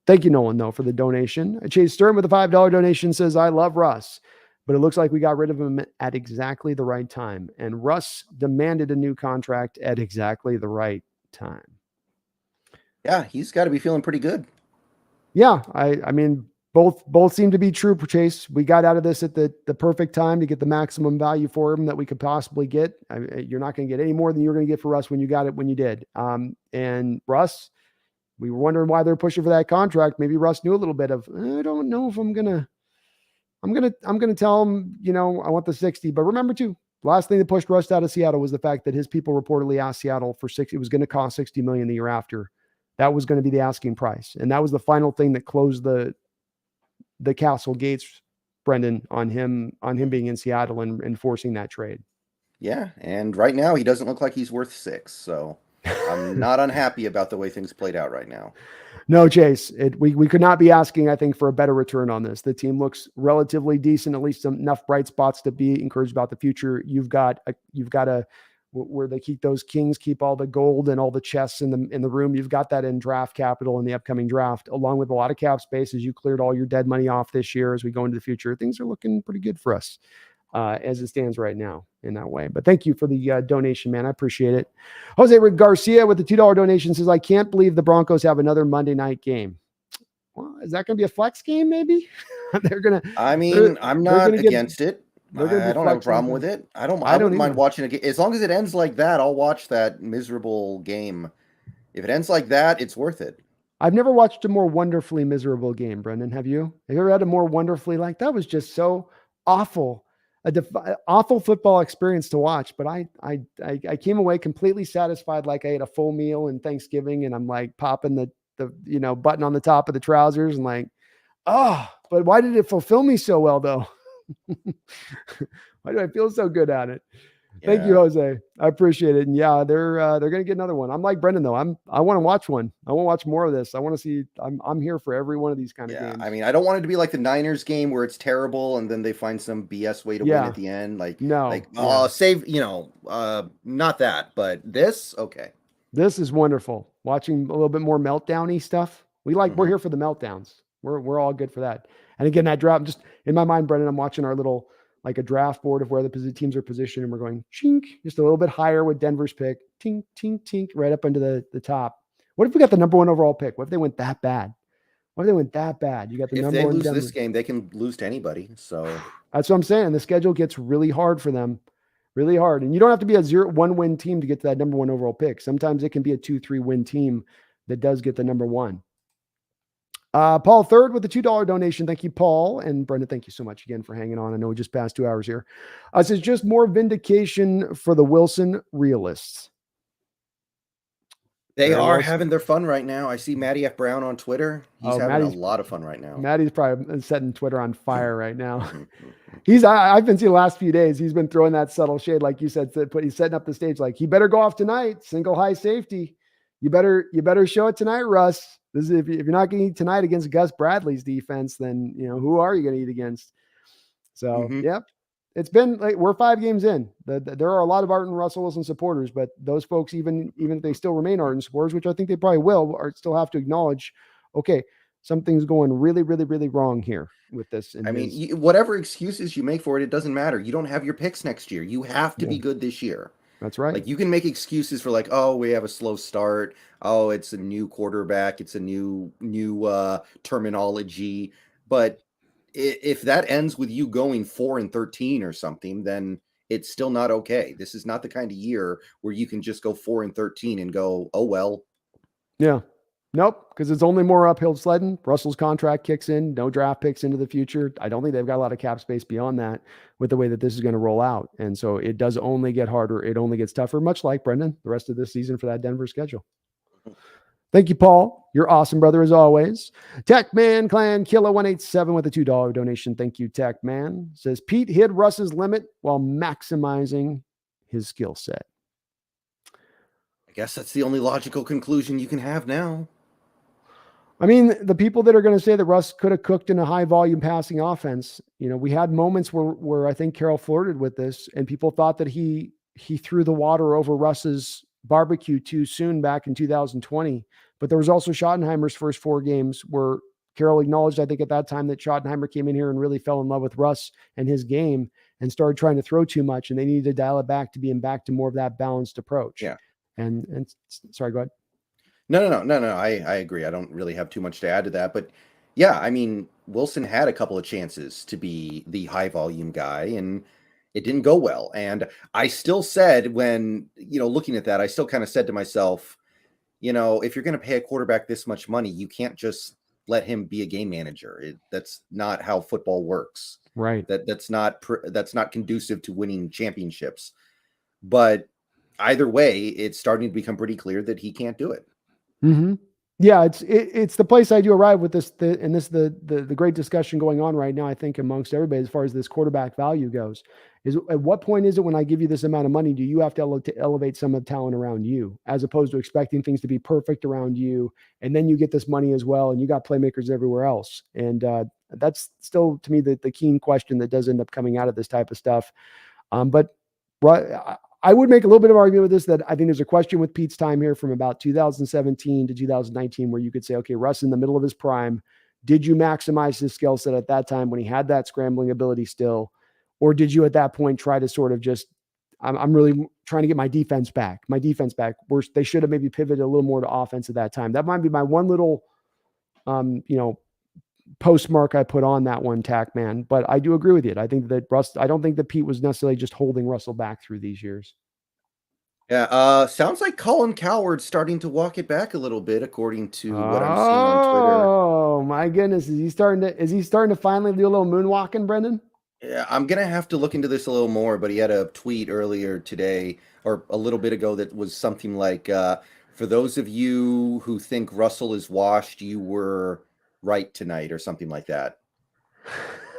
Thank you, Nolan, though, for the donation. Chase Stern with a $5 donation says, I love Russ, but it looks like we got rid of him at exactly the right time. And Russ demanded a new contract at exactly the right time. Yeah, he's got to be feeling pretty good. Yeah, I mean, both seem to be true, Chase. We got out of this at the perfect time to get the maximum value for him that we could possibly get. You're not going to get any more than you're going to get for Russ when you got it when you did. And Russ, we were wondering why they're pushing for that contract. Maybe Russ knew a little bit of, I don't know if I'm gonna tell him, I want the 60. But remember too, last thing that pushed Russ out of Seattle was the fact that his people reportedly asked Seattle for it was going to cost $60 million the year after. That was going to be the asking price. And that was the final thing that closed the castle gates, Brendon, on him being in Seattle and forcing that trade. Yeah, and right now he doesn't look like he's worth 6. So I'm not unhappy about the way things played out right now. No, Chase, we could not be asking, I think, for a better return on this. The team looks relatively decent, at least enough bright spots to be encouraged about the future. You've got where they keep those kings, keep all the gold and all the chests in the room. You've got that in draft capital in the upcoming draft, along with a lot of cap space as you cleared all your dead money off this year. As we go into the future, things are looking pretty good for us as it stands right now in that way. But thank you for the donation, man. I appreciate it. Jose Garcia with the $2 donation says, I can't believe the Broncos have another Monday night game. Well, is that going to be a flex game? Maybe I'm not against it. I don't have a problem with it. I wouldn't mind watching it. As long as it ends like that, I'll watch that miserable game. If it ends like that, it's worth it. I've never watched a more wonderfully miserable game, Brendon. Have you? Have you ever had a more wonderfully, like, that was just so awful, awful football experience to watch? But I came away completely satisfied, like I ate a full meal in Thanksgiving, and I'm like popping the button on the top of the trousers and like, but why did it fulfill me so well though? Why do I feel so good at it? Yeah. Thank you, Jose. I appreciate it. And yeah, they're going to get another one. I'm like Brendon though. I want to watch one. I want to watch more of this. I want to see. I'm here for every one of these kind of games. I mean, I don't want it to be like the Niners game where it's terrible and then they find some BS way to win at the end. Like save. Not that, but this. Okay. This is wonderful. Watching a little bit more meltdown-y stuff. We're here for the meltdowns. We're all good for that. And again, that drop, just in my mind, Brendon, I'm watching our little, like a draft board of where the teams are positioned, and we're going chink, just a little bit higher with Denver's pick, tink, tink, tink, right up into the top. What if we got the number 1 overall pick? What if they went that bad? You got the number 1. If they lose this game, they can lose to anybody. So that's what I'm saying. The schedule gets really hard for them, really hard. And you don't have to be a 0-1 win team to get to that number 1 overall pick. Sometimes it can be a 2-3 win team that does get the number 1. Paul Third with the $2 donation. Thank you, Paul. And Brendon, thank you so much again for hanging on. I know we just passed 2 hours here. It says just more vindication for the Wilson realists. They are having their fun right now. I see Matty F. Brown on Twitter. He's having a lot of fun right now. Matty's probably setting Twitter on fire right now. I've been seeing the last few days. He's been throwing that subtle shade, like you said, he's setting up the stage. Like, he better go off tonight. Single high safety. You better show it tonight, Russ. This is if you're not going to eat tonight against Gus Bradley's defense, then who are you going to eat against? So Yep, it's been like we're 5 games in. There are a lot of Arden Russell Wilson supporters, but those folks, even if they still remain Arden supporters, which I think they probably will, still have to acknowledge, okay, something's going really, really, really wrong here with this. Whatever excuses you make for it, it doesn't matter. You don't have your picks next year. You have to be good this year. That's right. Like, you can make excuses for like, oh, we have a slow start. Oh, it's a new quarterback. It's a new terminology. But if that ends with you going 4-13 or something, then it's still not okay. This is not the kind of year where you can just go 4-13 and go, oh, well. Yeah. Nope, because it's only more uphill sledding. Russell's contract kicks in, no draft picks into the future. I don't think they've got a lot of cap space beyond that with the way that this is going to roll out. And so it does only get harder. It only gets tougher, much like Brendon, the rest of this season for that Denver schedule. Thank you, Paul. You're awesome, brother, as always. Techman Clan Killa 187 with a $2 donation. Thank you, Techman. Says Pete hid Russ's limit while maximizing his skill set. I guess that's the only logical conclusion you can have now. I mean, the people that are going to say that Russ could have cooked in a high volume passing offense, we had moments where I think Carroll flirted with this, and people thought that he threw the water over Russ's barbecue too soon back in 2020. But there was also Schottenheimer's first 4 games where Carroll acknowledged, I think at that time, that Schottenheimer came in here and really fell in love with Russ and his game and started trying to throw too much, and they needed to dial it back to being back to more of that balanced approach. Yeah. And sorry, go ahead. No. I agree. I don't really have too much to add to that, but yeah, I mean, Wilson had a couple of chances to be the high volume guy, and it didn't go well. And I still said, when, looking at that, I still kind of said to myself, if you're going to pay a quarterback this much money, you can't just let him be a game manager. That's not how football works. Right. That's not conducive to winning championships. But either way, it's starting to become pretty clear that he can't do it. Mm-hmm. Yeah, it's the place I do arrive with this, the great discussion going on right now, I think, amongst everybody as far as this quarterback value goes, is at what point is it, when I give you this amount of money, do you have to elevate some of the talent around you, as opposed to expecting things to be perfect around you, and then you get this money as well, and you got playmakers everywhere else, and that's still, to me, the keen question that does end up coming out of this type of stuff. But I would make a little bit of argument with this, that I think there's a question with Pete's time here from about 2017 to 2019, where you could say, okay, Russ in the middle of his prime, did you maximize his skill set at that time when he had that scrambling ability still? Or did you at that point try to sort of just, I'm really trying to get my defense back. They should have maybe pivoted a little more to offense at that time. That might be my one little, postmark I put on that one, Tack Man. But I do agree with you. I don't think that Pete was necessarily just holding Russell back through these years. Yeah, sounds like Colin Coward's starting to walk it back a little bit, according to what I'm seeing on Twitter. Oh my goodness, is he starting to finally do a little moonwalking, Brendon? Yeah, I'm gonna have to look into this a little more, but he had a tweet earlier today, or a little bit ago, that was something like, "For those of you who think Russell is washed, you were right tonight," or something like that.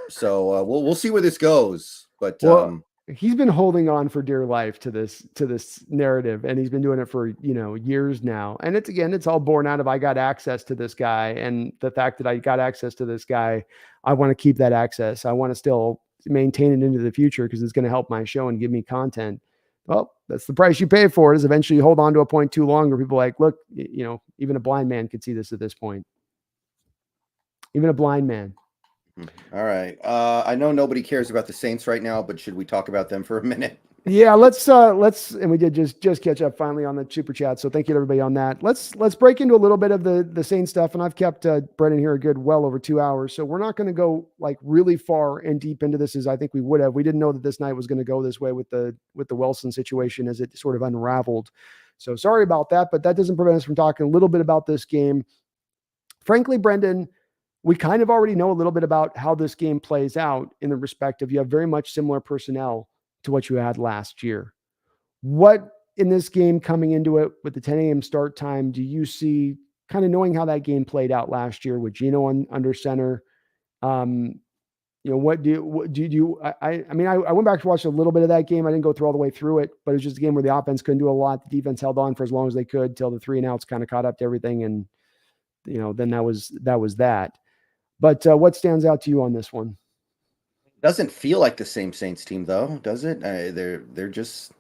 So we'll see where this goes, but well, he's been holding on for dear life to this narrative, and he's been doing it for years now. And it's all born out of, I got access to this guy, and the fact that I got access to this guy, I want to keep that access. I want to still maintain it into the future because it's going to help my show and give me content. Well, that's the price you pay for it, is eventually you hold on to a point too long where people are like, look, even a blind man could see this at this point. Even a blind man. All right. I know nobody cares about the Saints right now, but should we talk about them for a minute? Yeah, let's, and we did just catch up finally on the super chat. So thank you to everybody on that. Let's break into a little bit of the Saints stuff. And I've kept Brendon here a good, well over 2 hours. So we're not going to go like really far and deep into this as I think we would have. We didn't know that this night was going to go this way with the Wilson situation as it sort of unraveled. So sorry about that, but that doesn't prevent us from talking a little bit about this game. Frankly, Brendon, we kind of already know a little bit about how this game plays out, in the respect of, you have very much similar personnel to what you had last year. What in this game, coming into it with the 10 a.m. start time, do you see, kind of knowing how that game played out last year with Geno under center? What do you, I mean, I went back to watch a little bit of that game. I didn't go through all the way through it, but it was just a game where the offense couldn't do a lot. The defense held on for as long as they could till the 3 and outs kind of caught up to everything. And, then that was that. But what stands out to you on this one? Doesn't feel like the same Saints team, though, does it? They're just,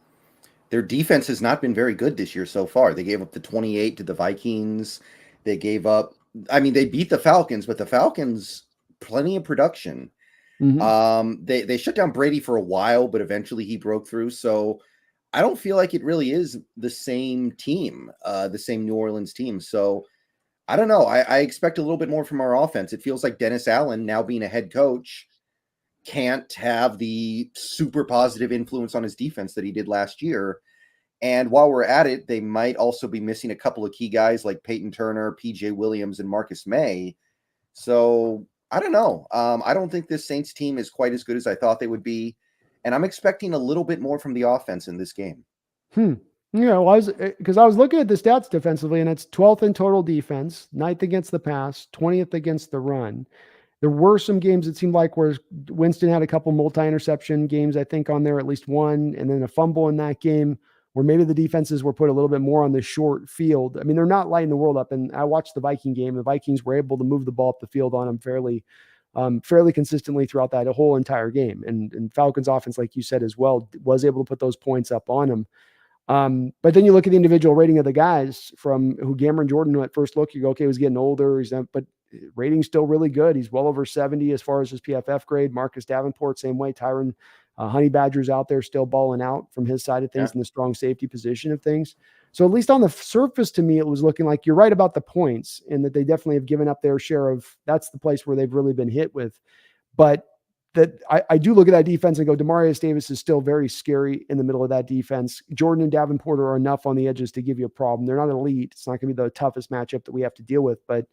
their defense has not been very good this year so far. They gave up the 28 to the Vikings. They gave up, I mean, they beat the Falcons, but the Falcons, plenty of production. Mm-hmm. They shut down Brady for a while, but eventually he broke through. So I don't feel like it really is the same team, the same New Orleans team. So I don't know. I expect a little bit more from our offense. It feels like Dennis Allen, now being a head coach, can't have the super positive influence on his defense that he did last year. And while we're at it, they might also be missing a couple of key guys like Peyton Turner, PJ Williams, and Marcus May. So I don't know. I don't think this Saints team is quite as good as I thought they would be. And I'm expecting a little bit more from the offense in this game. Because I was looking at the stats defensively, and it's 12th in total defense, 9th against the pass, 20th against the run. There were some games it seemed like where Winston had a couple multi-interception games, I think, on there, at least one, and then a fumble in that game where maybe the defenses were put a little bit more on the short field. I mean, they're not lighting the world up. And I watched the Viking game. The Vikings were able to move the ball up the field on them fairly consistently throughout that whole entire game. And Falcons offense, like you said as well, was able to put those points up on them. But then you look at the individual rating of the guys from who Cameron Jordan at first look, you go, okay, he's getting older. But rating's still really good. He's well over 70 as far as his PFF grade. Marcus Davenport, same way. Tyron Honey Badger's out there still balling out from his side of things in the strong safety position of things. So at least on the surface, to me, it was looking like you're right about the points and that they definitely have given up their share of, that's the place where they've really been hit with. But that I do look at that defense and go, Demarius Davis is still very scary in the middle of that defense. Jordan and Davenport are enough on the edges to give you a problem. They're not elite. It's not going to be the toughest matchup that we have to deal with, but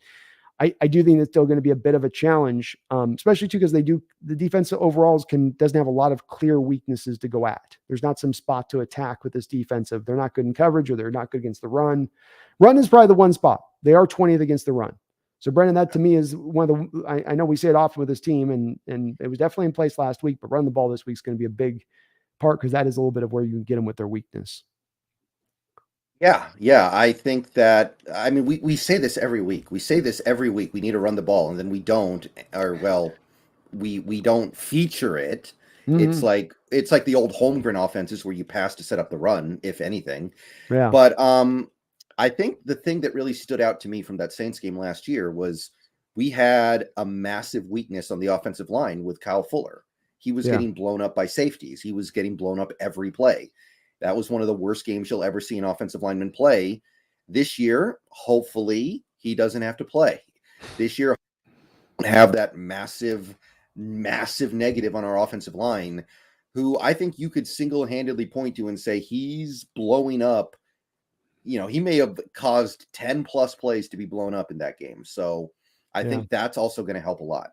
I do think it's still going to be a bit of a challenge, especially too, because the defense overall doesn't have a lot of clear weaknesses to go at. There's not some spot to attack with this defensive. They're not good in coverage or they're not good against the run. Run is probably the one spot. They are 20th against the run. So Brendon, that to me is one of the, I know we say it often with this team and it was definitely in place last week, but run the ball this week is going to be a big part because that is a little bit of where you can get them with their weakness. Yeah. I think that, I mean, we say this every week. We say this every week. We need to run the ball, and then we don't, or well, we don't feature it. It's like the old Holmgren offenses where you pass to set up the run, if anything. Yeah. But I think the thing that really stood out to me from that Saints game last year was we had a massive weakness on the offensive line with Kyle Fuller. He was getting blown up by safeties. He was getting blown up every play. That was one of the worst games you'll ever see an offensive lineman play. This year, hopefully, he doesn't have to play. This year, have that massive negative on our offensive line, who I think you could single-handedly point to and say he's blowing up. You know, he may have caused 10 plus plays to be blown up in that game. So I think that's also going to help a lot.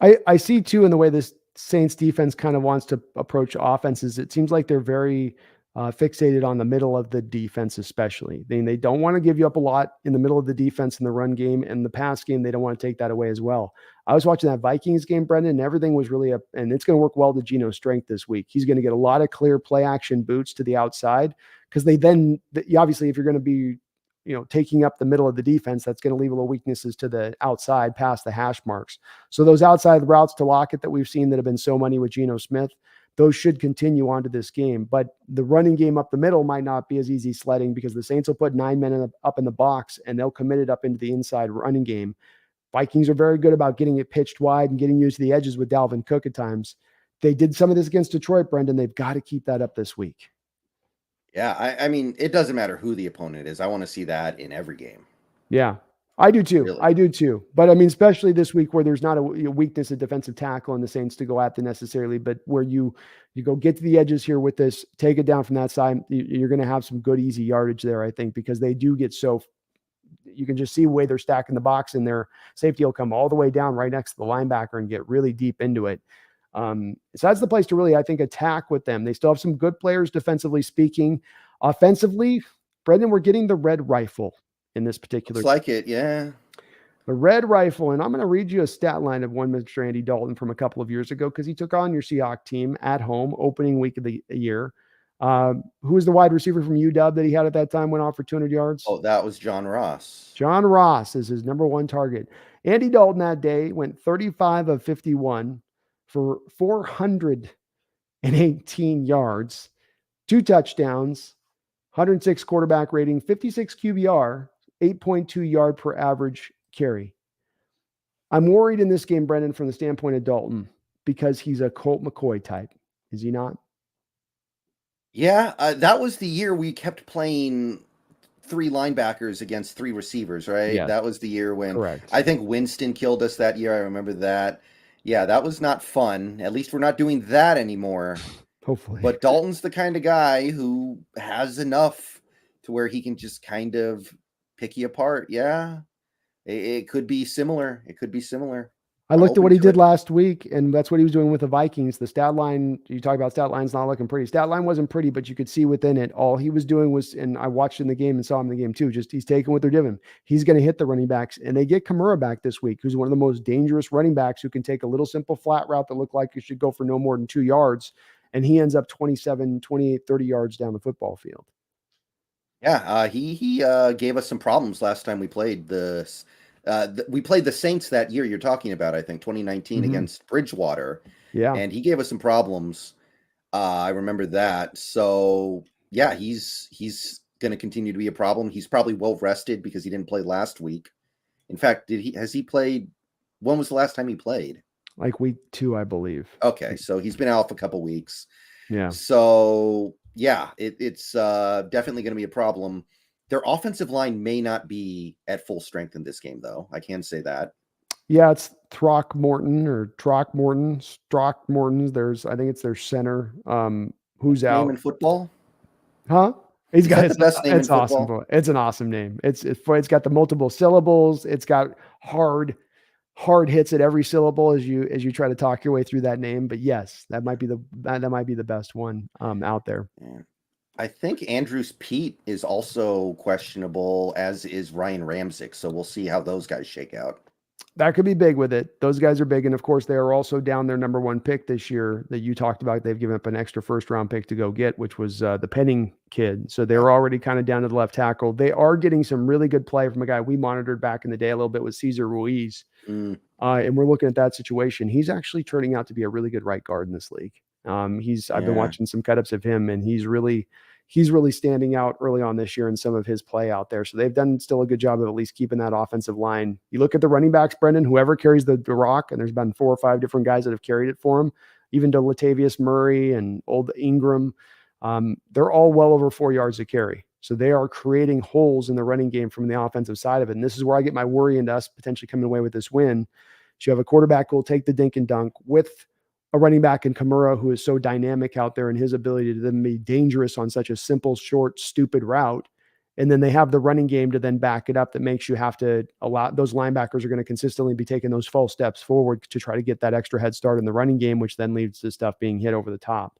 I see too, in the way this Saints defense kind of wants to approach offenses, it seems like they're very fixated on the middle of the defense, especially. They don't want to give you up a lot in the middle of the defense in the run game, and the pass game, they don't want to take that away as well. I was watching that Vikings game, Brendon, and everything was really up, and it's going to work well to Geno's strength this week. He's going to get a lot of clear play action boots to the outside because obviously, if you're going to be taking up the middle of the defense, that's going to leave a little weaknesses to the outside past the hash marks. So those outside routes to Lockett that we've seen that have been so many with Geno Smith, those should continue onto this game. But the running game up the middle might not be as easy sledding because the Saints will put 9 men up in the box and they'll commit it up into the inside running game. Vikings are very good about getting it pitched wide and getting used to the edges with Dalvin Cook at times. They did some of this against Detroit, Brendon. They've got to keep that up this week. Yeah, I mean, it doesn't matter who the opponent is. I want to see that in every game. Yeah, I do too. Really? I do too. But I mean, especially this week where there's not a weakness at defensive tackle and the Saints to go at them necessarily, but where you go get to the edges here with this, take it down from that side, you're going to have some good, easy yardage there, I think, because they do get you can just see the way they're stacking the box and their safety will come all the way down right next to the linebacker and get really deep into it. So that's the place to really, I think, attack with them. They still have some good players defensively speaking. Offensively, Brendon, we're getting the red rifle in this particular. Looks like it, yeah. The red rifle, and I'm going to read you a stat line of one Mr. Andy Dalton from a couple of years ago because he took on your Seahawks team at home, opening week of the year. Who was the wide receiver from UW that he had at that time, went off for 200 yards? Oh, that was John Ross. John Ross is his number one target. Andy Dalton that day went 35 of 51 for 418 yards, 2 touchdowns, 106 quarterback rating, 56 QBR, 8.2 yard per average carry. I'm worried in this game, Brendon, from the standpoint of Dalton, because he's a Colt McCoy type. Is he not? Yeah, that was the year we kept playing 3 linebackers against 3 receivers, right? Yes. That was the year when Correct. I think Winston killed us that year. I remember that. Yeah, that was not fun. At least we're not doing that anymore. Hopefully. But Dalton's the kind of guy who has enough to where he can just kind of pick you apart. Yeah, it could be similar. It could be similar. I looked at what he did last week, and that's what he was doing with the Vikings. The stat line, you talk about stat lines not looking pretty. Stat line wasn't pretty, but you could see within it, all he was doing was, and I watched in the game and saw him in the game too, just he's taking what they're giving. He's going to hit the running backs, and they get Kamara back this week, who's one of the most dangerous running backs who can take a little simple flat route that looked like it should go for no more than 2 yards, and he ends up 27, 28, 30 yards down the football field. Yeah, he gave us some problems last time we played we played the Saints that year you're talking about, I think 2019 against Bridgewater. Yeah. And he gave us some problems. I remember that. So yeah, he's going to continue to be a problem. He's probably well rested because he didn't play last week. In fact, has he played? When was the last time he played? Like week 2, I believe. Okay, so he's been out for a couple weeks. Yeah. So yeah, it's definitely going to be a problem. Their offensive line may not be at full strength in this game, though. I can say that. Yeah, it's Throckmorton. I think it's their center. Who's Best name out? in football? Huh? He's Is got that the best name in it's awesome. football? It's an awesome name. It's got the multiple syllables. It's got hard hits at every syllable as you try to talk your way through that name. But yes, that might be the best one out there. Yeah. I think Andrews Pete is also questionable, as is Ryan Ramczyk. So we'll see how those guys shake out. That could be big with it. Those guys are big. And of course, they are also down their number 1 pick this year that you talked about. They've given up an extra first round pick to go get, which was the Penning kid. So they're already kind of down to the left tackle. They are getting some really good play from a guy we monitored back in the day a little bit with Cesar Ruiz. And we're looking at that situation. He's actually turning out to be a really good right guard in this league. I've been watching some cut-ups of him, and he's really standing out early on this year in some of his play out there. So they've done still a good job of at least keeping that offensive line. You look at the running backs, Brendon, whoever carries the rock, and there's been 4 or 5 different guys that have carried it for him, even to Latavius Murray and old Ingram. They're all well over 4 yards to carry. So they are creating holes in the running game from the offensive side of it. And this is where I get my worry into us potentially coming away with this win. So you have a quarterback who will take the dink and dunk with a running back in Kamara who is so dynamic out there and his ability to then be dangerous on such a simple, short, stupid route. And then they have the running game to then back it up that makes you have to allow those linebackers are going to consistently be taking those false steps forward to try to get that extra head start in the running game, which then leads to stuff being hit over the top.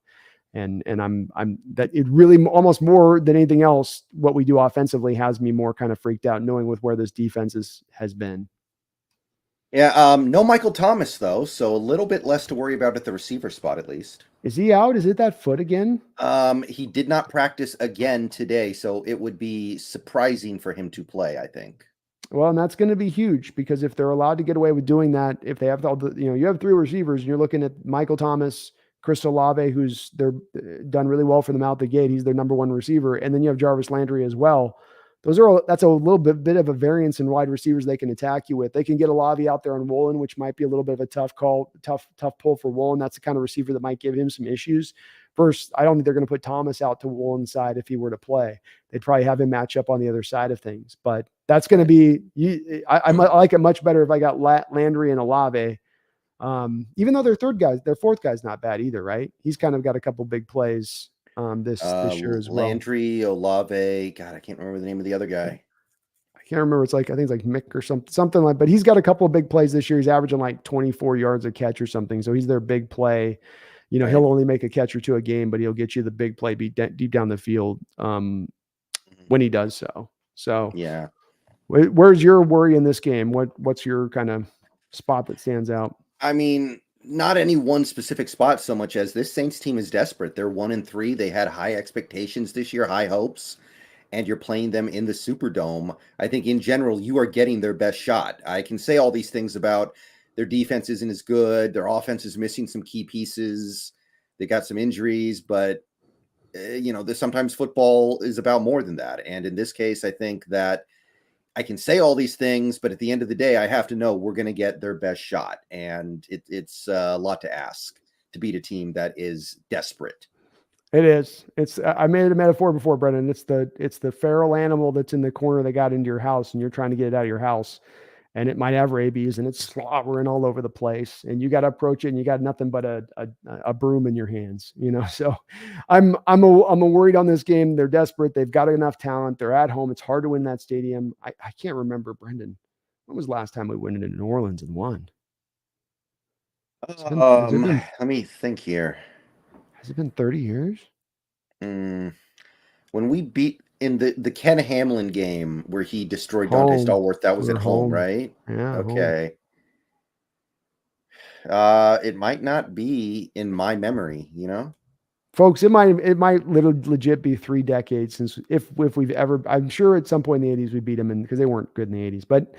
And I'm that it really almost more than anything else, what we do offensively has me more kind of freaked out knowing with where this defense has been. Yeah, no Michael Thomas, though, so a little bit less to worry about at the receiver spot, at least. Is he out? Is it that foot again? He did not practice again today, so it would be surprising for him to play, I think. Well, and that's going to be huge because if they're allowed to get away with doing that, if they have all the, you have 3 receivers and you're looking at Michael Thomas, Chris Olave, who's they're done really well for them out the gate. He's their number 1 receiver. And then you have Jarvis Landry as well. That's a little bit of a variance in wide receivers they can attack you with. They can get Olave out there on Woolen, which might be a little bit of a tough pull for Woolen. That's the kind of receiver that might give him some issues. First, I don't think they're going to put Thomas out to Woolen's side if he were to play. They'd probably have him match up on the other side of things. But that's going to be I like it much better if I got Landry and Olave. Even though their 4th guy's not bad either, right? He's kind of got a couple big plays this year as well. Landry, Olave, God, I can't remember the name of the other guy. I can't remember. I think it's like Mick or something like. But he's got a couple of big plays this year. He's averaging like 24 yards a catch or something. So he's their big play. He'll only make a catch or 2 a game, but he'll get you the big play deep down the field when he does so. So yeah, where's your worry in this game? What's your kind of spot that stands out? I mean, not any one specific spot so much as this Saints team is desperate. They're 1-3. They had high expectations this year, high hopes, and you're playing them in the Superdome. I think in general, you are getting their best shot. I can say all these things about their defense isn't as good. Their offense is missing some key pieces. They got some injuries, but sometimes football is about more than that. And in this case, I think that I can say all these things, but at the end of the day, I have to know we're going to get their best shot. And it's a lot to ask to beat a team that is desperate. It is. I made a metaphor before, Brendan. It's the feral animal that's in the corner that got into your house and you're trying to get it out of your house. And it might have rabies and it's slobbering all over the place. And you got to approach it and you got nothing but a broom in your hands, So I'm worried on this game. They're desperate. They've got enough talent. They're at home. It's hard to win that stadium. I can't remember, Brendan. When was the last time we went into New Orleans and won? Let me think here. Has it been 30 years? When we beat in the Ken Hamlin game where he destroyed Dante Stallworth, that was at home, right? Yeah. Okay. It might not be in my memory, Folks, it might legit be 3 decades since if we've ever. I'm sure at some point in the 80s we beat them because they weren't good in the 80s, but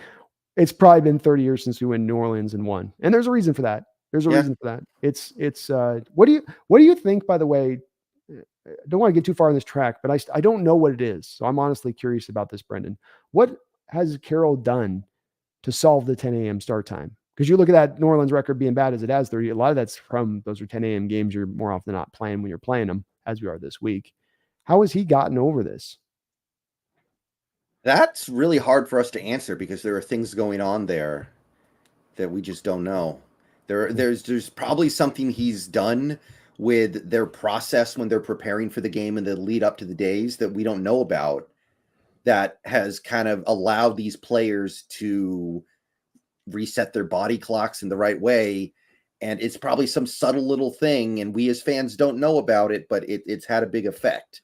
it's probably been 30 years since we went to New Orleans and won, and there's a reason for that. Reason for that. It's what do you think, by the way? don't want to get too far on this track, but I don't know what it is. So I'm honestly curious about this, Brendon. What has Carroll done to solve the 10 a.m. start time? Because you look at that New Orleans record being bad as it has, 30. A lot of that's from those are 10 a.m. games you're more often than not playing when you're playing them, as we are this week. How has he gotten over this? That's really hard for us to answer because there are things going on there that we just don't know. There's probably something he's done with their process when they're preparing for the game and the lead up to the days that we don't know about that has kind of allowed these players to reset their body clocks in the right way. And it's probably some subtle little thing, and we as fans don't know about it, but it's had a big effect.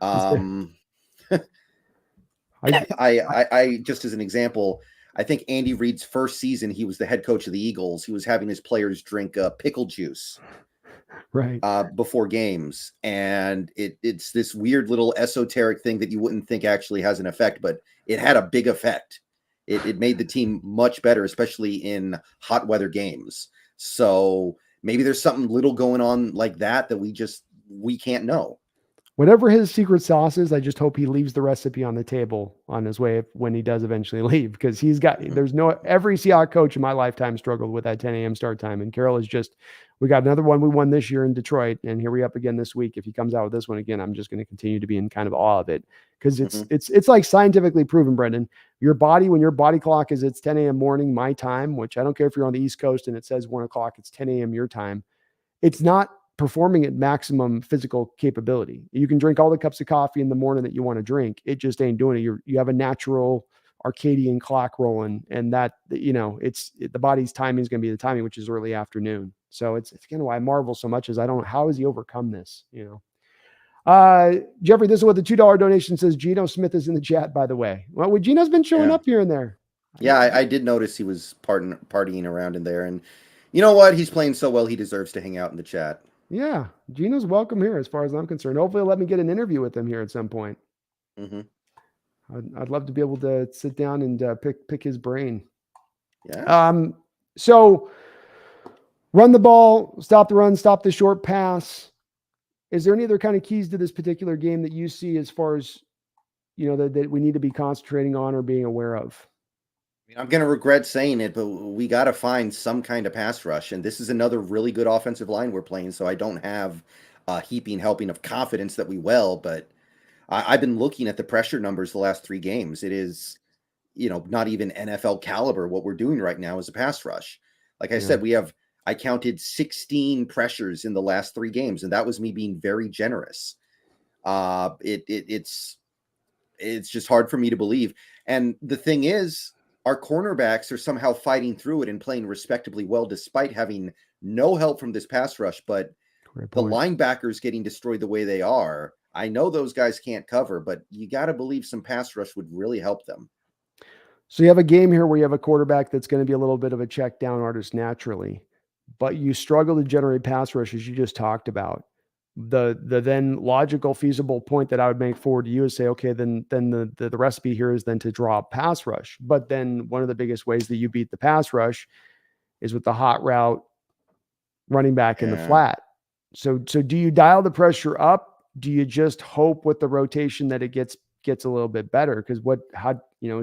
I just as an example, I think Andy Reid's first season, he was the head coach of the Eagles. He was having his players drink pickle juice right before games. And it's this weird little esoteric thing that you wouldn't think actually has an effect, but it had a big effect. It made the team much better, especially in hot weather games. So maybe there's something little going on like that we can't know. Whatever his secret sauce is, I just hope he leaves the recipe on the table on his way when he does eventually leave, because every Seahawks coach in my lifetime struggled with that 10 a.m. start time. And Carroll is we got another one we won this year in Detroit, and here we up again this week. If he comes out with this one again, I'm just going to continue to be in kind of awe of it, because it's like scientifically proven, Brendon. Your body, when your body clock is it's 10 a.m. morning, my time, which I don't care if you're on the East Coast and it says 1 o'clock, it's 10 a.m. your time. It's not performing at maximum physical capability. You can drink all the cups of coffee in the morning that you want to drink. It just ain't doing it. You have a natural circadian clock rolling, and that, the body's timing is going to be the timing, which is early afternoon. So it's kind of why I marvel so much is how has he overcome this? Jeffrey, this is what the $2 donation says. Geno Smith is in the chat, by the way. Well, Geno's been showing up here and there. Yeah, I did notice he was partying around in there, and you know what? He's playing so well, he deserves to hang out in the chat. Yeah, Geno's welcome here as far as I'm concerned. Hopefully let me get an interview with him here at some point. I'd love to be able to sit down and pick his brain. Yeah. So run the ball, stop the run, stop the short pass. Is there any other kind of keys to this particular game that you see as far as, that we need to be concentrating on or being aware of? I'm going to regret saying it, but we got to find some kind of pass rush. And this is another really good offensive line we're playing. So I don't have a heaping helping of confidence that we will, but I've been looking at the pressure numbers the last 3 games. It is, not even NFL caliber. What we're doing right now is a pass rush. Like I said, I counted 16 pressures in the last 3 games, and that was me being very generous. It's just hard for me to believe. And the thing is, our cornerbacks are somehow fighting through it and playing respectably well, despite having no help from this pass rush. But the linebackers getting destroyed the way they are, I know those guys can't cover, but you got to believe some pass rush would really help them. So you have a game here where you have a quarterback that's going to be a little bit of a check down artist naturally, but you struggle to generate pass rush, as you just talked about. The then logical, feasible point that I would make forward to you is say, okay, then the recipe here is then to draw a pass rush. But then one of the biggest ways that you beat the pass rush is with the hot route running back in the flat. So do you dial the pressure up? Do you just hope with the rotation that it gets a little bit better? Because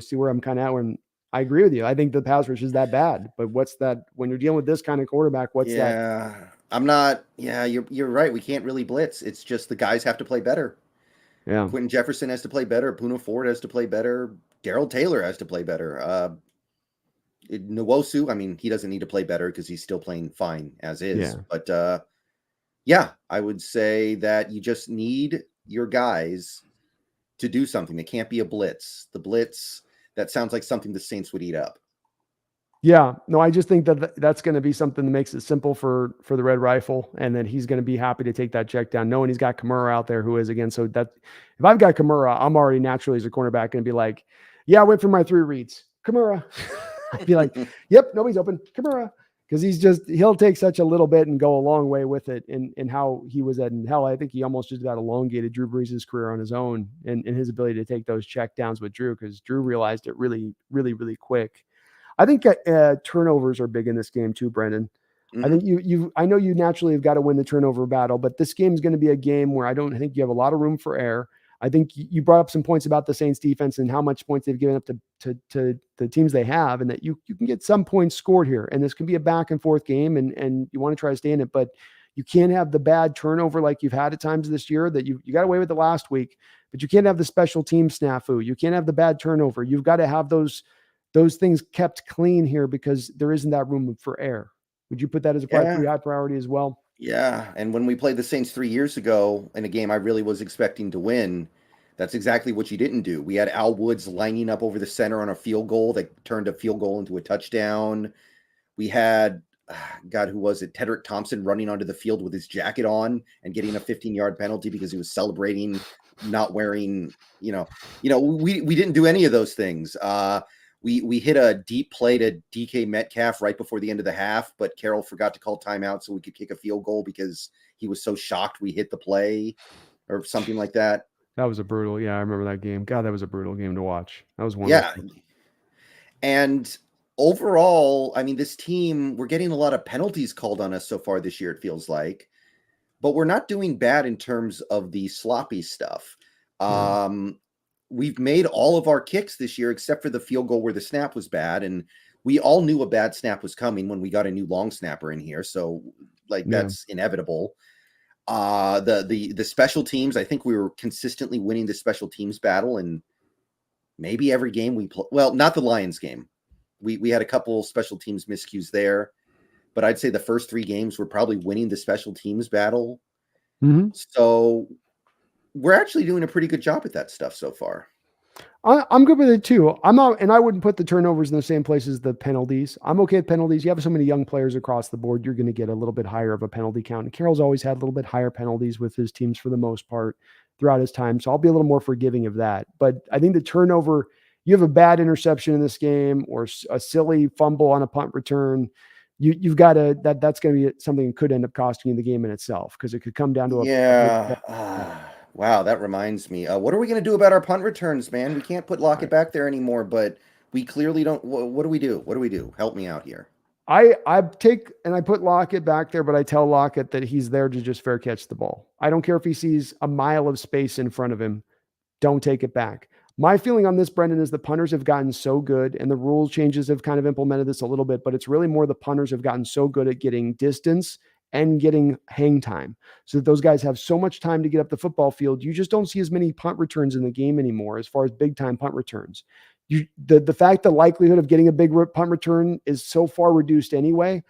see where I'm kind of at when I agree with you. I think the pass rush is that bad, but what's that when you're dealing with this kind of quarterback? What's that? I'm not. Yeah, you're right. We can't really blitz. It's just the guys have to play better. Yeah, Quentin Jefferson has to play better. Poona Ford has to play better. Darrell Taylor has to play better. Nwosu, I mean, he doesn't need to play better because he's still playing fine as is. Yeah. But I would say that you just need your guys to do something. It can't be a blitz. The blitz, that sounds like something the Saints would eat up. Yeah, no, I just think that that's going to be something that makes it simple for the Red Rifle, and then he's going to be happy to take that check down, knowing he's got Kamara out there who is again. So that if I've got Kamara, I'm already naturally as a cornerback going to be like, yeah, I went for my 3 reads, Kamara. I'd be like, yep, nobody's open, Kamara, because he'll take such a little bit and go a long way with it. In how he was in hell, I think he almost just about elongated Drew Brees' career on his own and his ability to take those check downs with Drew, because Drew realized it really, really, really quick. I think turnovers are big in this game too, Brendon. I think I know you naturally have got to win the turnover battle, but this game is going to be a game where I don't think you have a lot of room for error. I think you brought up some points about the Saints defense and how much points they've given up to the teams they have, and that you can get some points scored here. And this can be a back and forth game, and you want to try to stay in it, but you can't have the bad turnover like you've had at times this year that you got away with it last week, but you can't have the special team snafu. You can't have the bad turnover. You've got to have those things kept clean here because there isn't that room for error. Would you put that as a pretty high priority as well? Yeah. And when we played the Saints 3 years ago in a game I really was expecting to win, that's exactly what you didn't do. We had Al Woods lining up over the center on a field goal that turned a field goal into a touchdown. We had, God, who was it? Tedrick Thompson running onto the field with his jacket on and getting a 15-yard penalty because he was celebrating not wearing, we didn't do any of those things. We hit a deep play to DK Metcalf right before the end of the half, but Carroll forgot to call timeout so we could kick a field goal because he was so shocked we hit the play or something like that. That was a brutal. Yeah, I remember that game. God, that was a brutal game to watch. That was one. Yeah. And overall, I mean, this team, we're getting a lot of penalties called on us so far this year, it feels like, but we're not doing bad in terms of the sloppy stuff. We've made all of our kicks this year, except for the field goal where the snap was bad. And we all knew a bad snap was coming when we got a new long snapper in here. So that's inevitable. The special teams, I think we were consistently winning the special teams battle, and maybe every game we play. Well, not the Lions game. We had a couple special teams miscues there, but I'd say the first 3 games we're probably winning the special teams battle. So we're actually doing a pretty good job at that stuff so far. I'm good with it too. I'm not, and I wouldn't put the turnovers in the same place as the penalties. I'm okay with penalties. You have so many young players across the board, you're going to get a little bit higher of a penalty count. And Carroll's always had a little bit higher penalties with his teams for the most part throughout his time. So I'll be a little more forgiving of that. But I think the turnover, you have a bad interception in this game or a silly fumble on a punt return, you've got to, that's going to be something that could end up costing you the game in itself, because it could come down to wow, that reminds me. What are we going to do about our punt returns, man? We can't put Lockett back there anymore, but we clearly don't. What do we do? What do we do? Help me out here. I put Lockett back there, but I tell Lockett that he's there to just fair catch the ball. I don't care if he sees a mile of space in front of him. Don't take it back. My feeling on this, Brendon, is the punters have gotten so good, and the rule changes have kind of implemented this a little bit, but it's really more the punters have gotten so good at getting distance and getting hang time, so that those guys have so much time to get up the football field. You just don't see as many punt returns in the game anymore as far as big time punt returns. The fact the likelihood of getting a big punt return is so far reduced anyway,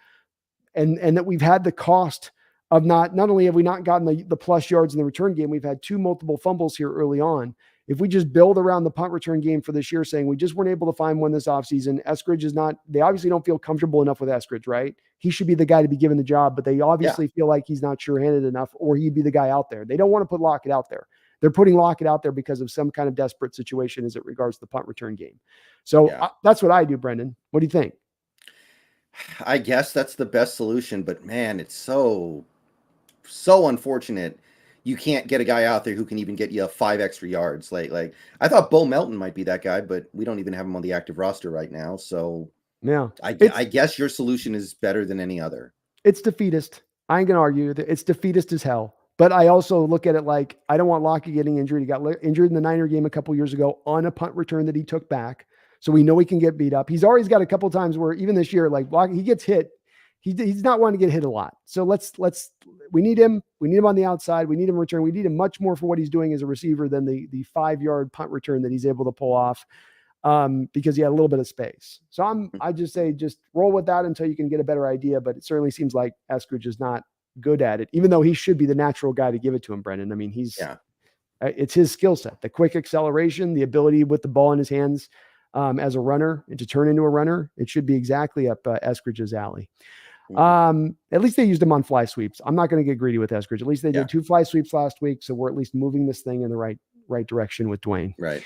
and that we've had the cost of not only have we not gotten the plus yards in the return game, we've had 2 multiple fumbles here early on. If we just build around the punt return game for this year, saying we just weren't able to find one this offseason, Eskridge is not, they obviously don't feel comfortable enough with Eskridge, right? He should be the guy to be given the job, but they obviously feel like he's not sure-handed enough, or he'd be the guy out there. They don't want to put Lockett out there. They're putting Lockett out there because of some kind of desperate situation as it regards the punt return game. So that's what I do, Brendon. What do you think? I guess that's the best solution, but man, it's so unfortunate you can't get a guy out there who can even get you 5 extra yards. Like I thought Bo Melton might be that guy, but we don't even have him on the active roster right now. So yeah, I guess your solution is better than any other. It's defeatist. I ain't gonna argue that it's defeatist as hell. But I also look at it like, I don't want Lockett getting injured. He got injured in the Niner game a couple years ago on a punt return that he took back. So we know he can get beat up. He's always got a couple times where even this year, like Lockett, he gets hit. He's not wanting to get hit a lot. So we need him. We need him on the outside. We need him return. We need him much more for what he's doing as a receiver than the 5-yard punt return that he's able to pull off, because he had a little bit of space. So I just say, just roll with that until you can get a better idea. But it certainly seems like Eskridge is not good at it, even though he should be the natural guy to give it to him, Brendon. I mean, it's his skill set, the quick acceleration, the ability with the ball in his hands as a runner and to turn into a runner. It should be exactly up Eskridge's alley. At least they used him on fly sweeps. I'm not going to get greedy with Eskridge. At least they did 2 fly sweeps last week. So we're at least moving this thing in the right direction with Dwayne. Right.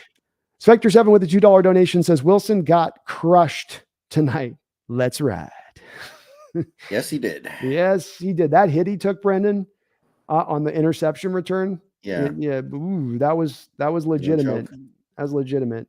Spectre 7 with the $2 donation says, Wilson got crushed tonight. Let's ride. Yes, he did. Yes, he did. That hit he took, Brendon, on the interception return. Yeah. Ooh, that was legitimate. That was legitimate.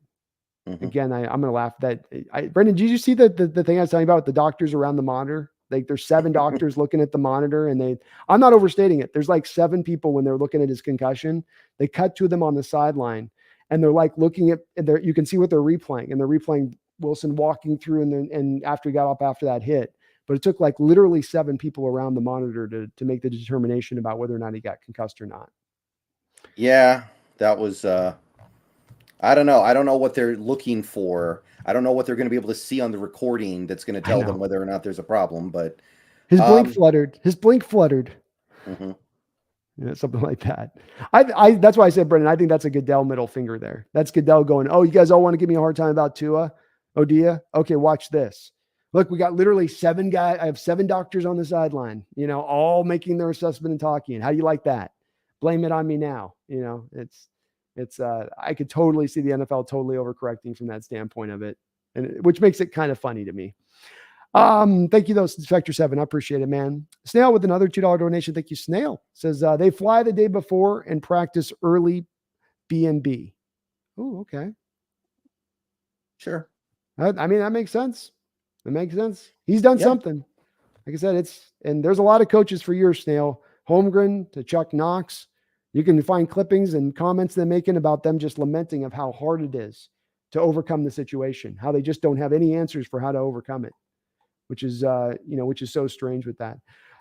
Again, I'm going to laugh. Brendan, did you see the thing I was telling you about with the doctors around the monitor? Like there's 7 doctors looking at the monitor, and I'm not overstating it. There's like 7 people when they're looking at his concussion. They cut to them on the sideline, and they're like looking at, you can see what they're replaying, and they're replaying Wilson walking through and after he got up after that hit. But it took like literally 7 people around the monitor to make the determination about whether or not he got concussed or not. Yeah, that was I don't know. I don't know what they're looking for. I don't know what they're going to be able to see on the recording that's going to tell them whether or not there's a problem. But his blink fluttered. His blink fluttered. Mm-hmm. Yeah, something like that. I that's why I said, Brendon, I think that's a Goodell middle finger there. That's Goodell going, oh, you guys all want to give me a hard time about Tua Odia? Okay, watch this. Look, we got literally 7 guys. I have 7 doctors on the sideline, all making their assessment and talking. How do you like that? Blame it on me now. It's I could totally see the NFL totally overcorrecting from that standpoint of it, and which makes it kind of funny to me. Thank you though, Spectre 7. I appreciate it, man. Snail with another $2 donation. Thank you, Snail. Says they fly the day before and practice early BNB. Oh, okay. Sure. I mean, that makes sense. It makes sense. He's done something. Like I said, and there's a lot of coaches for years, Snail. Holmgren to Chuck Knox. You can find clippings and comments they're making about them just lamenting of how hard it is to overcome the situation, how they just don't have any answers for how to overcome it, which is so strange with that.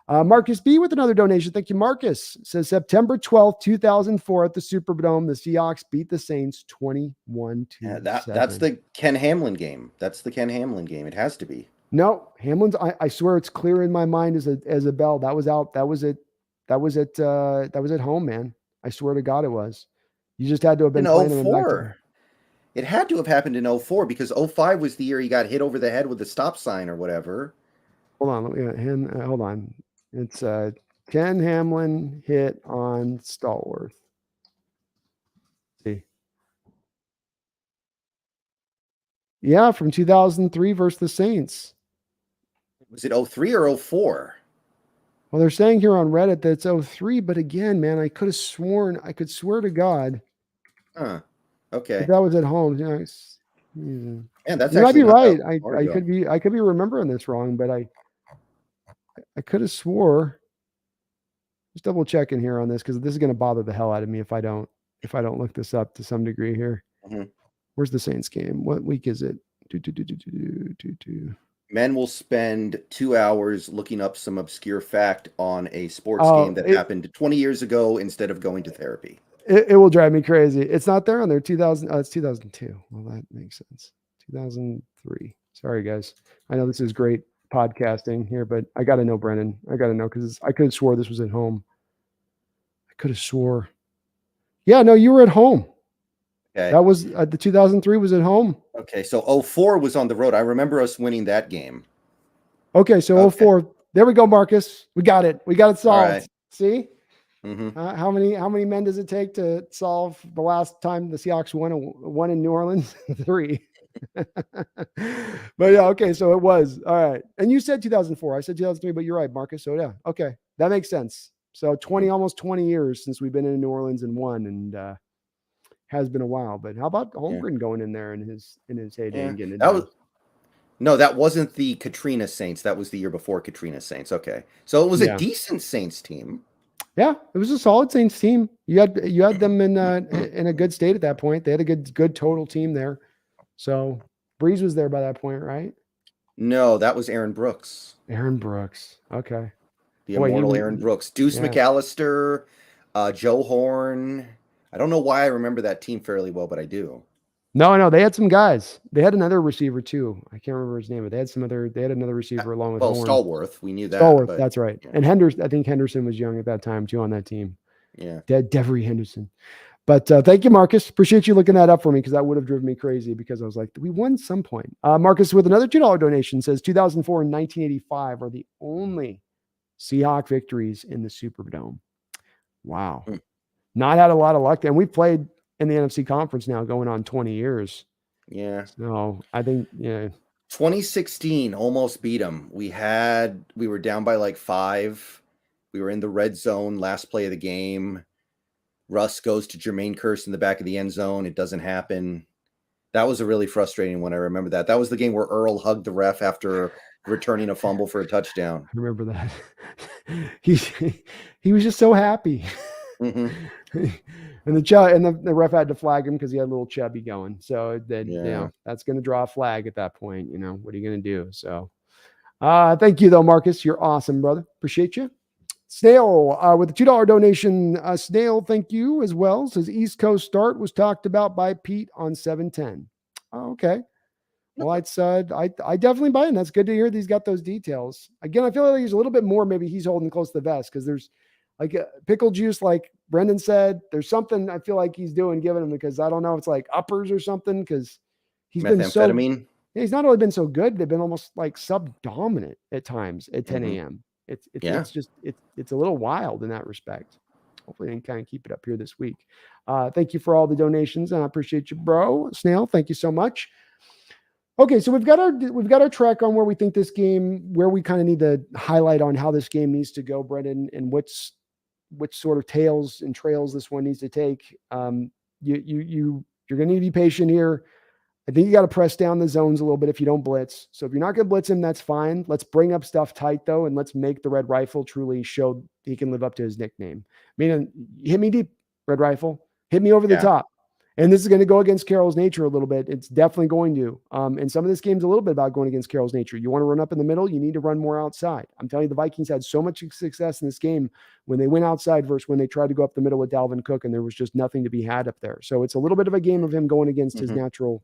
Marcus B with another donation. Thank you, Marcus. Says September 12th, 2004 at the Superdome, the Seahawks beat the Saints 21-7. That's the Ken Hamlin game. That's the Ken Hamlin game. It has to be. No, Hamlin's. I swear it's clear in my mind as a bell. That was out. That was at home, man. I swear to God it was. You just had to have been playing in 04. It had to have happened in 04 because 05 was the year he got hit over the head with a stop sign or whatever. Hold on. Hold on. It's Ken Hamlin hit on Stallworth. See. Yeah, from 2003 versus the Saints. Was it 03 or 04? Well, they're saying here on Reddit that it's 03, but again, man, I could swear to God. Huh. Okay. That was at home. Man, that's you might be right. I could be remembering this wrong, but I could have swore. Just double checking here on this because this is going to bother the hell out of me if I don't look this up to some degree here. Mm-hmm. Where's the Saints game? What week is it? Men will spend 2 hours looking up some obscure fact on a sports game that happened 20 years ago instead of going to therapy. It will drive me crazy. It's not there on there. 2000. It's 2002. Well, that makes sense. 2003. Sorry, guys. I know this is great podcasting here, but I got to know, Brendon. I got to know because I could have swore this was at home. I could have swore. Yeah, no, you were at home. Okay. That was the 2003 was at home. Okay, so 04 was on the road. I remember us winning that game. Okay, so 04. There we go, Marcus. We got it. We got it solved. Right. See? Mm-hmm. How many men does it take to solve the last time the Seahawks won in New Orleans? 3. But yeah, okay, so it was. All right. And you said 2004. I said 2003, but you're right, Marcus. So yeah, okay. That makes sense. So almost 20 years since we've been in New Orleans and won, and has been a while. But how about Holmgren going in there in his heyday and getting it done? No, that wasn't the Katrina Saints. That was the year before Katrina Saints. Okay. So it was a decent Saints team. Yeah, it was a solid Saints team. You had them in a good state at that point. They had a good total team there. So Breeze was there by that point, right? No, that was Aaron Brooks. Aaron Brooks. Okay. The immortal Aaron Brooks. Deuce McAllister, Joe Horn. I don't know why I remember that team fairly well, but I do. No, they had some guys. They had another receiver too. I can't remember his name, but they had another receiver along with Horn. Stallworth. We knew that. Stallworth, that's right. Yeah. And Henderson, I think Henderson was young at that time too on that team. Yeah. Devery Henderson. But thank you, Marcus. Appreciate you looking that up for me because that would have driven me crazy because I was like, we won some point. Marcus with another $2 donation says 2004 and 1985 are the only Seahawk victories in the Superdome. Wow. Not had a lot of luck. And we've played in the NFC conference now going on 20 years. Yeah. So I think, 2016 almost beat them. We were down by like 5. We were in the red zone, last play of the game. Russ goes to Jermaine Kearse in the back of the end zone. It doesn't happen. That was a really frustrating one. I remember that. That was the game where Earl hugged the ref after returning a fumble for a touchdown. I remember that. he he was just so happy. Mm-hmm. And the ref had to flag him because he had a little chubby going. So then, Yeah. that's going to draw a flag at that point. What are you going to do? So, thank you though, Marcus. You're awesome, brother. Appreciate you. Snail with a $2 donation. Snail, thank you as well. Says East Coast start was talked about by Pete on 710. Oh, okay. Well, I definitely buy in. That's good to hear that he's got those details. Again, I feel like he's a little bit more. Maybe he's holding close to the vest because there's like pickle juice, like Brendon said. There's something I feel like he's doing, giving him because I don't know. It's like uppers or something because he's been so. He's not only been so good. They've been almost like sub dominant at times at 10 a.m. It's a little wild in that respect. Hopefully, they can kind of keep it up here this week. Thank you for all the donations, and I appreciate you, bro. Snail, thank you so much. Okay, so we've got our track on where we think this game, where we kind of need to highlight on how this game needs to go, Brendon, and which sort of tails and trails this one needs to take. You're going to need to be patient here. I think you got to press down the zones a little bit if you don't blitz. So if you're not going to blitz him, that's fine. Let's bring up stuff tight though, and let's make the Red Rifle truly show he can live up to his nickname. Meaning, hit me deep, Red Rifle. Hit me over the top. And this is going to go against Carroll's nature a little bit. It's definitely going to. And some of this game's a little bit about going against Carroll's nature. You want to run up in the middle, you need to run more outside. I'm telling you, the Vikings had so much success in this game when they went outside versus when they tried to go up the middle with Dalvin Cook, and there was just nothing to be had up there. So it's a little bit of a game of him going against his natural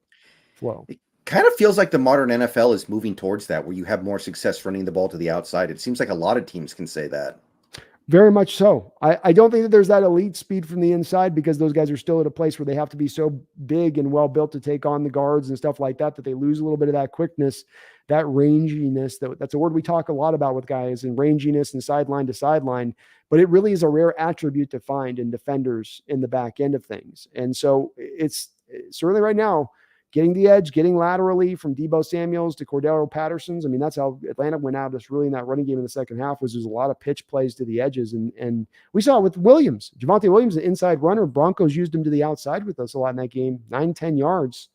flow. It kind of feels like the modern NFL is moving towards that, where you have more success running the ball to the outside. It seems like a lot of teams can say that. Very much so. I don't think that there's that elite speed from the inside because those guys are still at a place where they have to be so big and well built to take on the guards and stuff like that, that they lose a little bit of that quickness, that ranginess. That's a word we talk a lot about with guys, and ranginess and sideline to sideline, but it really is a rare attribute to find in defenders in the back end of things. And so it's certainly right now, getting the edge, getting laterally from Deebo Samuels to Cordero Patterson's. I mean, that's how Atlanta went out just really in that running game in the second half, was there's a lot of pitch plays to the edges. And we saw it with Williams. Javonte Williams, the inside runner. Broncos used him to the outside with us a lot in that game, 9-10 yards,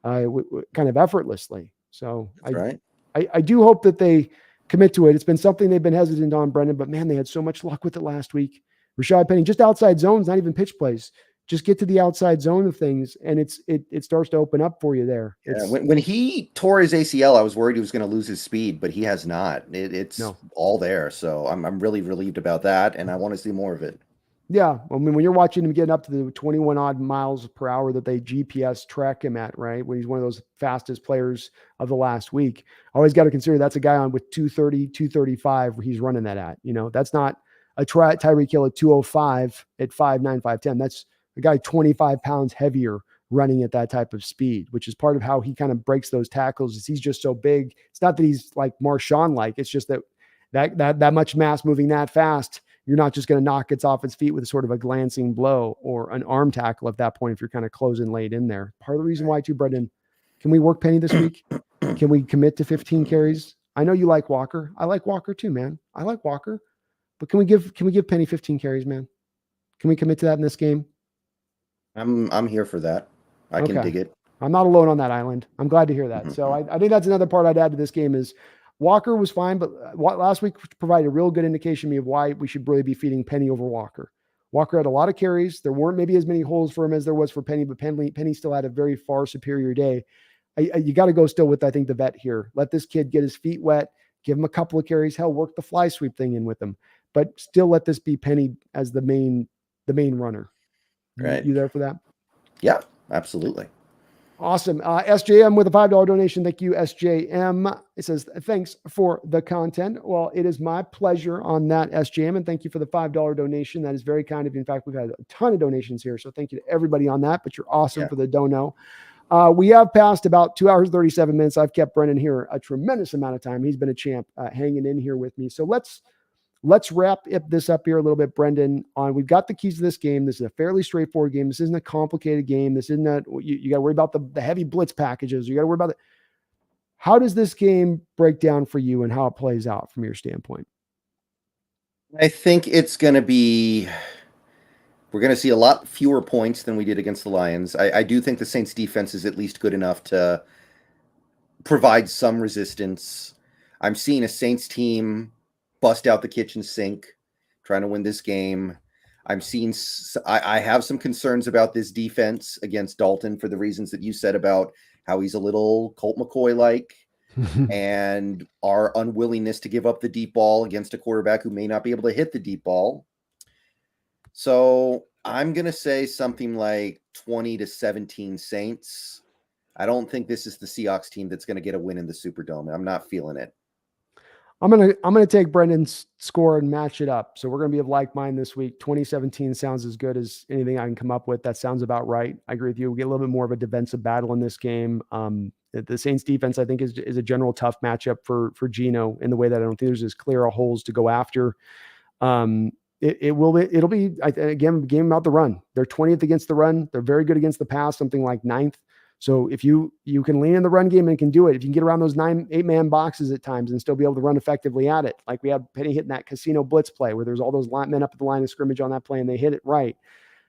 kind of effortlessly. So I do hope that they commit to it. It's been something they've been hesitant on, Brendon, but man, they had so much luck with it last week. Rashad Penny, just outside zones, not even pitch plays. Just get to the outside zone of things, and it starts to open up for you there. Yeah, when he tore his ACL, I was worried he was going to lose his speed, but he has not. It's all there, so I'm really relieved about that, and I want to see more of it. Yeah, I mean, when you're watching him getting up to the 21 odd miles per hour that they GPS track him at, right, when he's one of those fastest players of the last week, always got to consider that's a guy on with 230, 235 where he's running that at. That's not a Tyreek Hill at 205 at 5'9", 5'10". That's a guy 25 pounds heavier running at that type of speed, which is part of how he kind of breaks those tackles. Is he's just so big. It's not that he's like Marshawn-like. It's just that much mass moving that fast. You're not just going to knock it off its feet with a sort of a glancing blow or an arm tackle at that point if you're kind of closing late in there. Part of the reason why too, Brendon, can we work Penny this week? Can we commit to 15 carries? I know you like Walker. I like Walker too, man. I like Walker. But can we give Penny 15 carries, man? Can we commit to that in this game? I'm here for that. I can dig it. I'm not alone on that island. I'm glad to hear that. So I think that's another part I'd add to this game is Walker was fine, but last week provided a real good indication to me of why we should really be feeding Penny over Walker. Walker had a lot of carries. There weren't maybe as many holes for him as there was for Penny, but Penny still had a very far superior day. You got to go still with, I think, the vet here. Let this kid get his feet wet, give him a couple of carries, hell, work the fly sweep thing in with him, but still let this be Penny as the main runner. Right. You there for that? Yeah, absolutely. Awesome. SJM with a $5 donation. Thank you, SJM. It says, thanks for the content. Well, it is my pleasure on that, SJM, and thank you for the $5 donation. That is very kind of you. In fact, we've had a ton of donations here, so thank you to everybody on that, but you're awesome for the dono. We have passed about 2 hours, 37 minutes. I've kept Brendon here a tremendous amount of time. He's been a champ hanging in here with me. So let's wrap this up here a little bit, Brendon. We've got the keys to this game. This is a fairly straightforward game. This isn't a complicated game. This isn't you got to worry about the heavy blitz packages. You got to worry about it. How does this game break down for you and how it plays out from your standpoint? I think it's going to be, we're going to see a lot fewer points than we did against the Lions. I do think the Saints defense is at least good enough to provide some resistance. I'm seeing a Saints team bust out the kitchen sink, trying to win this game. I'm seeing. I have some concerns about this defense against Dalton for the reasons that you said about how he's a little Colt McCoy like, and our unwillingness to give up the deep ball against a quarterback who may not be able to hit the deep ball. So I'm going to say something like 20-17 Saints. I don't think this is the Seahawks team that's going to get a win in the Superdome. I'm not feeling it. I'm gonna take Brendon's score and match it up. So we're gonna be of like mind this week. 2017 sounds as good as anything I can come up with. That sounds about right. I agree with you. We get a little bit more of a defensive battle in this game. The Saints defense, I think, is a general tough matchup for Geno in the way that I don't think there's as clear a holes to go after. It'll be again game about the run. They're 20th against the run. They're very good against the pass, something like 9th. So if you can lean in the run game and can do it, if you can get around those 8-man boxes at times and still be able to run effectively at it, like we had Penny hitting that casino blitz play where there's all those men up at the line of scrimmage on that play and they hit it right.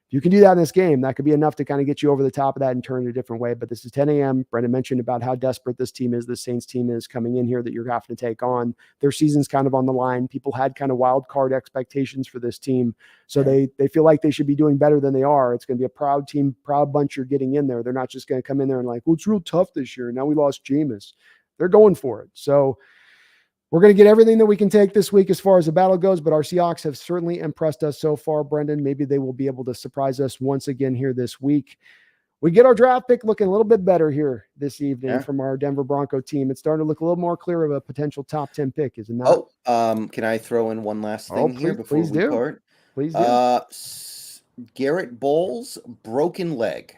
If you can do that in this game, that could be enough to kind of get you over the top of that and turn it a different way. But this is 10 a.m. Brendon mentioned about how desperate this team is. The Saints team is coming in here that you're having to take on. Their season's kind of on the line. People had kind of wild card expectations for this team. So they feel like they should be doing better than they are. It's going to be a proud team, proud bunch you're getting in there. They're not just going to come in there and like, well, it's real tough this year. Now we lost Jameis. They're going for it. So we're going to get everything that we can take this week as far as the battle goes, but our Seahawks have certainly impressed us so far, Brendon. Maybe they will be able to surprise us once again here this week. We get our draft pick looking a little bit better here this evening from our Denver Bronco team. It's starting to look a little more clear of a potential top 10 pick, is it not? Can I throw in one last thing here before we part? Please do. Garrett Bowles, broken leg.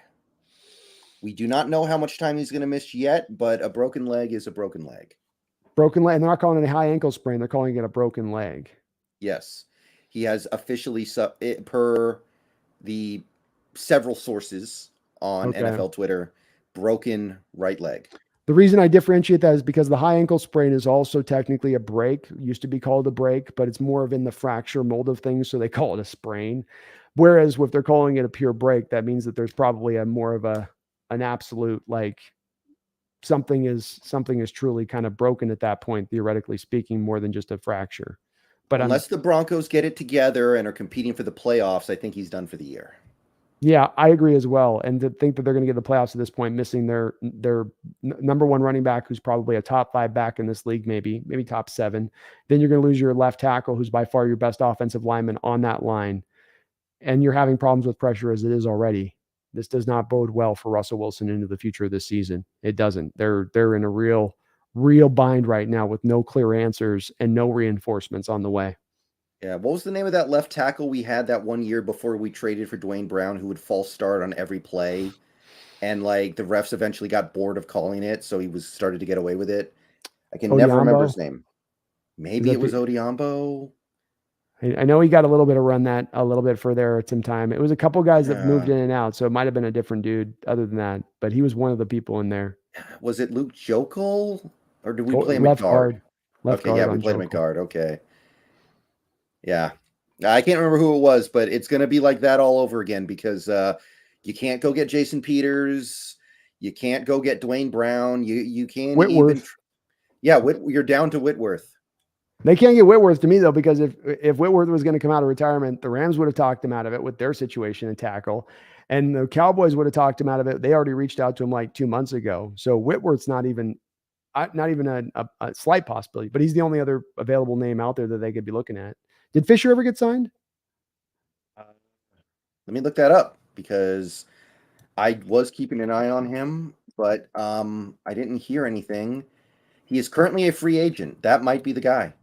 We do not know how much time he's going to miss yet, but a broken leg is a broken leg. Broken leg. And they're not calling it a high ankle sprain. They're calling it a broken leg. Yes. He has officially, per the several sources on NFL Twitter, broken right leg. The reason I differentiate that is because the high ankle sprain is also technically a break. It used to be called a break, but it's more of in the fracture mold of things, so they call it a sprain. Whereas if they're calling it a pure break, that means that there's probably a more of an absolute like something is truly kind of broken at that point, theoretically speaking, more than just a fracture. But unless the Broncos get it together and are competing for the playoffs, I think he's done for the year. Yeah, I agree as well. And to think that they're going to get the playoffs at this point, missing their number one running back, who's probably a top 5 back in this league, maybe top 7. Then you're going to lose your left tackle, who's by far your best offensive lineman on that line. And you're having problems with pressure as it is already. This does not bode well for Russell Wilson into the future of this season. It doesn't. They're in a real bind right now with no clear answers and no reinforcements on the way. Yeah, what was the name of that left tackle we had that one year before we traded for Dwayne Brown, who would false start on every play, and like the refs eventually got bored of calling it, so he started to get away with it. I can never remember his name. Maybe it was Odiambo. I know he got a little bit of run that a little bit for there at some time. It was a couple guys that moved in and out, so it might have been a different dude other than that, but he was one of the people in there. Was it Luke Jokel, or did we play him at guard? Left guard. Yeah, we played him at guard. Okay. Yeah. I can't remember who it was, but it's going to be like that all over again because you can't go get Jason Peters. You can't go get Dwayne Brown. You can't Whitworth. You're down to Whitworth. They can't get Whitworth to me, though, because if Whitworth was going to come out of retirement, the Rams would have talked him out of it with their situation and tackle. And the Cowboys would have talked him out of it. They already reached out to him like 2 months ago. So Whitworth's not even a slight possibility, but he's the only other available name out there that they could be looking at. Did Fisher ever get signed? Let me look that up because I was keeping an eye on him, but I didn't hear anything. He is currently a free agent. That might be the guy.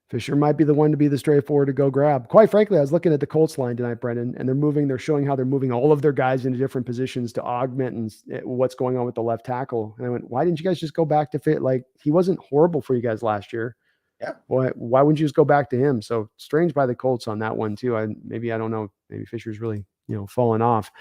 Fisher might be the one to be the straightforward to go grab. Quite frankly, I was looking at the Colts line tonight, Brendon, and they're showing how they're moving all of their guys into different positions to augment what's going on with the left tackle. And I went, why didn't you guys just go back to fit? Like, he wasn't horrible for you guys last year. Yeah. Why wouldn't you just go back to him? So strange by the Colts on that one too. I don't know. Maybe Fisher's really, fallen off.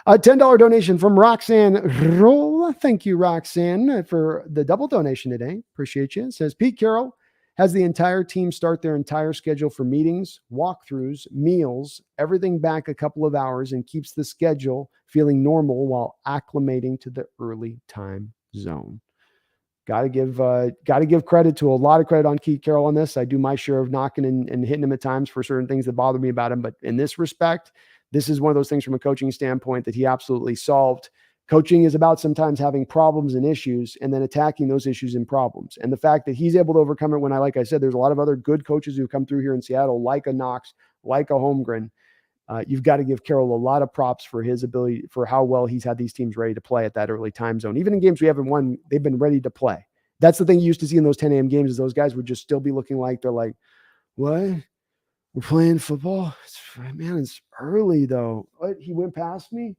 $10 donation from Roxanne Roll. Thank you, Roxanne, for the double donation today. Appreciate you. It says Pete Carroll has the entire team start their entire schedule for meetings, walkthroughs, meals, everything back a couple of hours and keeps the schedule feeling normal while acclimating to the early time zone. got to give credit to a lot of credit on Keith Carroll on this. I do my share of knocking and hitting him at times for certain things that bother me about him. But in this respect, this is one of those things from a coaching standpoint that he absolutely solved. Coaching is about sometimes having problems and issues and then attacking those issues and problems. And the fact that he's able to overcome it when like I said, there's a lot of other good coaches who come through here in Seattle, like a Knox, like a Holmgren. You've got to give Carroll a lot of props for his ability, for how well he's had these teams ready to play at that early time zone. Even in games we haven't won, they've been ready to play. That's the thing you used to see in those 10 a.m. games is those guys would just still be looking like they're like, what? We're playing football? Man, it's early though. What? He went past me?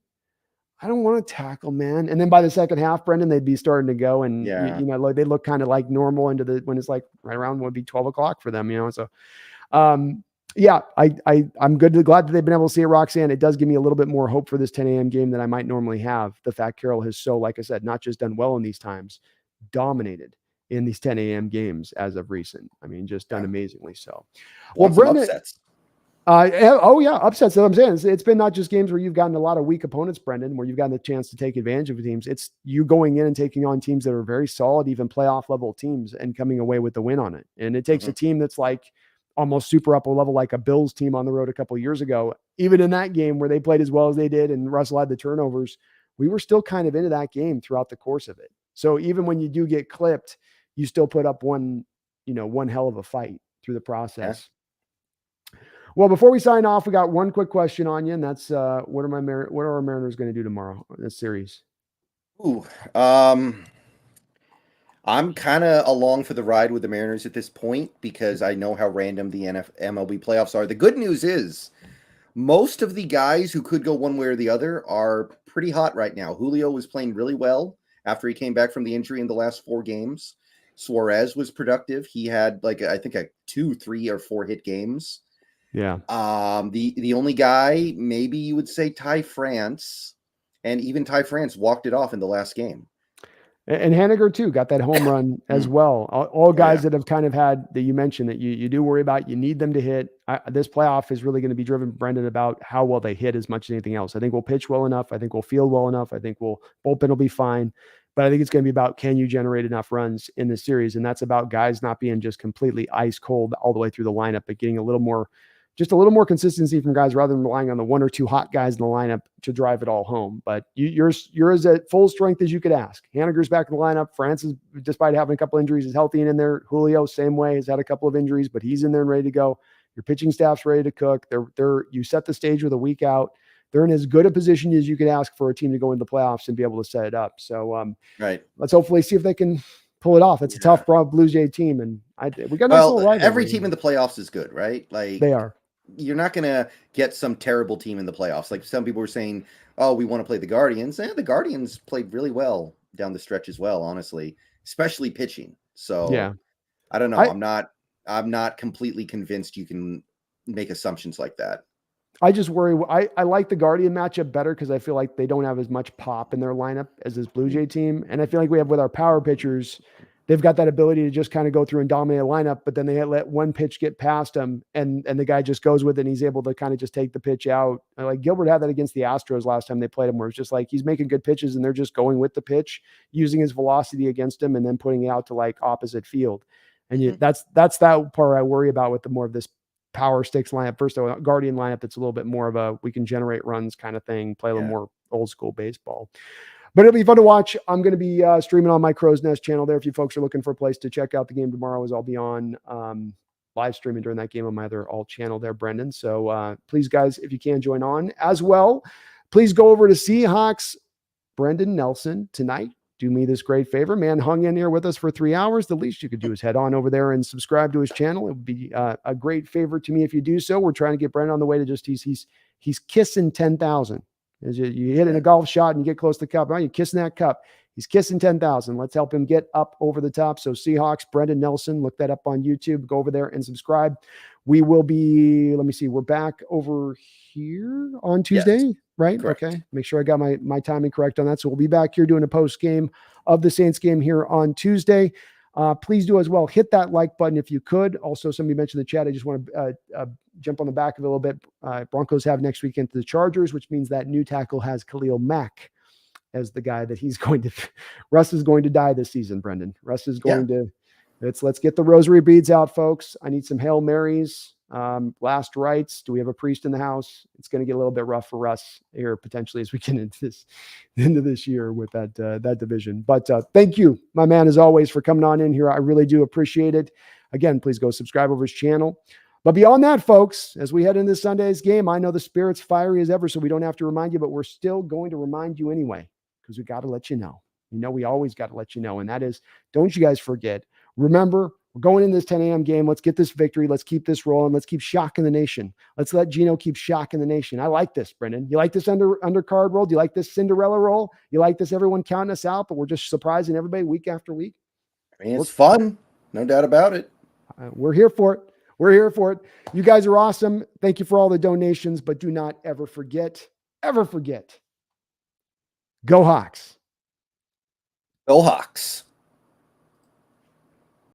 I don't want to tackle, man. And then by the second half, Brendon, they'd be starting to go and, like they look kind of like normal when it's like right around would be 12 o'clock for them, So, yeah, I'm glad that they've been able to see it, Roxanne. It does give me a little bit more hope for this 10 a.m. game than I might normally have. The fact Carroll has like I said, not just done well in these times, dominated in these 10 a.m. games as of recent. I mean, just done amazingly so. Well, Brendon, upsets. Upsets. That's what I'm saying. It's been not just games where you've gotten a lot of weak opponents, Brendon, where you've gotten the chance to take advantage of teams. It's you going in and taking on teams that are very solid, even playoff level teams, and coming away with the win on it. And it takes a team that's like almost super upper level, like a Bills team on the road a couple of years ago. Even in that game where they played as well as they did and Russell had the turnovers, we were still kind of into that game throughout the course of it. So even when you do get clipped, you still put up one hell of a fight through the process. Yeah. Well, before we sign off, we got one quick question on you, and that's what are our Mariners going to do tomorrow in this series? I'm kind of along for the ride with the Mariners at this point because I know how random the MLB playoffs are. The good news is most of the guys who could go one way or the other are pretty hot right now. Julio was playing really well after he came back from the injury in the last 4 games. Suarez was productive. He had I think 2, 3, or 4 hit games. Yeah. The only guy, maybe you would say Ty France, and even Ty France walked it off in the last game. And Haniger too got that home run as well. All guys that have kind of had that you mentioned that you do worry about. You need them to hit. This playoff is really going to be driven, Brendon, about how well they hit as much as anything else. I think we'll pitch well enough. I think we'll field well enough. I think bullpen will be fine. But I think it's going to be about, can you generate enough runs in the series? And that's about guys not being just completely ice cold all the way through the lineup, but getting a little more consistency from guys rather than relying on the 1 or 2 hot guys in the lineup to drive it all home. But you're as at full strength as you could ask. Haniger's back in the lineup. Francis, despite having a couple injuries, is healthy and in there. Julio, same way, has had a couple of injuries, but he's in there and ready to go. Your pitching staff's ready to cook. You set the stage with a week out. They're in as good a position as you could ask for a team to go into the playoffs and be able to set it up. So let's hopefully see if they can pull it off. It's a tough Blue Jay team, and we got every team in the playoffs is good, right? Like they are. You're not going to get some terrible team in the playoffs. Like some people were saying, oh, we want to play the Guardians. The Guardians played really well down the stretch as well, honestly, especially pitching. So yeah, I don't know. I'm not completely convinced you can make assumptions like that. I just worry. I like the Guardian matchup better because I feel like they don't have as much pop in their lineup as this Blue Jay team. And I feel like we have with our power pitchers, they've got that ability to just kind of go through and dominate a lineup, but then they let one pitch get past them and the guy just goes with it and he's able to kind of just take the pitch out. Like Gilbert had that against the Astros last time they played him, where it's just like he's making good pitches and they're just going with the pitch, using his velocity against him and then putting it out to like opposite field. And that's that part I worry about with the more of this power sticks lineup. First, a Guardian lineup that's a little bit more of a we can generate runs kind of thing, play a little more old school baseball. But it'll be fun to watch. I'm going to be streaming on my Crow's Nest channel there. If you folks are looking for a place to check out the game tomorrow, as I'll be on live streaming during that game on my other alt channel there, Brendon. So please, guys, if you can join on as well, please go over to Seahawks Brendon Nelson tonight. Do me this great favor, man. Hung in here with us for 3 hours. The least you could do is head on over there and subscribe to his channel. It would be a great favor to me if you do so. We're trying to get Brendon on the way to just he's kissing 10,000. As you hit in a golf shot and you get close to the cup, right? You're kissing that cup. He's kissing 10,000. Let's help him get up over the top. So Seahawks, Brendon Nelson, look that up on YouTube. Go over there and subscribe. We will be, let me see, we're back over here on Tuesday, right? Correct. Okay. Make sure I got my timing correct on that. So we'll be back here doing a post game of the Saints game here on Tuesday. Please do as well. Hit that like button if you could. Also, somebody mentioned in the chat. I just want to jump on the back of it a little bit. Broncos have next weekend to the Chargers, which means that new tackle has Khalil Mack as the guy that he's going to. Russ is going to die this season, Brendon. Russ is going to. Let's get the rosary beads out, folks. I need some Hail Marys, last rites. Do we have a priest in the house? It's going to get a little bit rough for Russ here potentially as we get into this year with that division. But thank you, my man, as always, for coming on in here. I really do appreciate it. Again, please go subscribe over his channel. But beyond that, folks, as we head into Sunday's game, I know the spirit's fiery as ever, so we don't have to remind you, but we're still going to remind you anyway, because we got to let you know. We always got to let you know. And that is, don't you guys forget. Remember, we're going in this 10 a.m. game. Let's get this victory. Let's keep this rolling. Let's keep shocking the nation. Let's let Gino keep shocking the nation. I like this, Brendon. You like this undercard roll? Do you like this Cinderella roll? You like this everyone counting us out, but we're just surprising everybody week after week? I mean, it's fun. No doubt about it. We're here for it. We're here for it. You guys are awesome. Thank you for all the donations, but do not ever forget, go Hawks. Go Hawks.